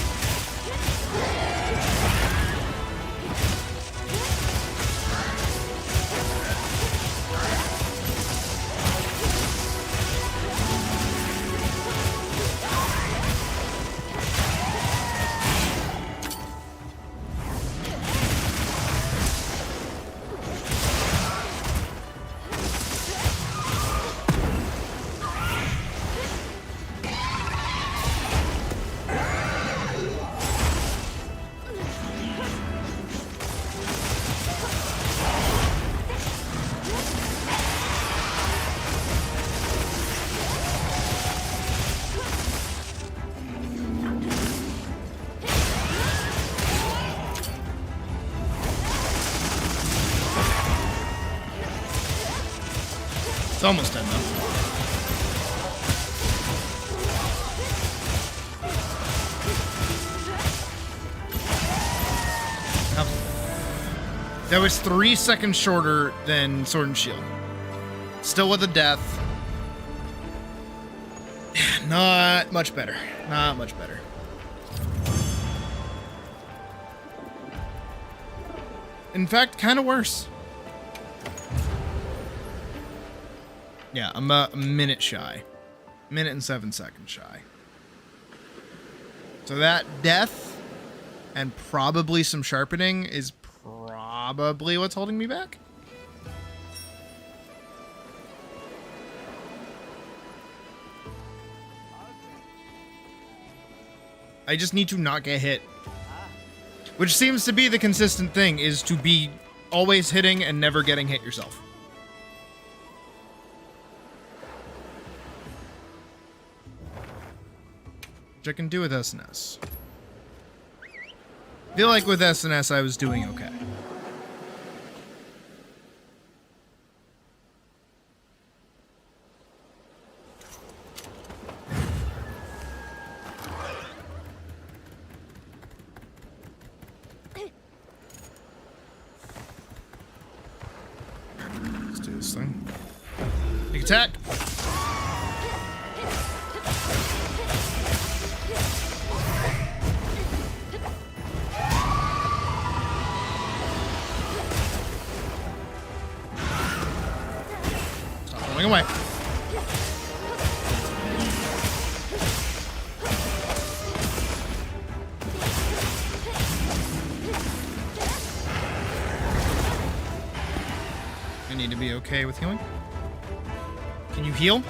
It's almost dead though. That was 3 seconds shorter than Sword and Shield. Still with a death. Not much better. Not much better. In fact, kind of worse. Yeah, I'm about a minute shy. Minute and 7 seconds shy. So that death and probably some sharpening is probably what's holding me back. I just need to not get hit. Which seems to be the consistent thing, is to be always hitting and never getting hit yourself. Which I can do with SNS. I feel like with SNS I was doing okay. Let's do this thing. Big attack! Away. need to be okay with healing. Can you heal?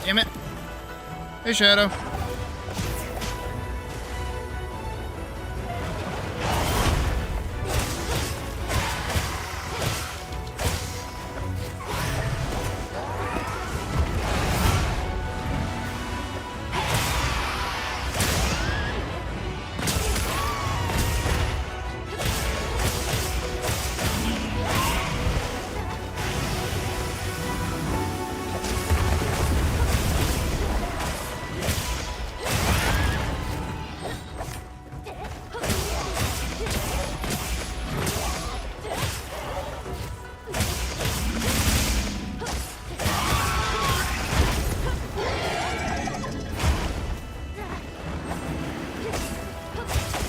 Damn it. Hey, Shadow.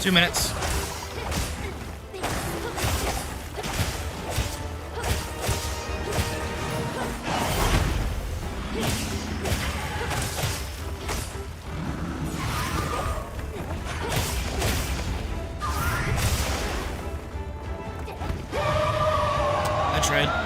Two minutes. I tried.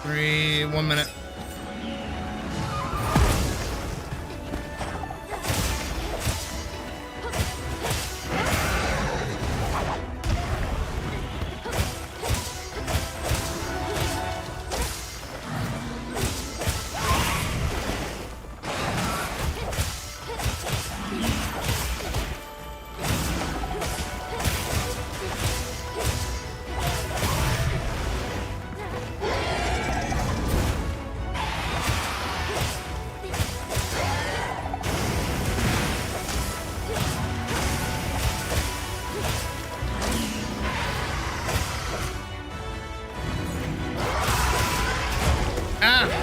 Three, 1 minute.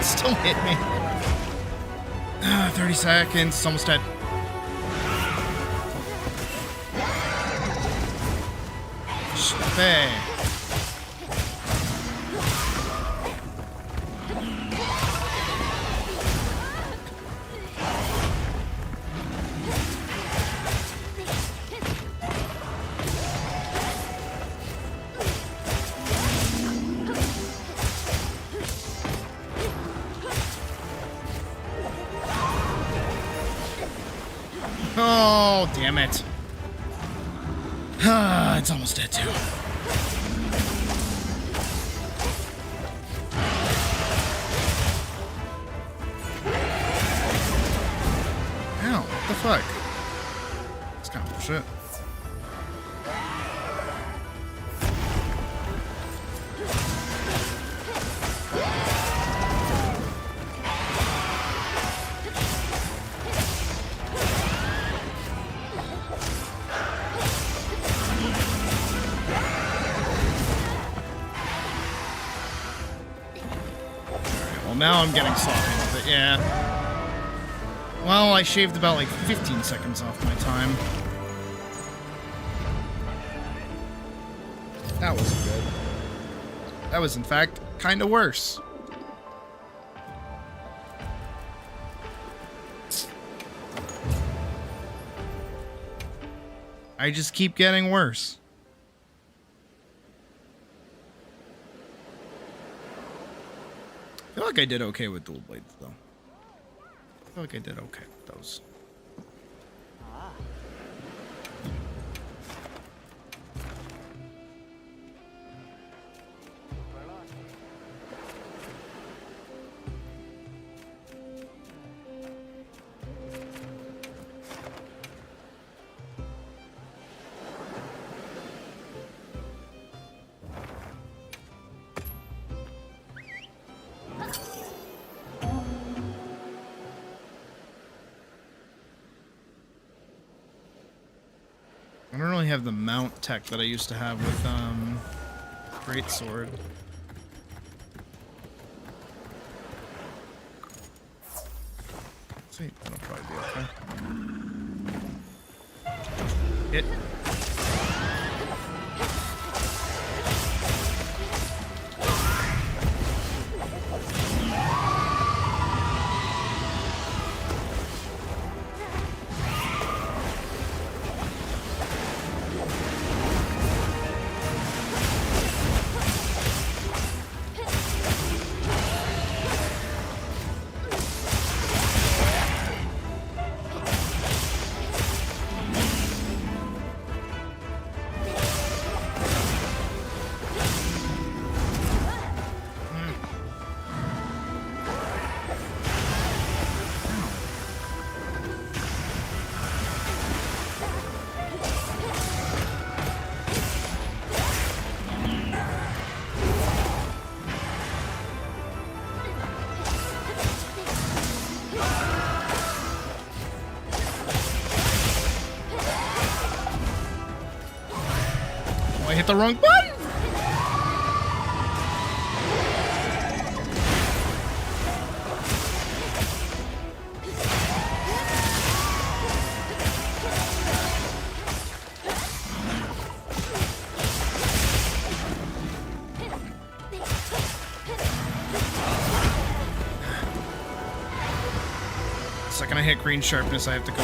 Still hit me. 30 seconds. It's almost dead. Hey. Oh, damn it. It's almost dead, too. Ow, what the fuck? It's kind of bullshit. Now I'm getting sloppy with it, yeah. Well, I shaved about like 15 seconds off my time. That wasn't good. That was, in fact, kind of worse. I just keep getting worse. feel like I did okay with dual blades, though. I feel like I did okay with those. I don't really have the mount tech that I used to have with greatsword. Sweet, that'll probably be okay. Hit. I hit the wrong button! The second I hit green sharpness, I have to go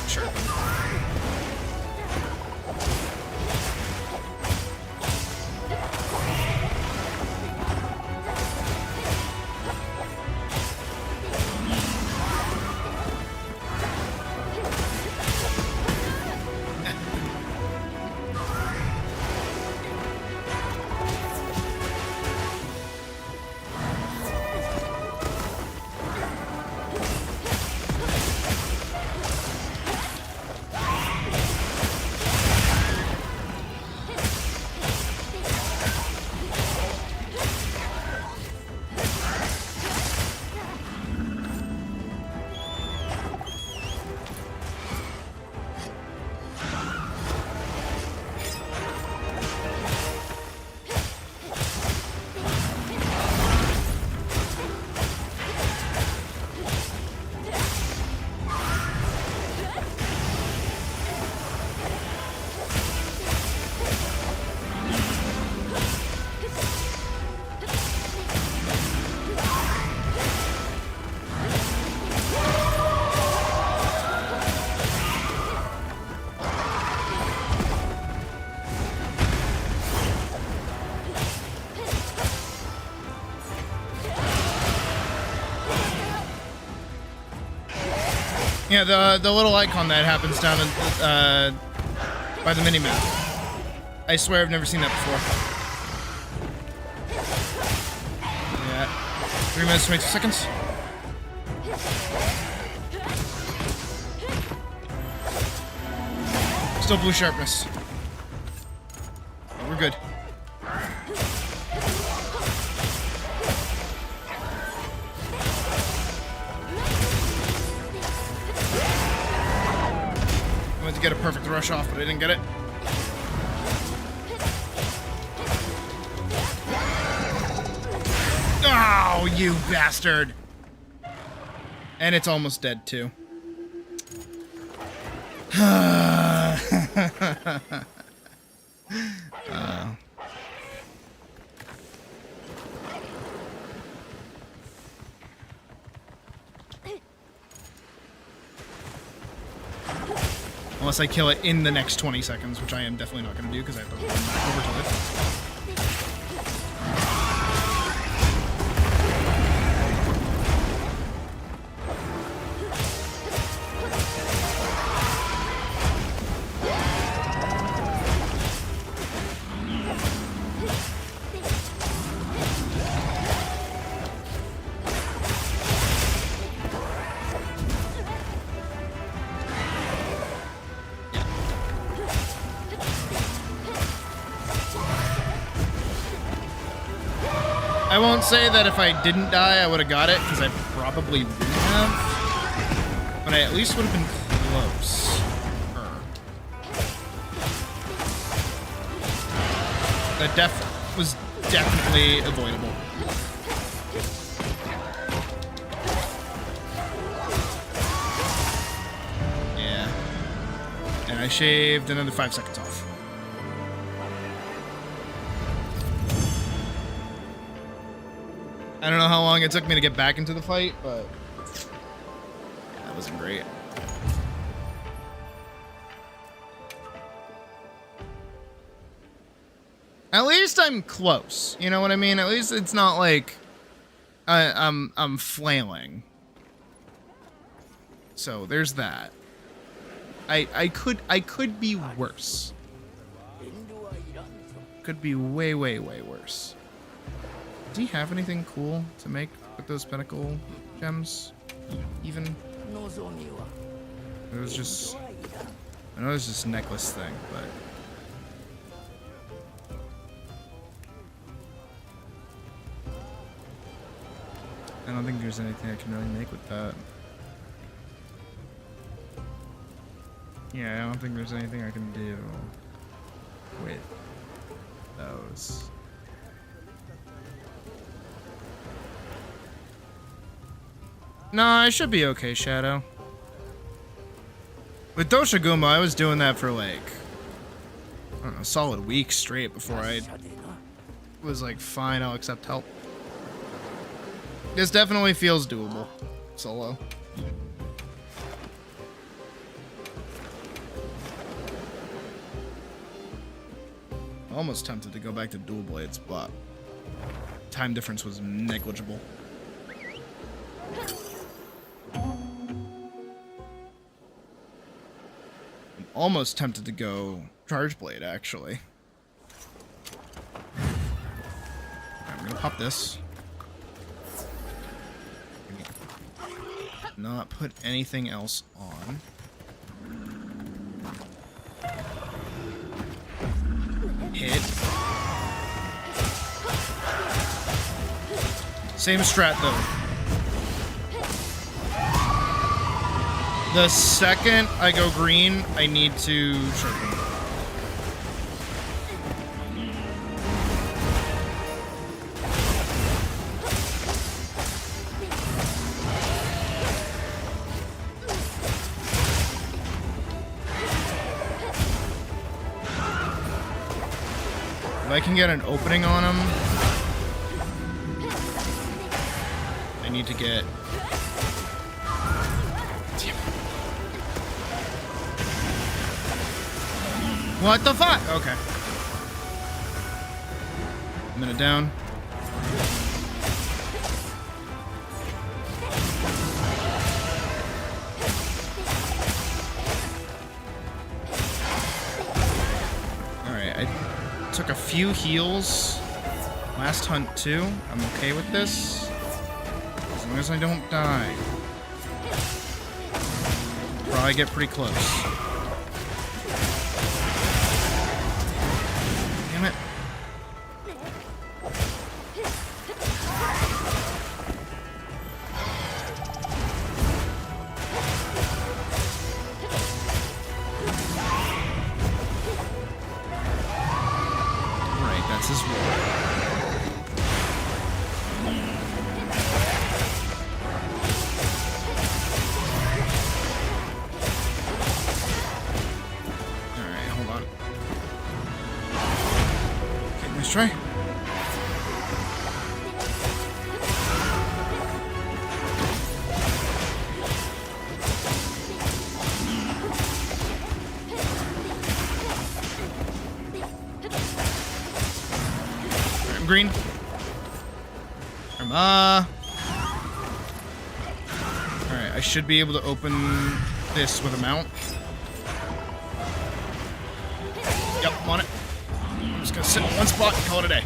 sharpen. Yeah, the little icon that happens down in, by the minimap. I swear I've never seen that before. Yeah. 3 minutes, 22 seconds. Still blue sharpness. We're good. I went to get a perfect rush off, but I didn't get it. Oh, you bastard! And it's almost dead, too. Unless I kill it in the next 20 seconds, which I am definitely not going to do because I have to run back over to it. I won't say that if I didn't die, I would have got it, because I probably wouldn't have. But I at least would have been close. That was definitely avoidable. Yeah. And I shaved another 5 seconds off. I don't know how long it took me to get back into the fight, but that wasn't great. At least I'm close. You know what I mean? At least it's not like I'm flailing. So there's that. I could be worse. Could be way worse. Do you have anything cool to make with those pinnacle gems? Even? It was just... I know there's this necklace thing, but... I don't think there's anything I can really make with that. Yeah, I don't think there's anything I can do with those. No, I should be okay, Shadow. With Doshiguma, I was doing that for like, I don't know, a solid week straight before I was like, fine, I'll accept help. This definitely feels doable, solo. Almost tempted to go back to dual blades, but time difference was negligible. I'm almost tempted to go charge blade, actually. I'm gonna pop this. Not put anything else on. Hit. Same strat though. The second I go green, I need to sharpen. If I can get an opening on him, I need to get... What the fuck? Okay. A minute down. Took a few heals last hunt too. I'm okay with this as long as I don't die. Probably get pretty close. Damn it. That's his role. Alright, hold on. Okay, nice try. Green. Alright, I should be able to open this with a mount. Yep, I'm on it. I'm just gonna sit in one spot and call it a day.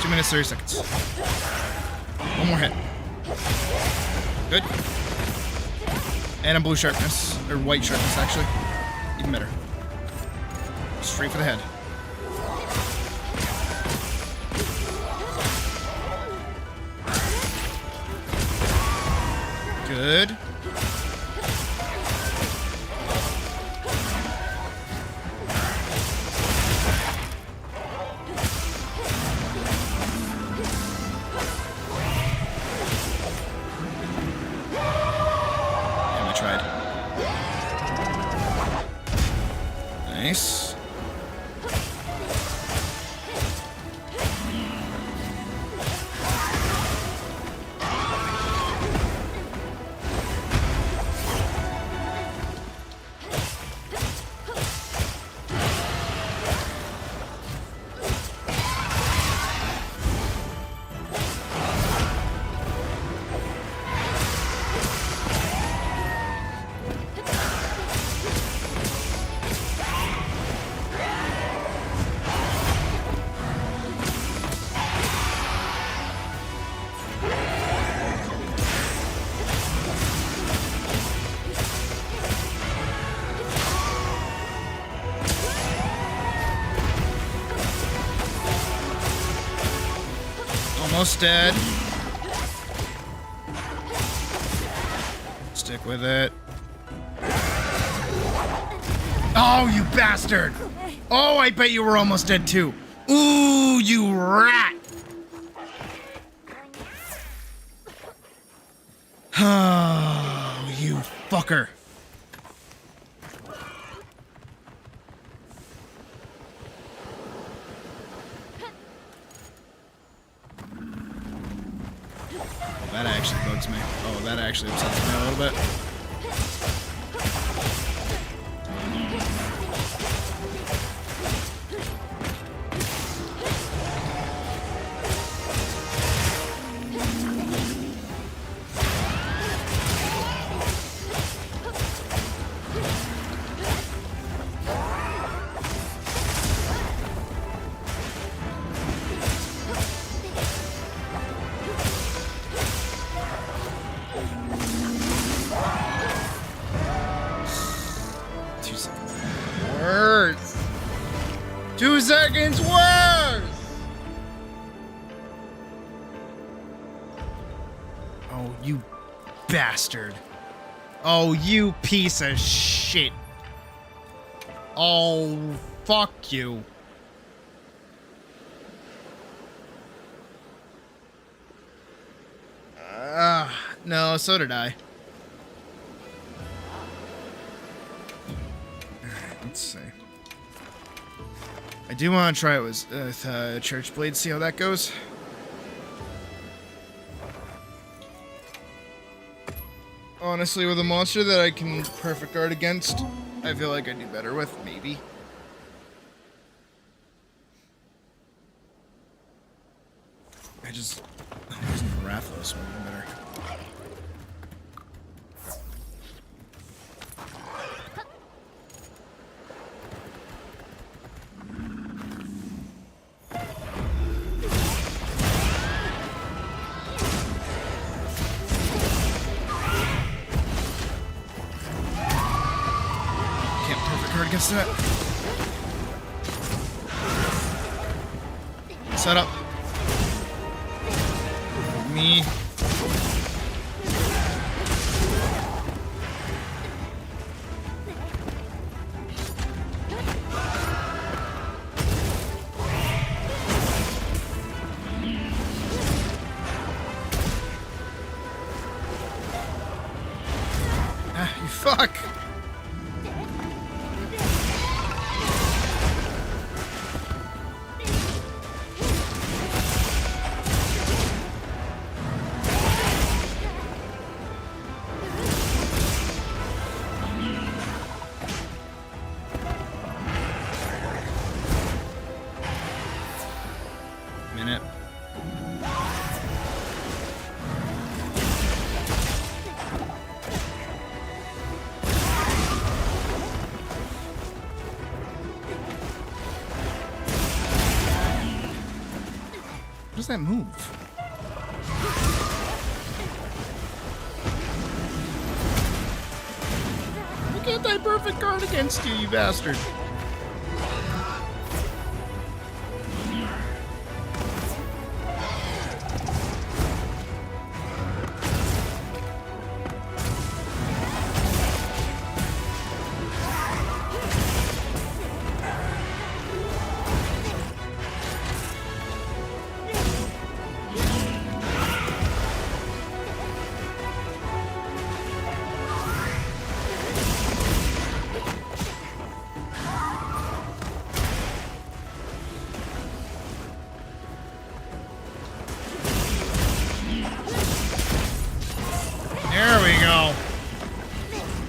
Two minutes, 30 seconds. One more hit. Good. And a blue sharpness. Or white sharpness, actually. Even better. Straight for the head. Good. Damn, I tried. Nice. Almost dead. Stick with it. Oh, you bastard! Oh, I bet you were almost dead too. Ooh, you rat! Oh, you fucker. That actually bugs me. Oh, that actually upsets me a little bit. Worse. 2 seconds worse. Oh, you bastard. Oh, you piece of shit. Oh, fuck you. No, so did I. Let's see. I do want to try it with Church Blade, see how that goes. Honestly, with a monster that I can perfect guard against, I feel like I do better with, maybe. I'm using Rathos would be better. Against that. Set up. Me. Ah, you fuck. Minute. What does that move? I can't die perfect guard against you, you bastard.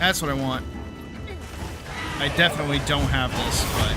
That's what I want. I definitely don't have this, but...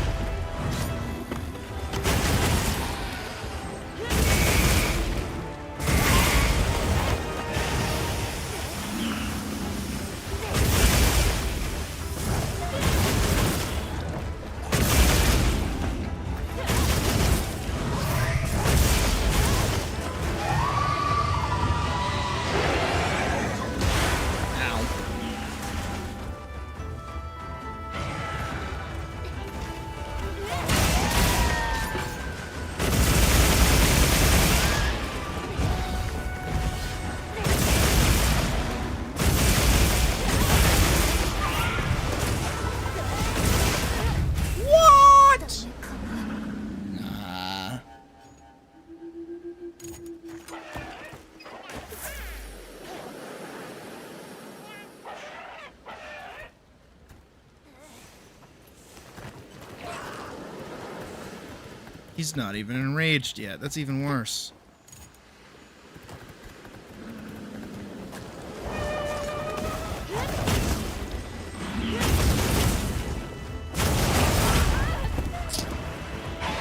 He's not even enraged yet. That's even worse.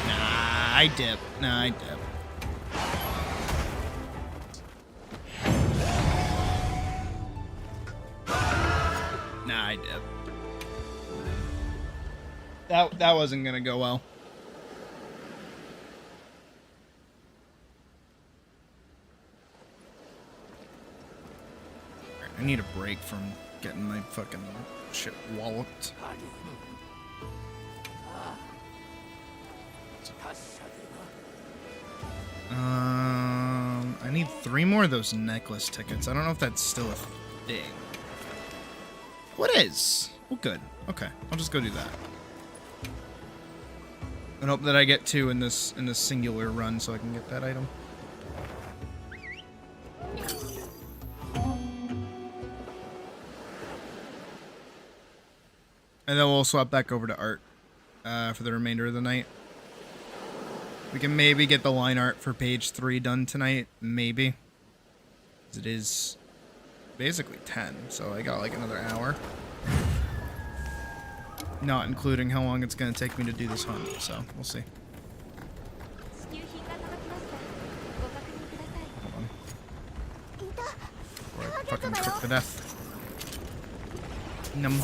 I dip. Nah, I dip. Nah, I dip. That wasn't gonna go well. I need a break from getting my fucking shit walloped. I need 3 more of those necklace tickets. I don't know if that's still a thing. What is? Well, good. Okay, I'll just go do that. And hope that I get 2 in this singular run so I can get that item. And then we'll swap back over to art for the remainder of the night. We can maybe get the line art for page 3 done tonight. Maybe. 'Cause it is basically 10, so I got like another hour. Not including how long it's going to take me to do this hunt, so we'll see. Hold on. Before I fucking cook to death. Num.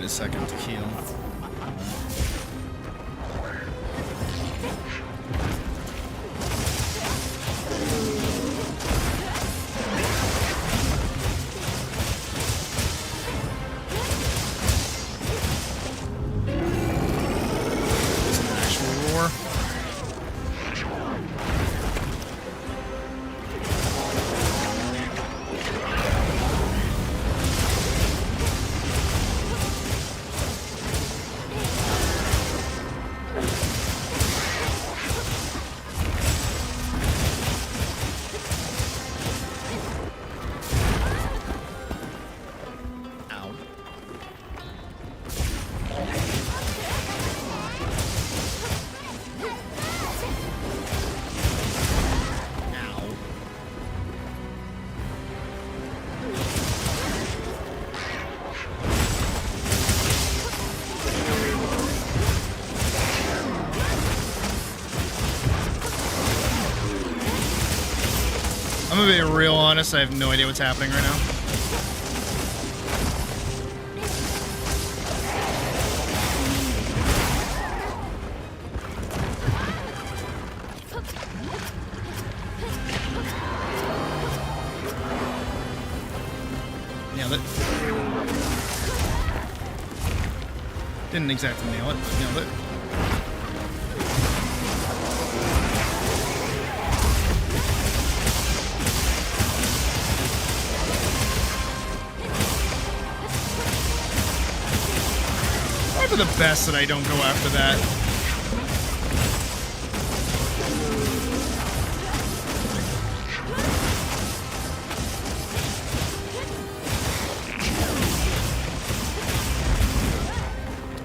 Second to heal. It's an actual roar. I'm gonna be real honest, I have no idea what's happening right now. Nailed it. Didn't exactly nail it, but nailed it. for the best that I don't go after that.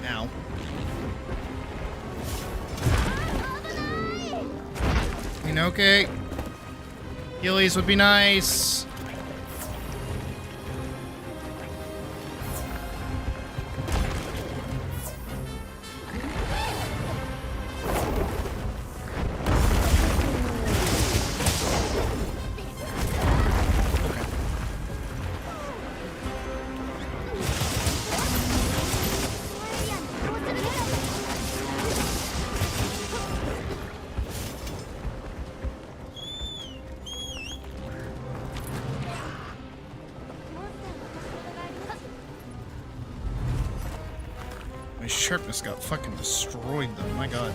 Ow. I mean, okay. Healies would be nice. My sharpness got fucking destroyed though, my god.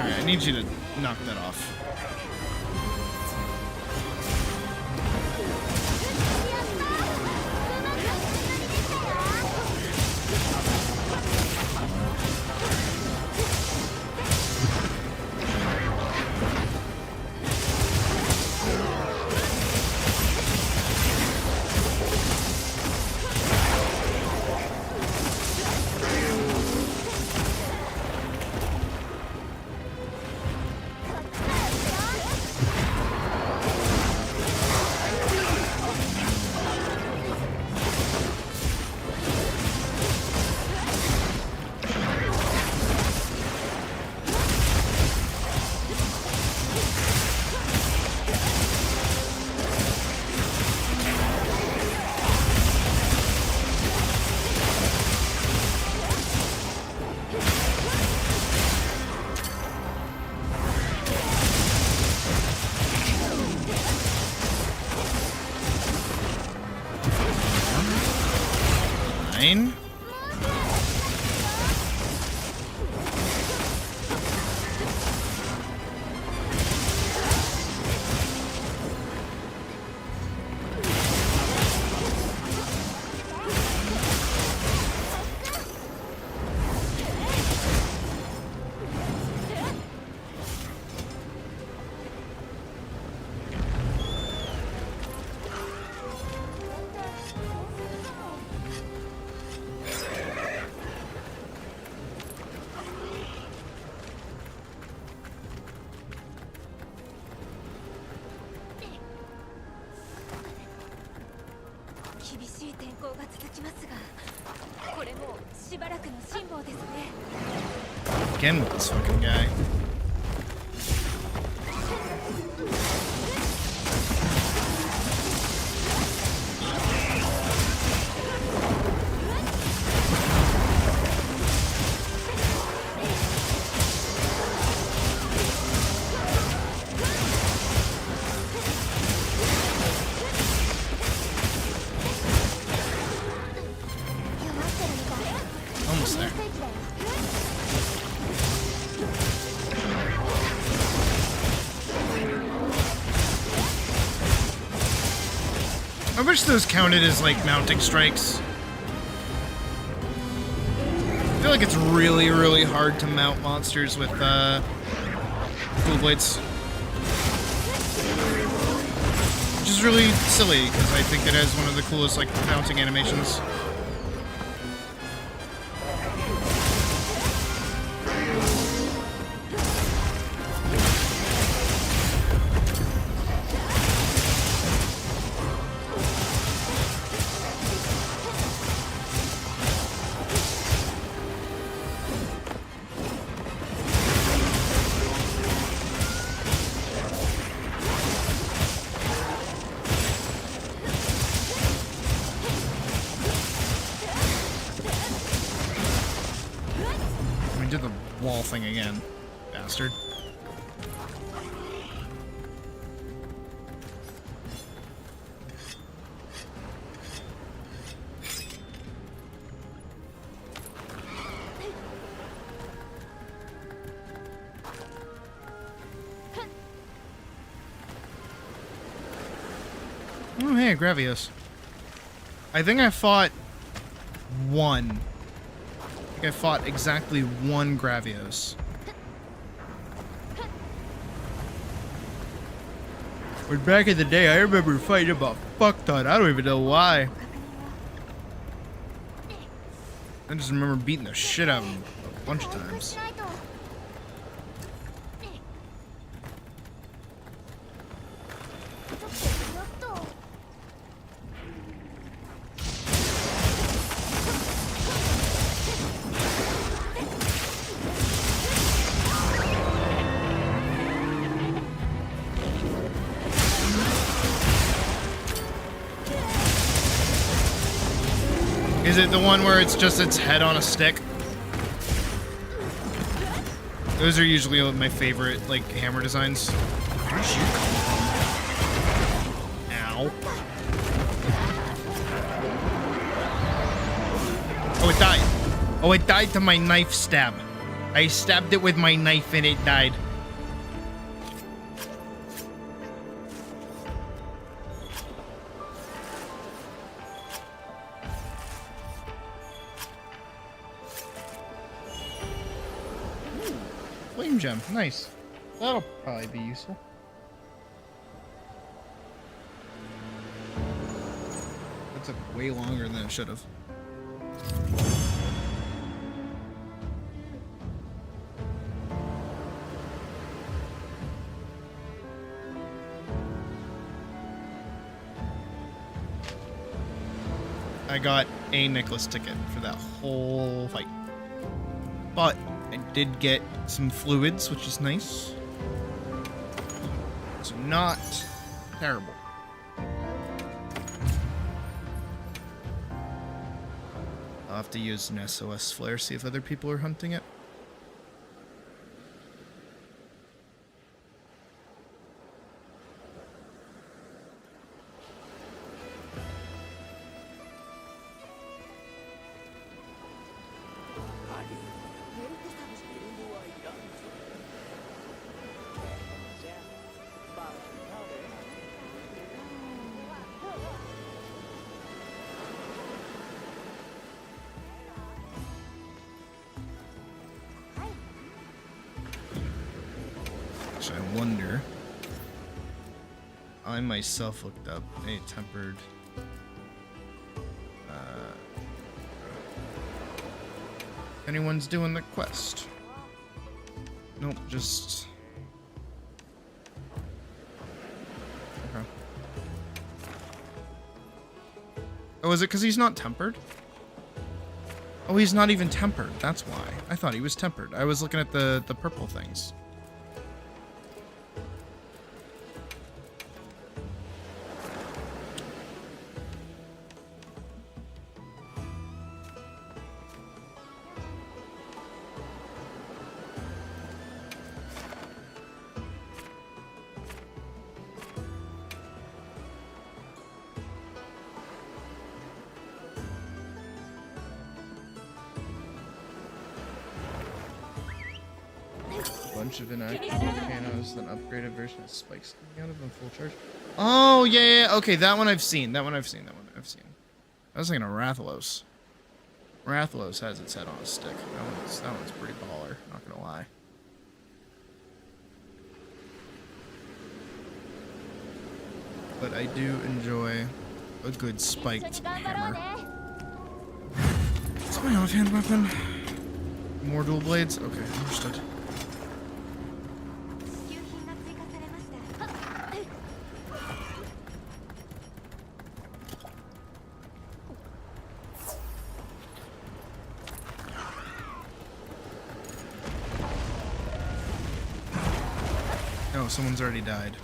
I need you to knock that off. Fine. Again with this fucking guy. Almost there. I wish those counted as, like, mounting strikes. I feel like it's really, really hard to mount monsters with, Dual Blades. Which is really silly, because I think it has one of the coolest, like, mounting animations. did the wall thing again, bastard. Oh, hey, Gravios. I think I fought one. I think I fought exactly one Gravios. But back in the day, I remember fighting about fuck ton. I don't even know why. I just remember beating the shit out of him a bunch of times. Is it the one where it's just its head on a stick? Those are usually my favorite, like, hammer designs. Where'd you come from? Ow. Oh, it died. Oh, it died to my knife stab. I stabbed it with my knife and it died. Flame gem, nice. That'll probably be useful. That took way longer than it should have. I got a Nicholas ticket for that whole fight. But I did get some fluids, which is nice. So not terrible. I'll have to use an SOS flare, see if other people are hunting it. I wonder. I myself looked up a tempered. Anyone's doing the quest? Nope, just. Okay. Oh, is it because he's not tempered? Oh, he's not even tempered. That's why. I thought he was tempered. I was looking at the purple things. Bunch of inactive volcanoes, then upgraded version of spikes coming out of them full charge. Oh yeah, okay, that one I've seen. That one I've seen. I was thinking of Rathalos. Rathalos has its head on a stick. That one's pretty baller, not gonna lie. But I do enjoy a good spiked hammer. It's my offhand weapon. More dual blades? Okay, understood. Oh, someone's already died.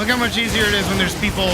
Look how much easier it is when there's people.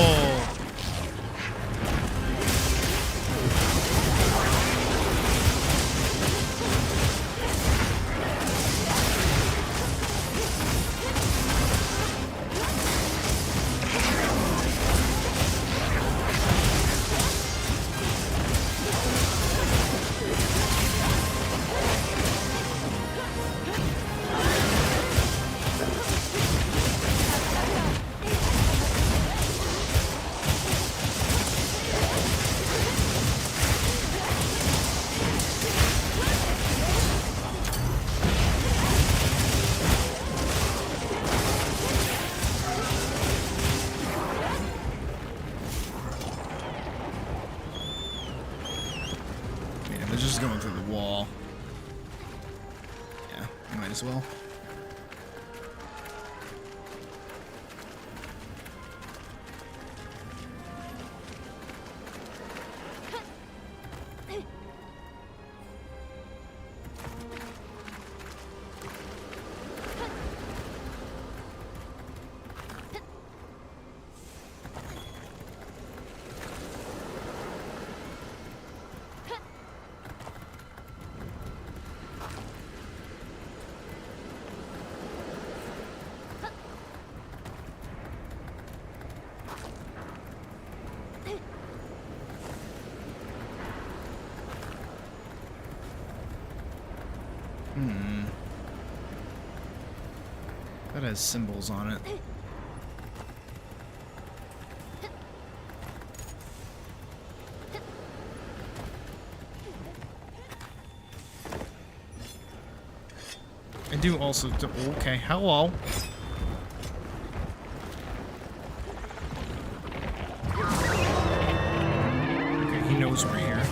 Just going through the wall. Yeah, might as well. That has symbols on it. I do also. Okay, hello. Okay, he knows we're here.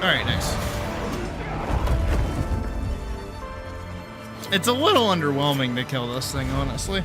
Alright, nice. It's a little underwhelming to kill this thing, honestly.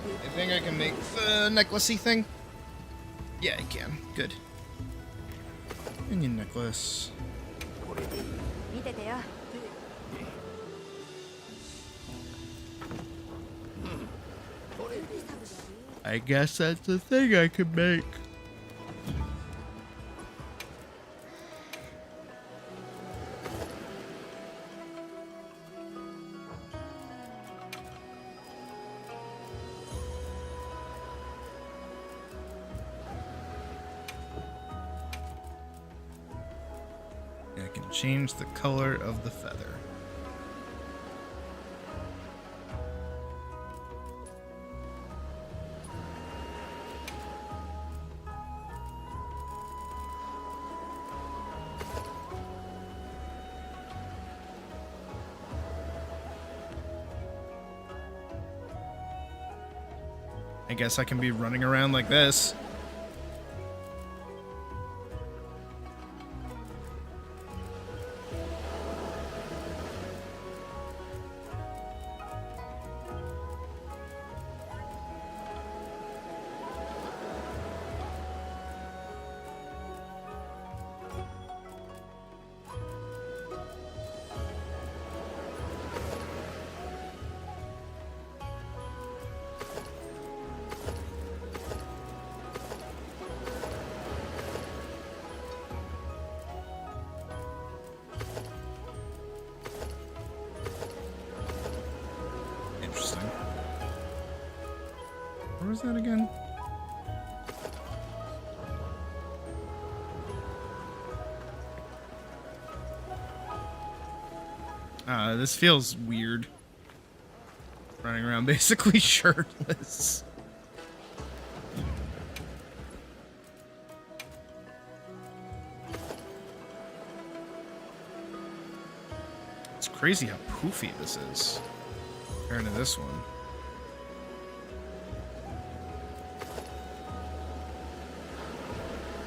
I think I can make the necklacey thing. Yeah, I can. Good. Onion necklace. I guess that's the thing I can make. I can change the color of the feather. I guess I can be running around like this. was that again? This feels weird. Running around basically shirtless. It's crazy how poofy this is compared to this one.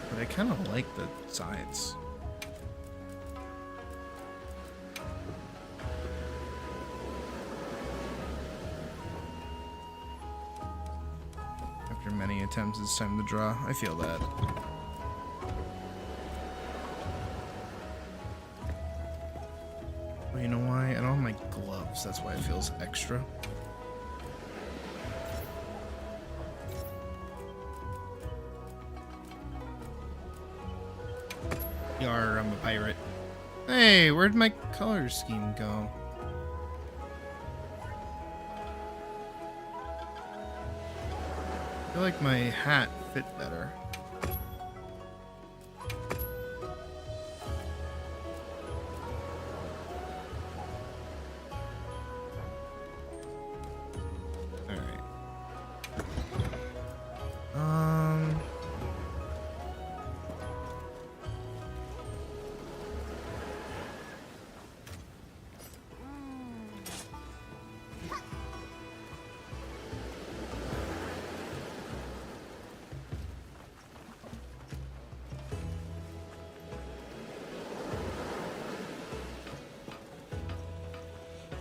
But I kind of like the sides. After many attempts, it's time to draw. I feel that. Well, you know why? I don't have my gloves. That's why it feels extra. Yar, I'm a pirate. Hey, where'd my color scheme go? I feel like my hat fit better. Alright.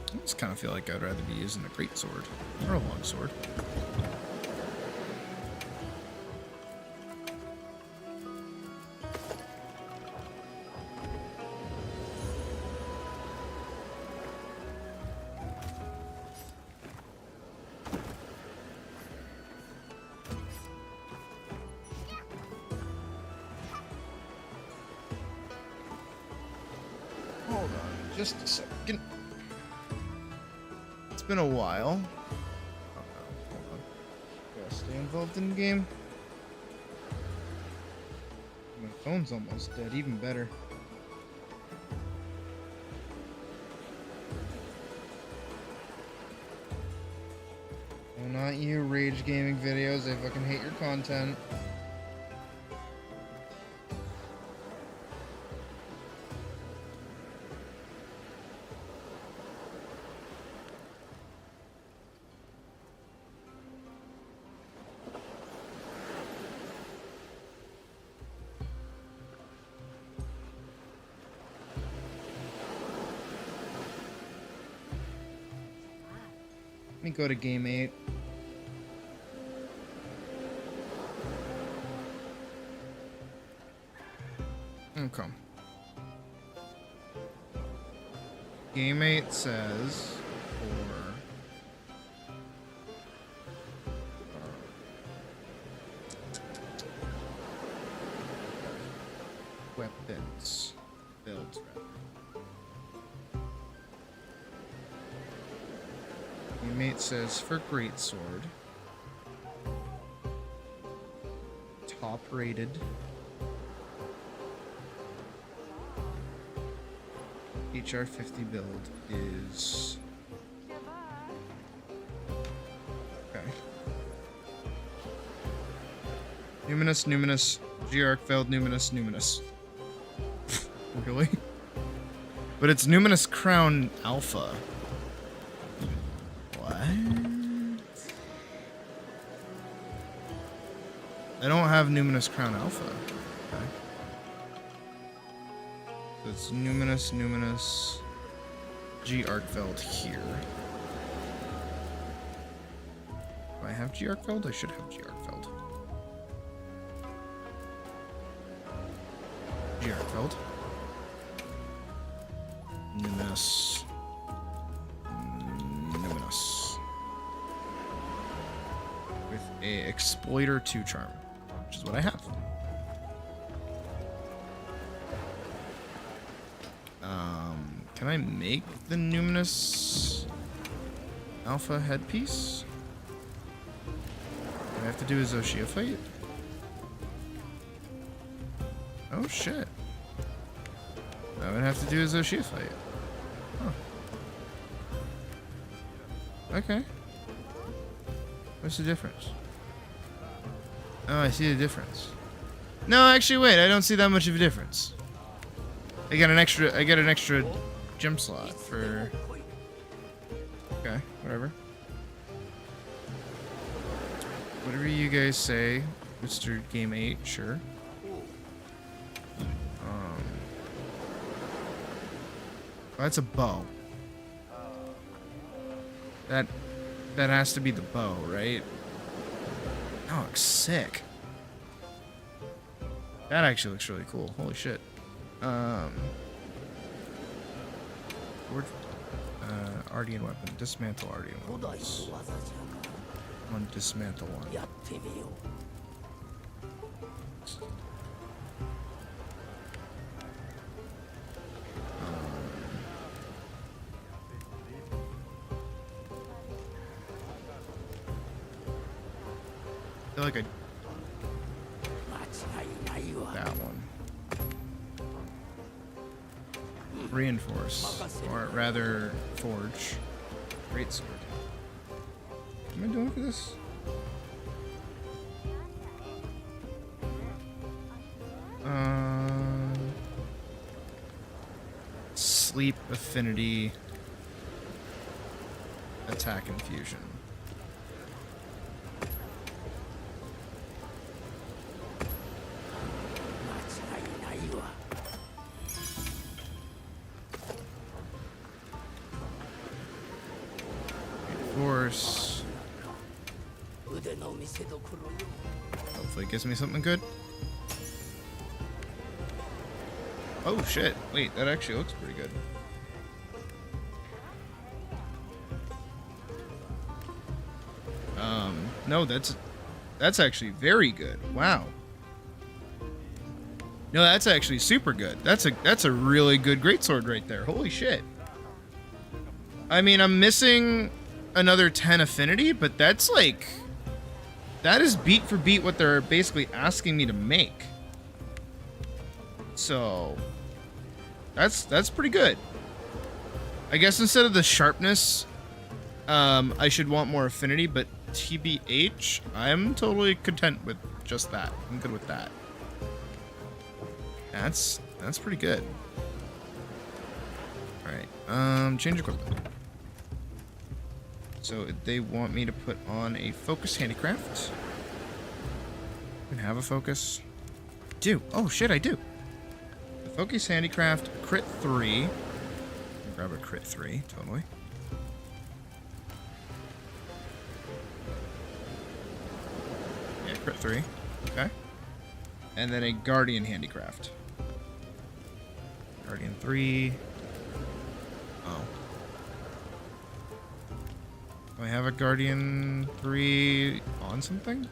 I just kind of feel like I'd rather be using a great sword or a long sword. Hold on just a second. It's been a while. Oh no, hold on. Gotta stay involved in the game. My phone's almost dead, even better. Oh, not you, Rage Gaming videos. I fucking hate your content. Let me go to game 8. Okay. Game 8 says for weapons builds rather. Game 8 says for greatsword, top rated, HR 50 build is okay. Numinous, G-Arcfeld, Numinous. Really? But it's Numinous Crown Alpha. What? I don't have Numinous Crown Alpha. Okay. So it's Numinous, G-Arcfeld here. Do I have G-Arcfeld? I should have G-Arcfeld. G-Arcfeld. Numinous. With a Exploiter 2 charm, which is what I have. Can I make the Numinous Alpha headpiece? Do I I have to do a Zoshia fight? Oh shit. I would have to do a Zoshia fight. Huh. Okay. What's the difference? Oh, I see the difference. No, actually, wait. I don't see that much of a difference. I get an extra gem slot for. Okay, whatever. Whatever you guys say, Mr. Game 8. Sure. Oh, that's a bow. That has to be the bow, right? That looks sick. That actually looks really cool. Holy shit. Ardian weapon. Dismantle Ardian weapons. I'm gonna dismantle one. I feel like that one. Reinforce, or rather, forge. Great sword. What am I doing for this? Sleep affinity. Attack infusion. Force. Hopefully it gives me something good. Oh shit, wait, that actually looks pretty good. No, that's actually very good. Wow. No, that's actually super good. That's a really good greatsword right there. Holy shit. I mean, I'm missing another 10 affinity, but that's like, that is beat for beat what they're basically asking me to make. So that's pretty good. I guess instead of the sharpness, I should want more affinity, but TBH, I'm totally content with just that. I'm good with that. That's pretty good. Alright, change equipment. So they want me to put on a focus handicraft. Can have a focus. Do. Oh shit, I do. The focus handicraft, crit 3. Grab a crit 3, totally. Yeah, crit 3. Okay. And then a guardian handicraft. Guardian 3. Oh. Do I have a Guardian 3 on something?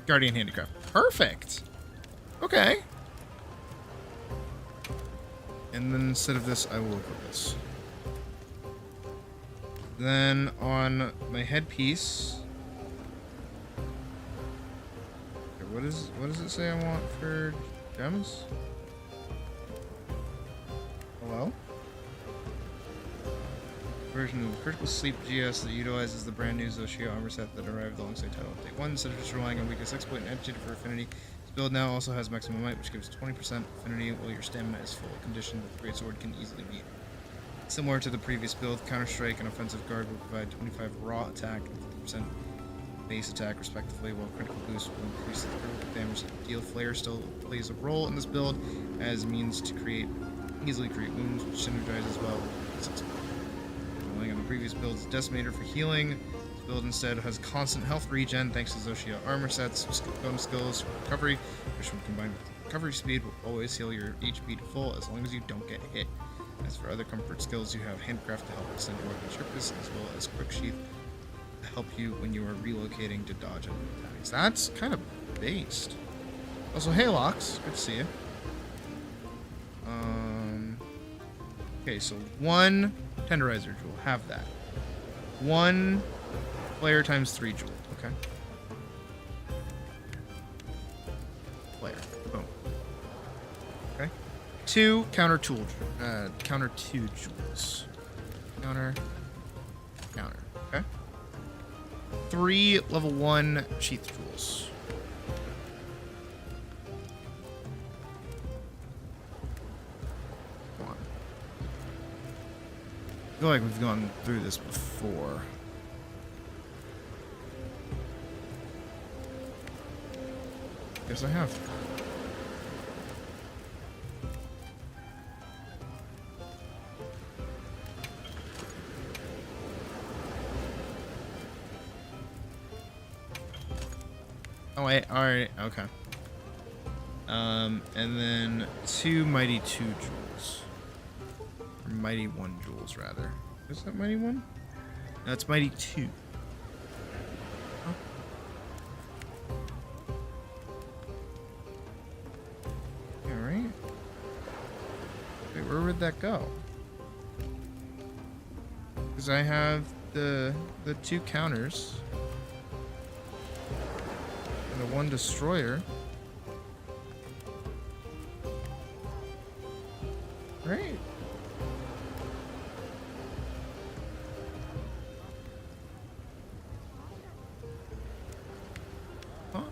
Guardian Handicraft. Perfect! Okay. And then instead of this, I will equip this. Then on my headpiece... Okay, what does it say I want for gems? Hello? Version of Critical Sleep GS that utilizes the brand new Zoshia armor set that arrived alongside Title Update 1. Instead of just relying on weakness exploit and aptitude for affinity, this build now also has maximum might, which gives 20% affinity while your stamina is full, a condition that the Greatsword can easily meet. Similar to the previous build, Counter-Strike and Offensive Guard will provide 25 raw attack and 50% base attack respectively, while Critical Boost will increase the critical damage that deal. Flare still plays a role in this build as means to easily create wounds, which synergizes well with its on the previous build's Decimator for healing. This build instead has constant health regen thanks to Zoshia armor sets, bonus skills for recovery, which when combined with recovery speed will always heal your HP to full as long as you don't get hit. As for other comfort skills, you have Handcraft to help extend your weapon sharpness, as well as Quick Sheath to help you when you are relocating to dodge enemy attacks. That's kind of based. Also, hey Lox, good to see you. Okay, so 1 Tenderizer Jewel, have that. 1 Flare times 3 Jewel, okay. 2 counter tool, counter 2 jewels. Counter. Okay. 3 level 1 sheath jewels. Come on. I feel like we've gone through this before. Guess I have. Oh wait, alright, okay. And then 2 mighty 2 jewels. Or mighty 1 jewels, rather. Is that mighty 1? No, it's mighty 2. Oh. Alright. Wait, where would that go? Because I have the 2 counters. The 1 destroyer. Great. Huh?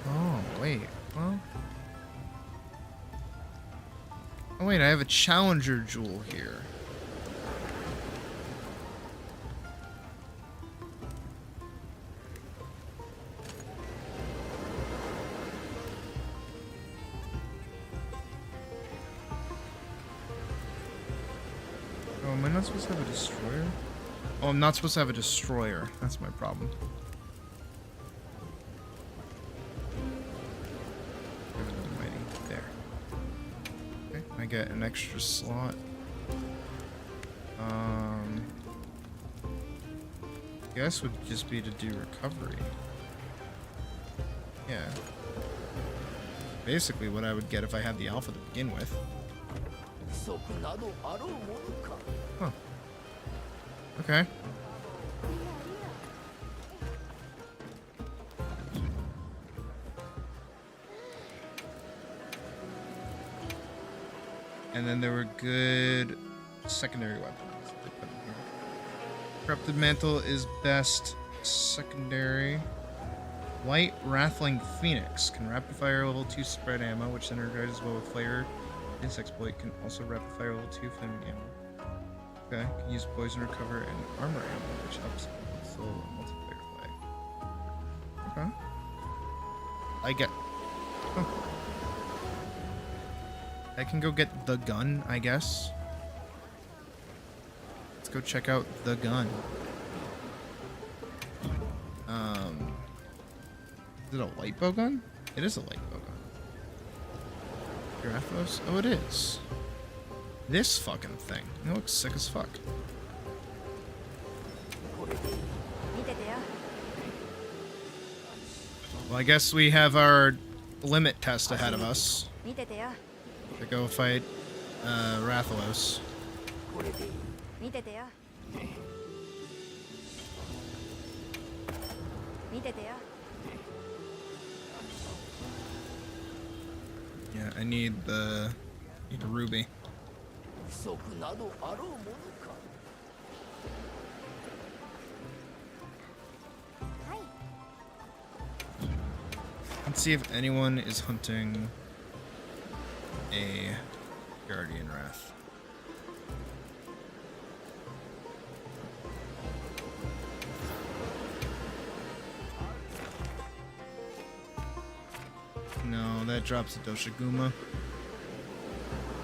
Oh, wait. Well. Oh, wait, I have a challenger jewel here. Am I not supposed to have a destroyer? Oh, I'm not supposed to have a destroyer. That's my problem. There's another mighty. There. Okay, I get an extra slot. Guess would just be to do recovery. Yeah. Basically what I would get if I had the alpha to begin with. Huh. Okay. And then there were good secondary weapons. They put in here. Corrupted Mantle is best secondary. White Wrathling Phoenix can rapid fire level 2 spread ammo, which energizes well with flavor. This exploit can also rapid fire level 2 flaming ammo. Okay, can use poison recover and armor ammo, which helps with the multiplayer play. Okay. I get. Huh. I can go get the gun, I guess. Let's go check out the gun. Is it a light bow gun? It is a light bow gun. Graphos? Oh, it is. This fucking thing. It looks sick as fuck. Well, I guess we have our limit test ahead of us. To go fight Rathalos. Yeah, I need a ruby. Let's see if anyone is hunting a Guardian Wrath. No, that drops a Doshiguma.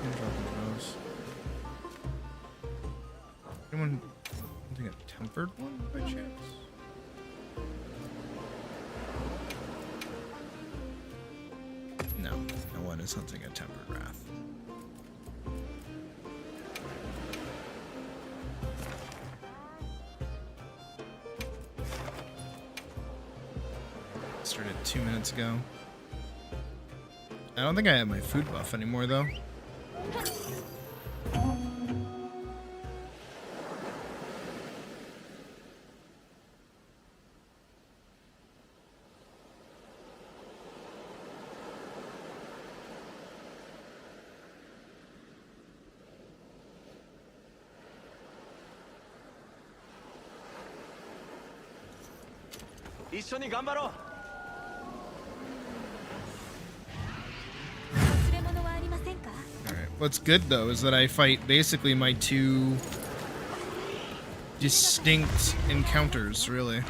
I'm dropping those. Anyone hunting a tempered one by chance? No, no one is hunting a tempered wrath. Started 2 minutes ago. I don't think I have my food buff anymore though. 一緒に頑張ろう。忘れ物はありませんか？ Alright, what's good though is that I fight basically my two distinct encounters, really.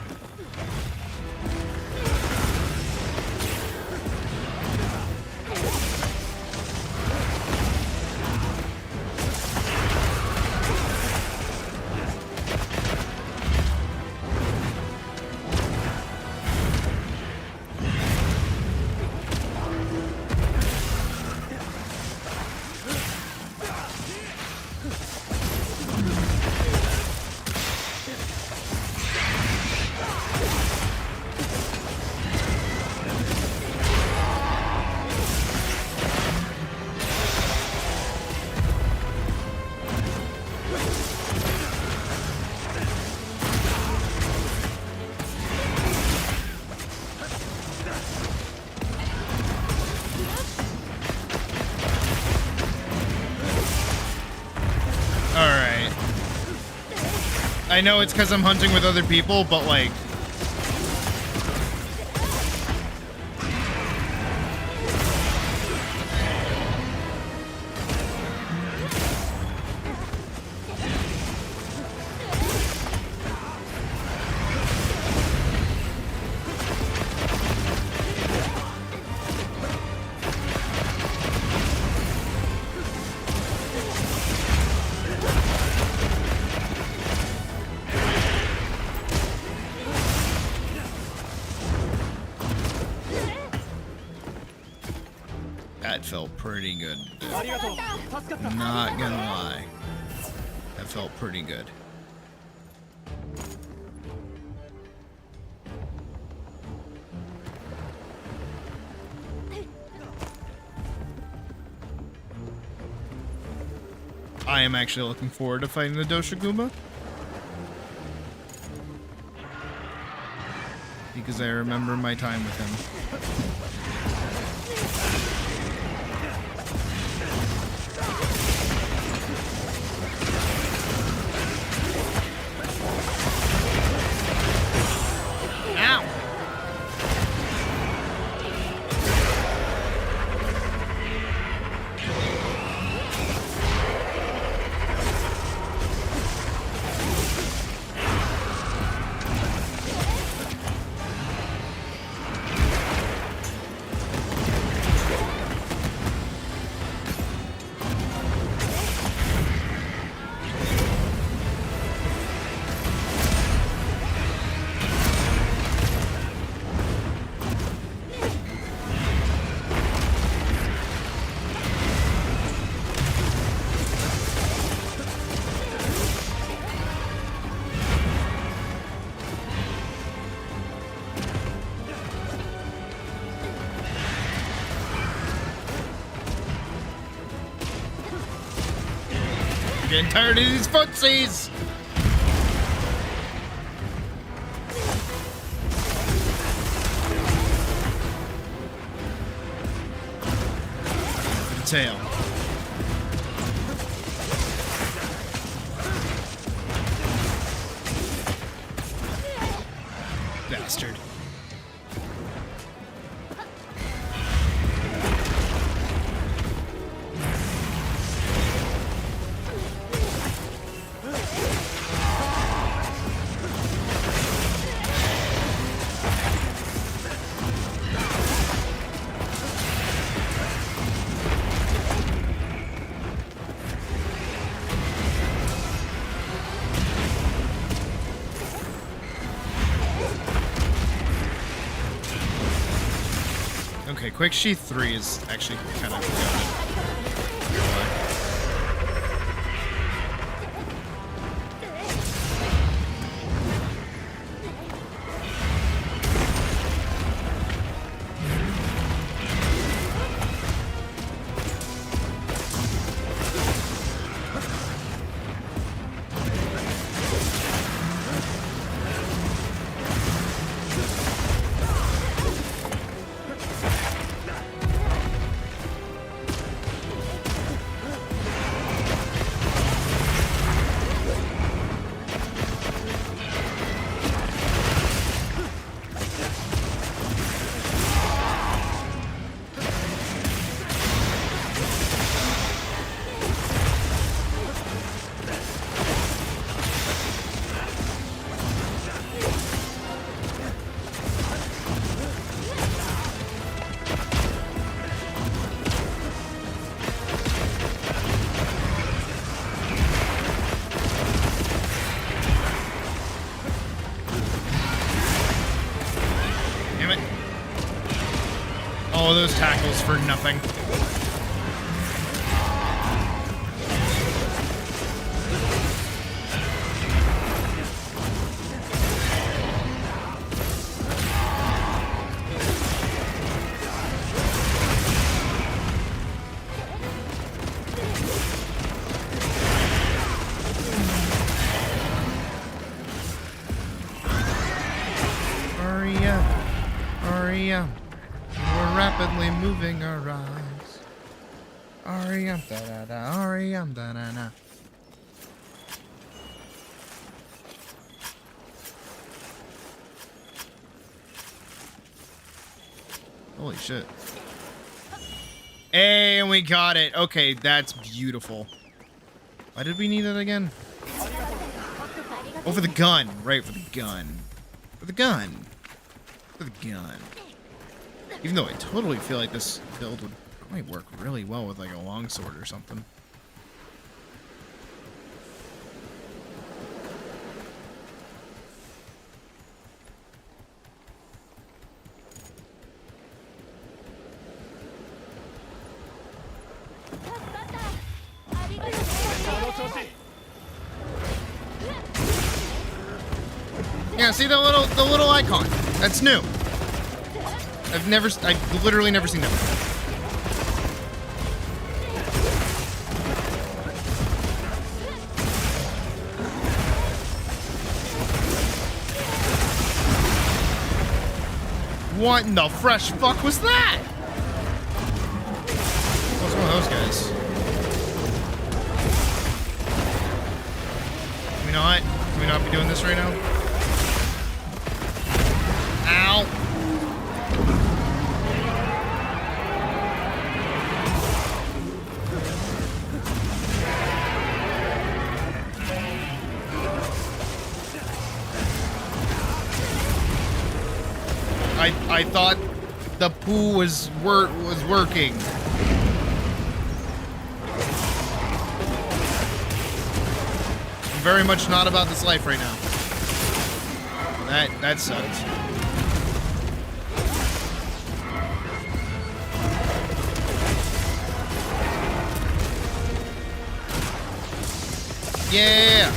Alright. I know it's because I'm hunting with other people, but like... That felt pretty good. Not gonna lie. That felt pretty good. I am actually looking forward to fighting the Doshiguma. Because I remember my time with him. Getting tired of these footsies! The tail. Bastard. Okay, Quick Sheath 3 is actually kind of good. all those tackles for nothing. We're rapidly moving our eyes. Ariam da da da, Ariam da da da. Holy shit. Hey, and we got it. Okay, that's beautiful. Why did we need it again? Oh, for the gun. Right, for the gun. For the gun. For the gun. Even though I totally feel like this build would probably work really well with like a longsword or something. Yeah, see the little icon. That's new. I've literally never seen that before. What in the fresh fuck was that? What's one of those guys? Can we not be doing this right now? Ow. I thought the poo was working. I'm very much not about this life right now. That sucks. Yeah.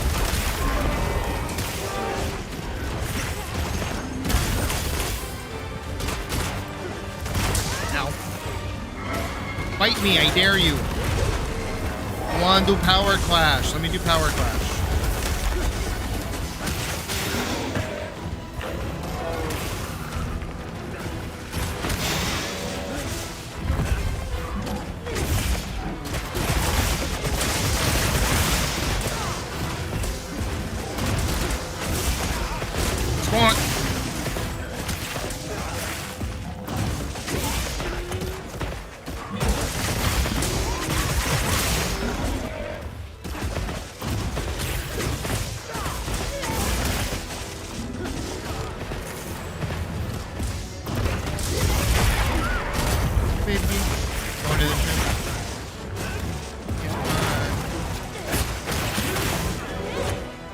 Fight me, I dare you. I want to do power clash. Let me do power clash. Squawk.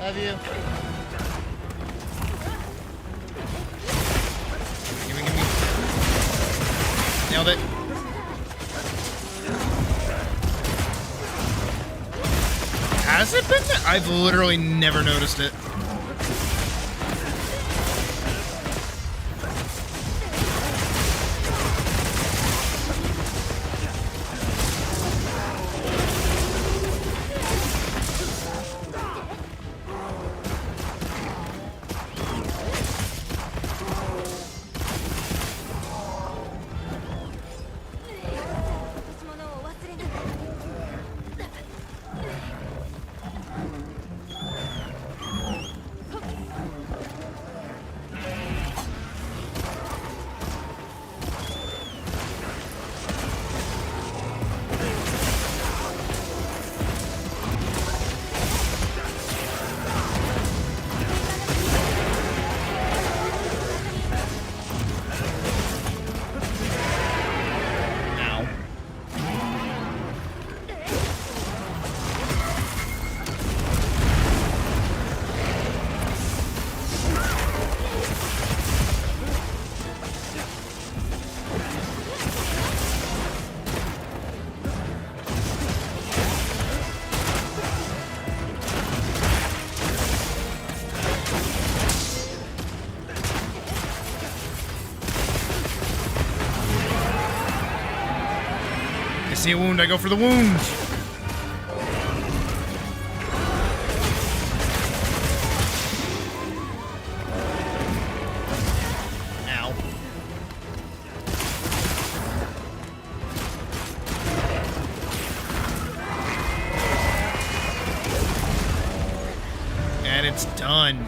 Love you. Give me. Nailed it. Has it been there? I've literally never noticed it. see a wound, I go for the wound. Ow. And it's done.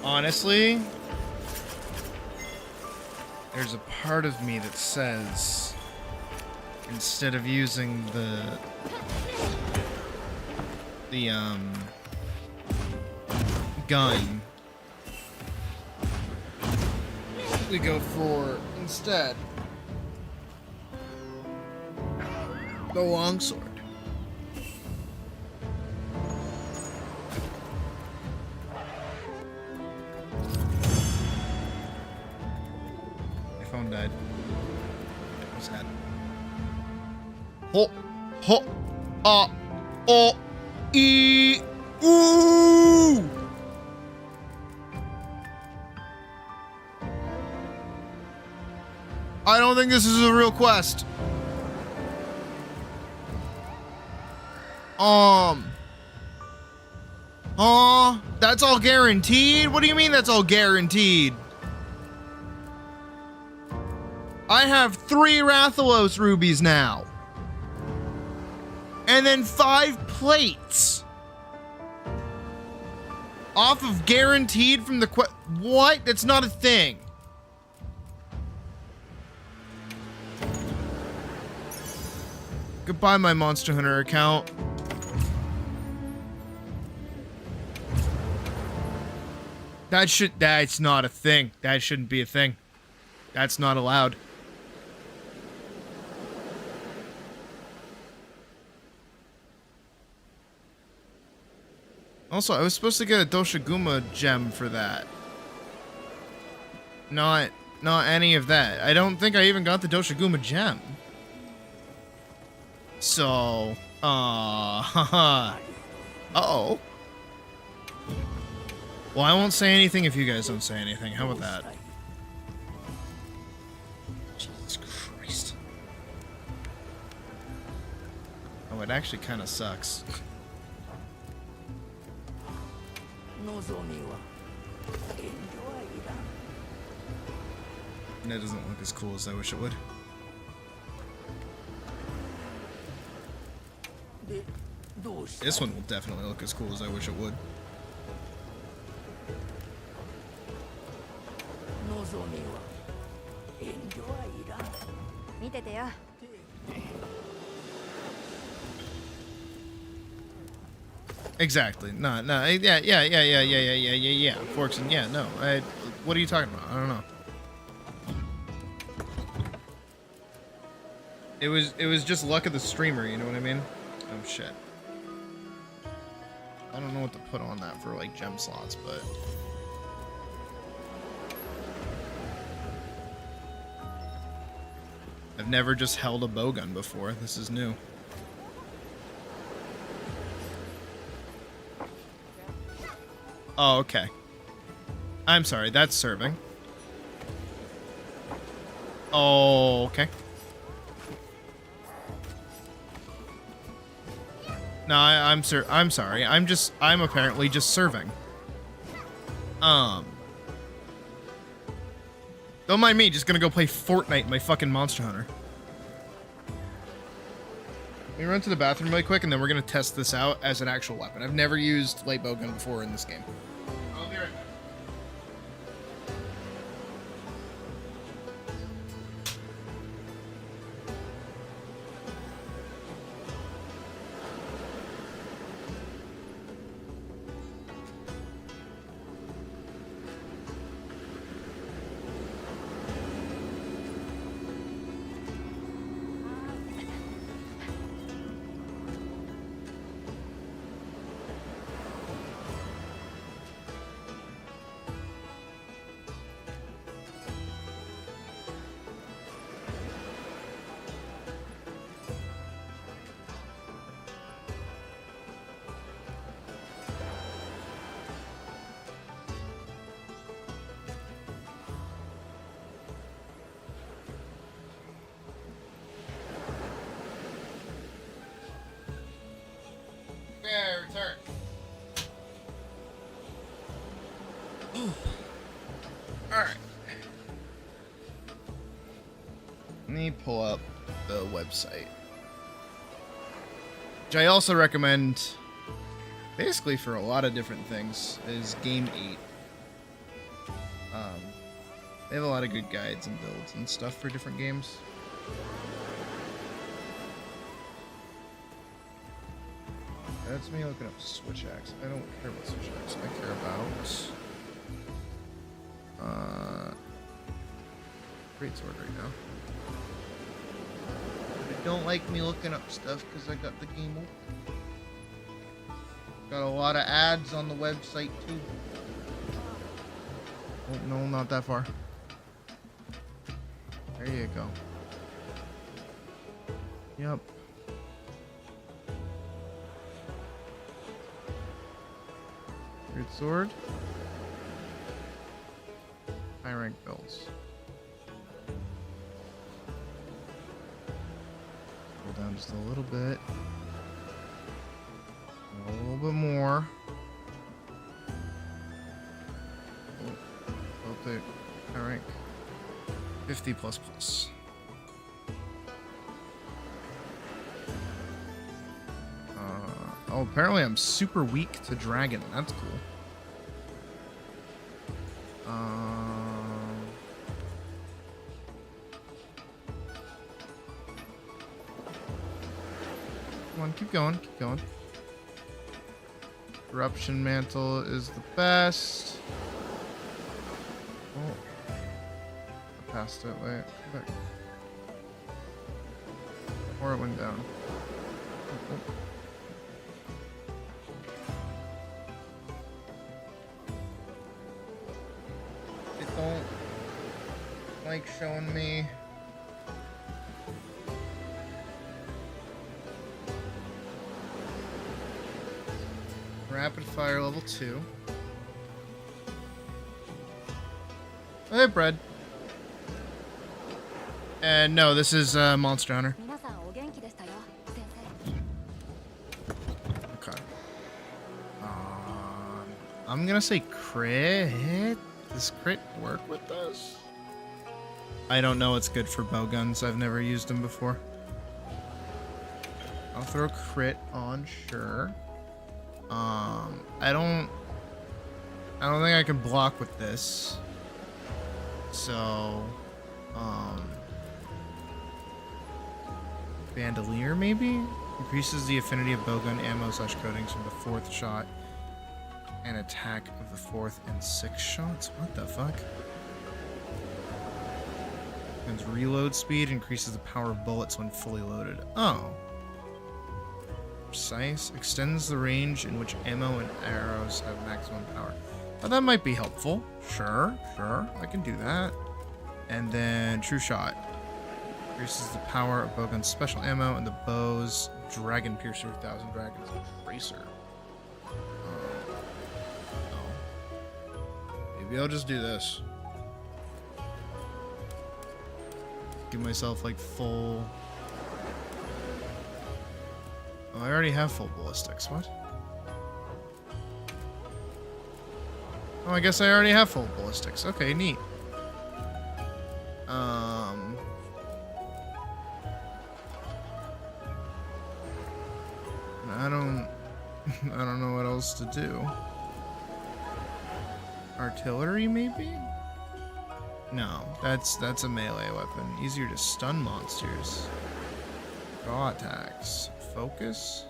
Honestly, there's a part of me that says, instead of using the gun, we go for, instead, the longsword. Phone died. What's that? Ho, ho, oh, e, ooh. I don't think this is a real quest. That's all guaranteed? What do you mean that's all guaranteed? I have 3 Rathalos rubies now. And then 5 plates. Off of guaranteed from the quest. What? That's not a thing. Goodbye, my Monster Hunter account. That's not a thing. That shouldn't be a thing. That's not allowed. Also, I was supposed to get a Doshiguma gem for that. Not any of that. I don't think I even got the Doshiguma gem. So, uh-oh. Well, I won't say anything if you guys don't say anything. How about that? Jesus Christ. Oh, it actually kind of sucks. And it doesn't look as cool as I wish it would. This one will definitely look as cool as I wish it would. Exactly. No, yeah. Forks and yeah, no. What are you talking about? I don't know. It was just luck of the streamer, you know what I mean? Oh shit. I don't know what to put on that for like gem slots, but I've never just held a bowgun before. This is new. Oh, okay. I'm sorry, that's serving. Oh, okay. No, I'm sorry. I'm apparently just serving. Don't mind me, just gonna go play Fortnite in my fucking Monster Hunter. Let me run to the bathroom really quick, and then we're gonna test this out as an actual weapon. I've never used light bowgun before in this game. I'll be right back. Alright. Let me pull up the website. Which I also recommend, basically for a lot of different things, is Game 8. They have a lot of good guides and builds and stuff for different games. That's me looking up Switch Axe. I don't care about Switch Axe. I care about Great Sword right now. But don't like me looking up stuff because I got the game open. Got a lot of ads on the website too. Oh no, not that far. There you go. Yep. Great Sword. High rank builds. Pull down just a little bit. A little bit more. Oh, the high rank. 50 plus plus. Oh, apparently I'm super weak to dragon. That's cool. Come on, keep going, keep going. Corruption Mantle is the best. Oh. I passed it. Wait, come back. Or it went down. Oh, oh. It don't like showing me. Rapid fire level 2. Hey, bread. And no, this is Monster Hunter. Okay. I'm gonna say crit. Does crit work with this? I don't know what's good for bow guns. I've never used them before. I'll throw crit on, sure. I don't think I can block with this. So, Bandolier maybe? Increases the affinity of bowgun ammo / coatings from the 4th shot and attack of the 4th and 6th shots. What the fuck? Guns reload speed, increases the power of bullets when fully loaded. Oh. Precise, extends the range in which ammo and arrows have maximum power. Oh, that might be helpful. Sure, I can do that. And then True Shot. Increases the power of bowgun's special ammo and the bow's Dragon Piercer 1000 Dragons Bracer. No. Maybe I'll just do this. Give myself like full... Oh, I already have full ballistics. What? Oh, I guess I already have full ballistics. Okay, neat. I don't know what else to do. Artillery, maybe? No, that's a melee weapon. Easier to stun monsters. Draw attacks. Focus.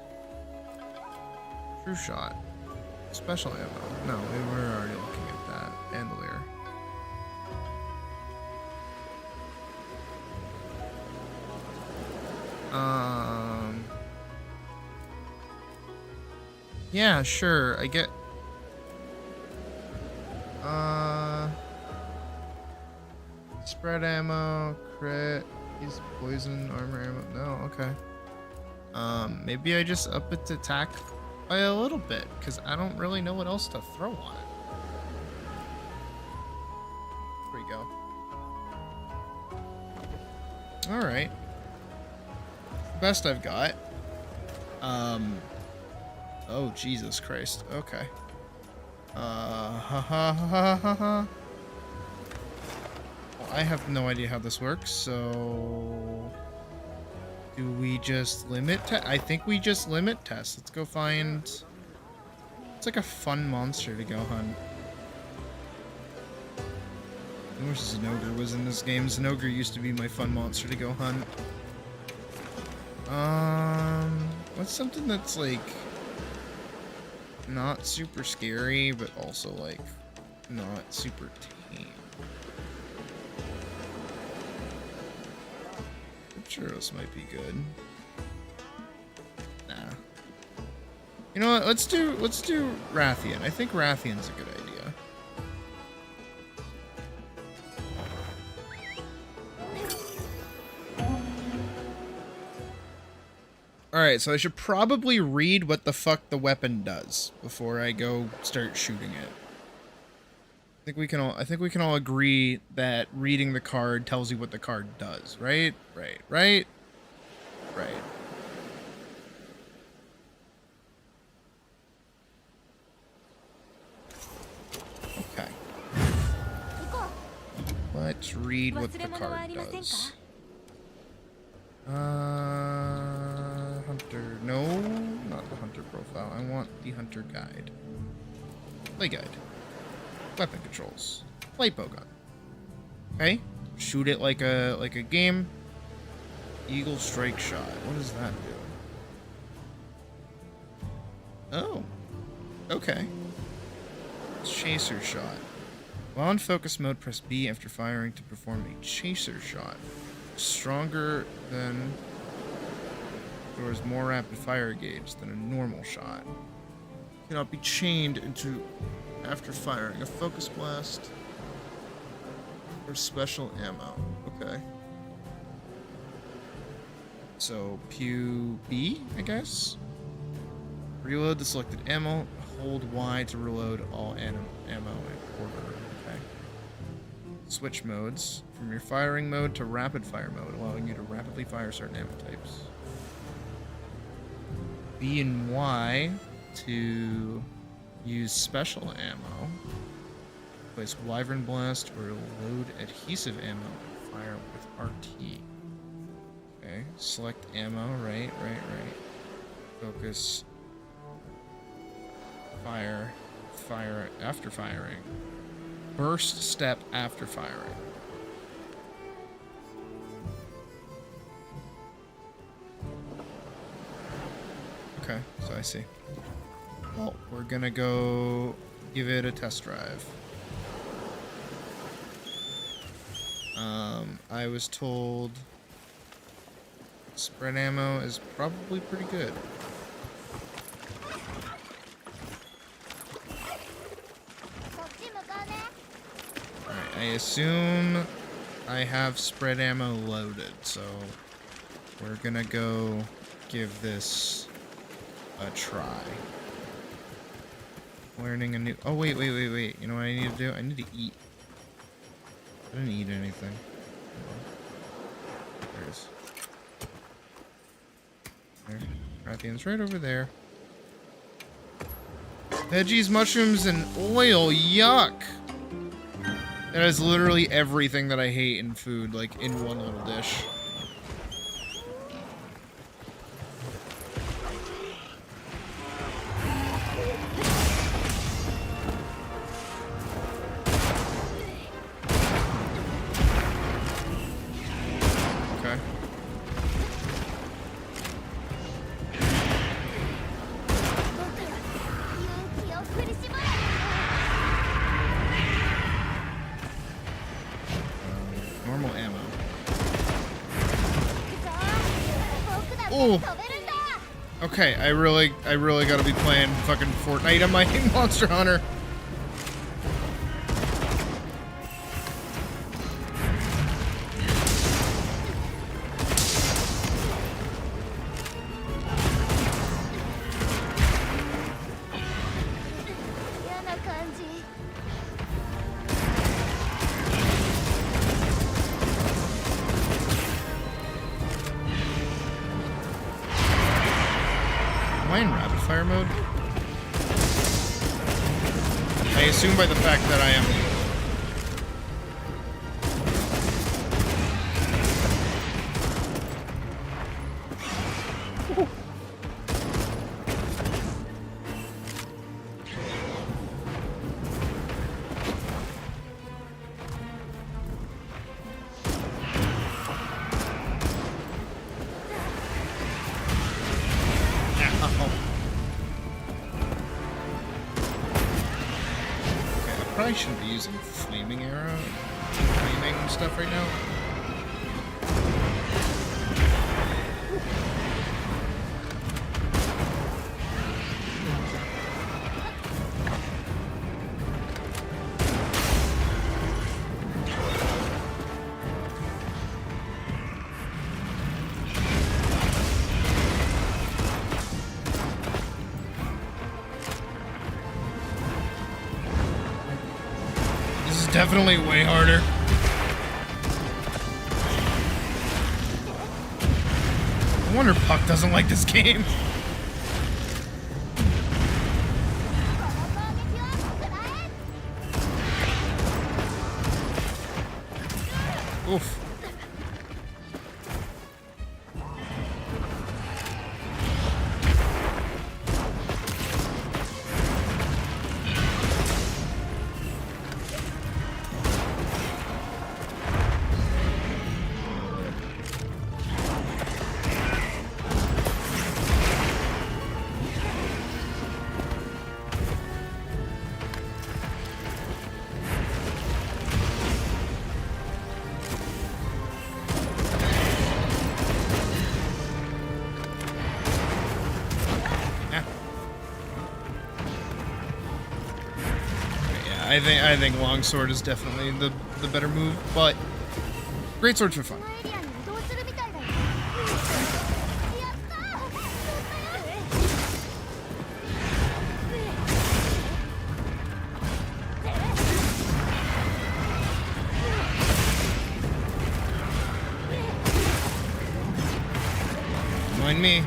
True Shot. Special ammo. No, we were already looking at that. Bandolier. Yeah, sure. I get. Spread ammo, crit, use poison, armor ammo. No, okay. Maybe I just up it to attack by a little bit, because I don't really know what else to throw on it. There we go. Alright. Best I've got. Oh, Jesus Christ. Okay. Ha ha ha ha ha. Well, I have no idea how this works, so... Do we just limit I think we just limit test. Let's go find... It's like a fun monster to go hunt. I wish Zinogre was in this game. Zinogre used to be my fun monster to go hunt. What's something that's like not super scary, but also like not super tame? Churros might be good. Nah. You know what? Let's do Rathian. I think Rathian's a good idea. Alright, so I should probably read what the fuck the weapon does before I go start shooting it. I think we can all agree that reading the card tells you what the card does, right? Right. Okay. Let's read what the card does. Hunter. No, not the hunter profile. I want the hunter guide. Play guide. Weapon controls. Light bowgun. Okay. Shoot it like a game. Eagle strike shot. What does that do? Oh. Okay. Chaser shot. While in focus mode, press B after firing to perform a chaser shot. Stronger than... Stores more rapid fire gauge than a normal shot. Cannot be chained into after firing a focus blast or special ammo. Okay. So Pew B, I guess. Reload the selected ammo. Hold Y to reload all ammo in order. Okay. Switch modes from your firing mode to rapid fire mode, allowing you to rapidly fire certain ammo types. B and Y to use special ammo. Place Wyvern Blast or load adhesive ammo and fire with RT. Okay, select ammo, right. Focus. Fire after firing. Burst step after firing. Okay, so I see. Well, we're gonna go give it a test drive. I was told spread ammo is probably pretty good. Alright, I assume I have spread ammo loaded, so we're gonna go give this a try. Learning a new... Oh, wait. You know what I need to do? I need to eat. I didn't eat anything. There it is. There. Rathian's right over there. Veggies, mushrooms, and oil. Yuck! That is literally everything that I hate in food, like, in one little dish. Normal ammo. Oh. Okay, I really gotta be playing fucking Fortnite on my Monster Hunter. Am I in rapid fire mode? assume by the fact that I am... I shouldn't be using flaming arrow, flaming stuff right now. Definitely way harder. I wonder if Puck doesn't like this game. Oof. I think longsword is definitely the better move, but greatsword for fun. Mind me.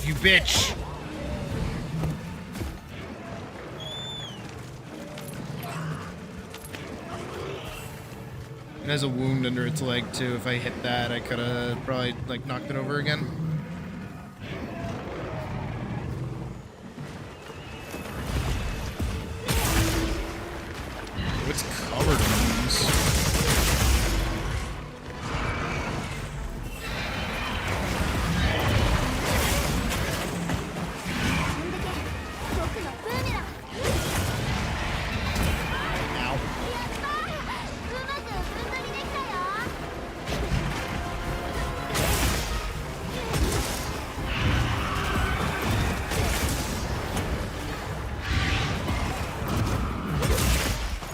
You bitch! It has a wound under its leg too. If I hit that, I could have probably like knocked it over again. It's covered in wounds.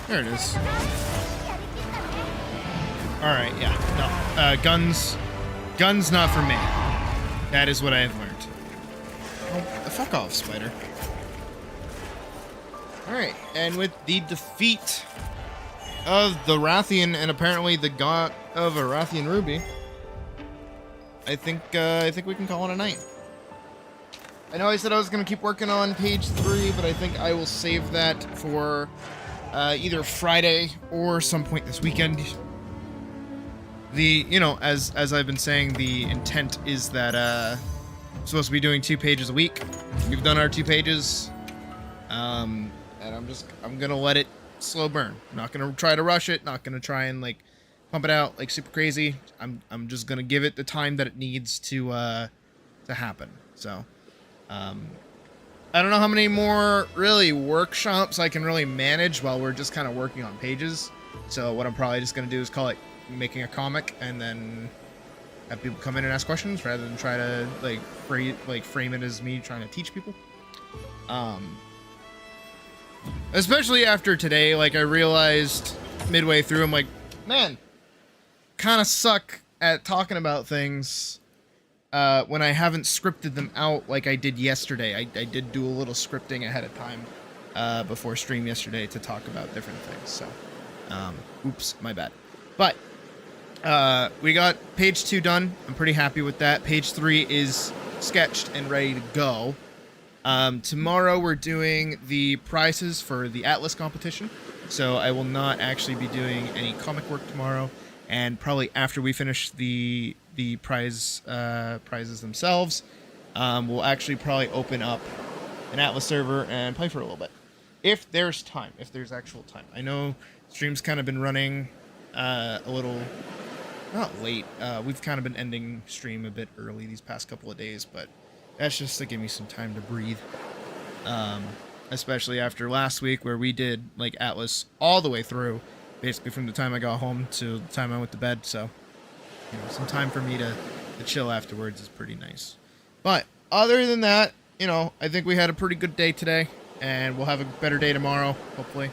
There it is. Alright, yeah. No. Guns not for me. That is what I have learned. Oh, fuck off, spider. Alright, and with the defeat of the Rathian and apparently the god of a Rathian Ruby, I think we can call it a night. I know I said I was going to keep working on page 3, but I think I will save that for either Friday or some point this weekend. As I've been saying, the intent is that supposed to be doing 2 pages a week. We've done our 2 pages. And I'm gonna let it slow burn. I'm not gonna try to rush it, not gonna try and like pump it out like super crazy. I'm just gonna give it the time that it needs to happen. So I don't know how many more really workshops I can really manage while we're just kind of working on pages. So what I'm probably just gonna do is call it making a comic, and then have people come in and ask questions rather than try to like frame it as me trying to teach people. Especially after today, like I realized midway through, I'm like, man, kind of suck at talking about things when I haven't scripted them out like I did yesterday. I did do a little scripting ahead of time before stream yesterday to talk about different things. So, oops, my bad. But we got page 2 done. I'm pretty happy with that. Page 3 is sketched and ready to go. Tomorrow we're doing the prizes for the Atlas competition, so I will not actually be doing any comic work tomorrow, and probably after we finish the prizes themselves, we'll actually probably open up an Atlas server and play for a little bit. If there's time, if there's actual time. I know stream's kind of been running a little, not late, we've kind of been ending stream a bit early these past couple of days, but that's just to give me some time to breathe. Especially after last week where we did like Atlas all the way through, basically from the time I got home to the time I went to bed. So, you know, some time for me to chill afterwards is pretty nice. But other than that, you know, I think we had a pretty good day today, and we'll have a better day tomorrow, hopefully,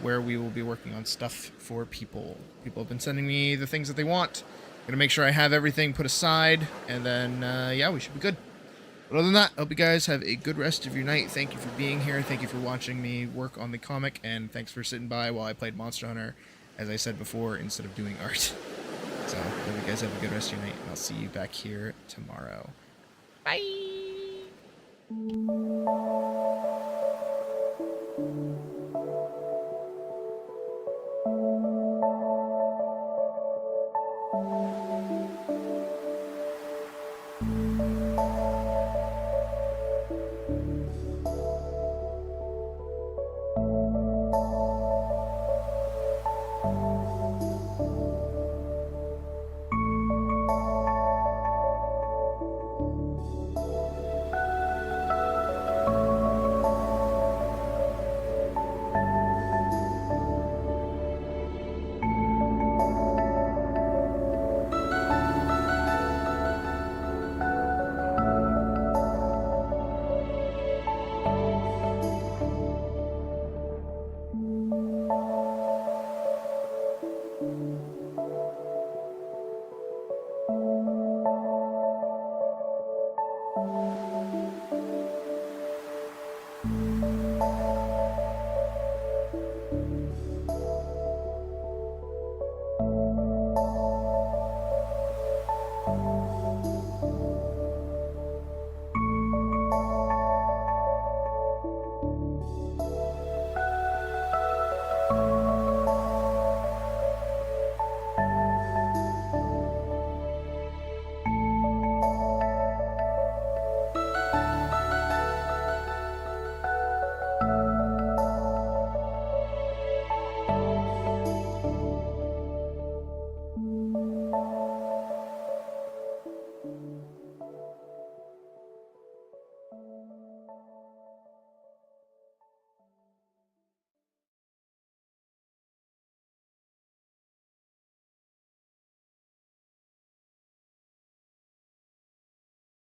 where we will be working on stuff for people. People have been sending me the things that they want. I'm gonna make sure I have everything put aside, and then, yeah, we should be good. But other than that, I hope you guys have a good rest of your night. Thank you for being here. Thank you for watching me work on the comic, and thanks for sitting by while I played Monster Hunter, as I said before, instead of doing art. So, I hope you guys have a good rest of your night, and I'll see you back here tomorrow. Bye!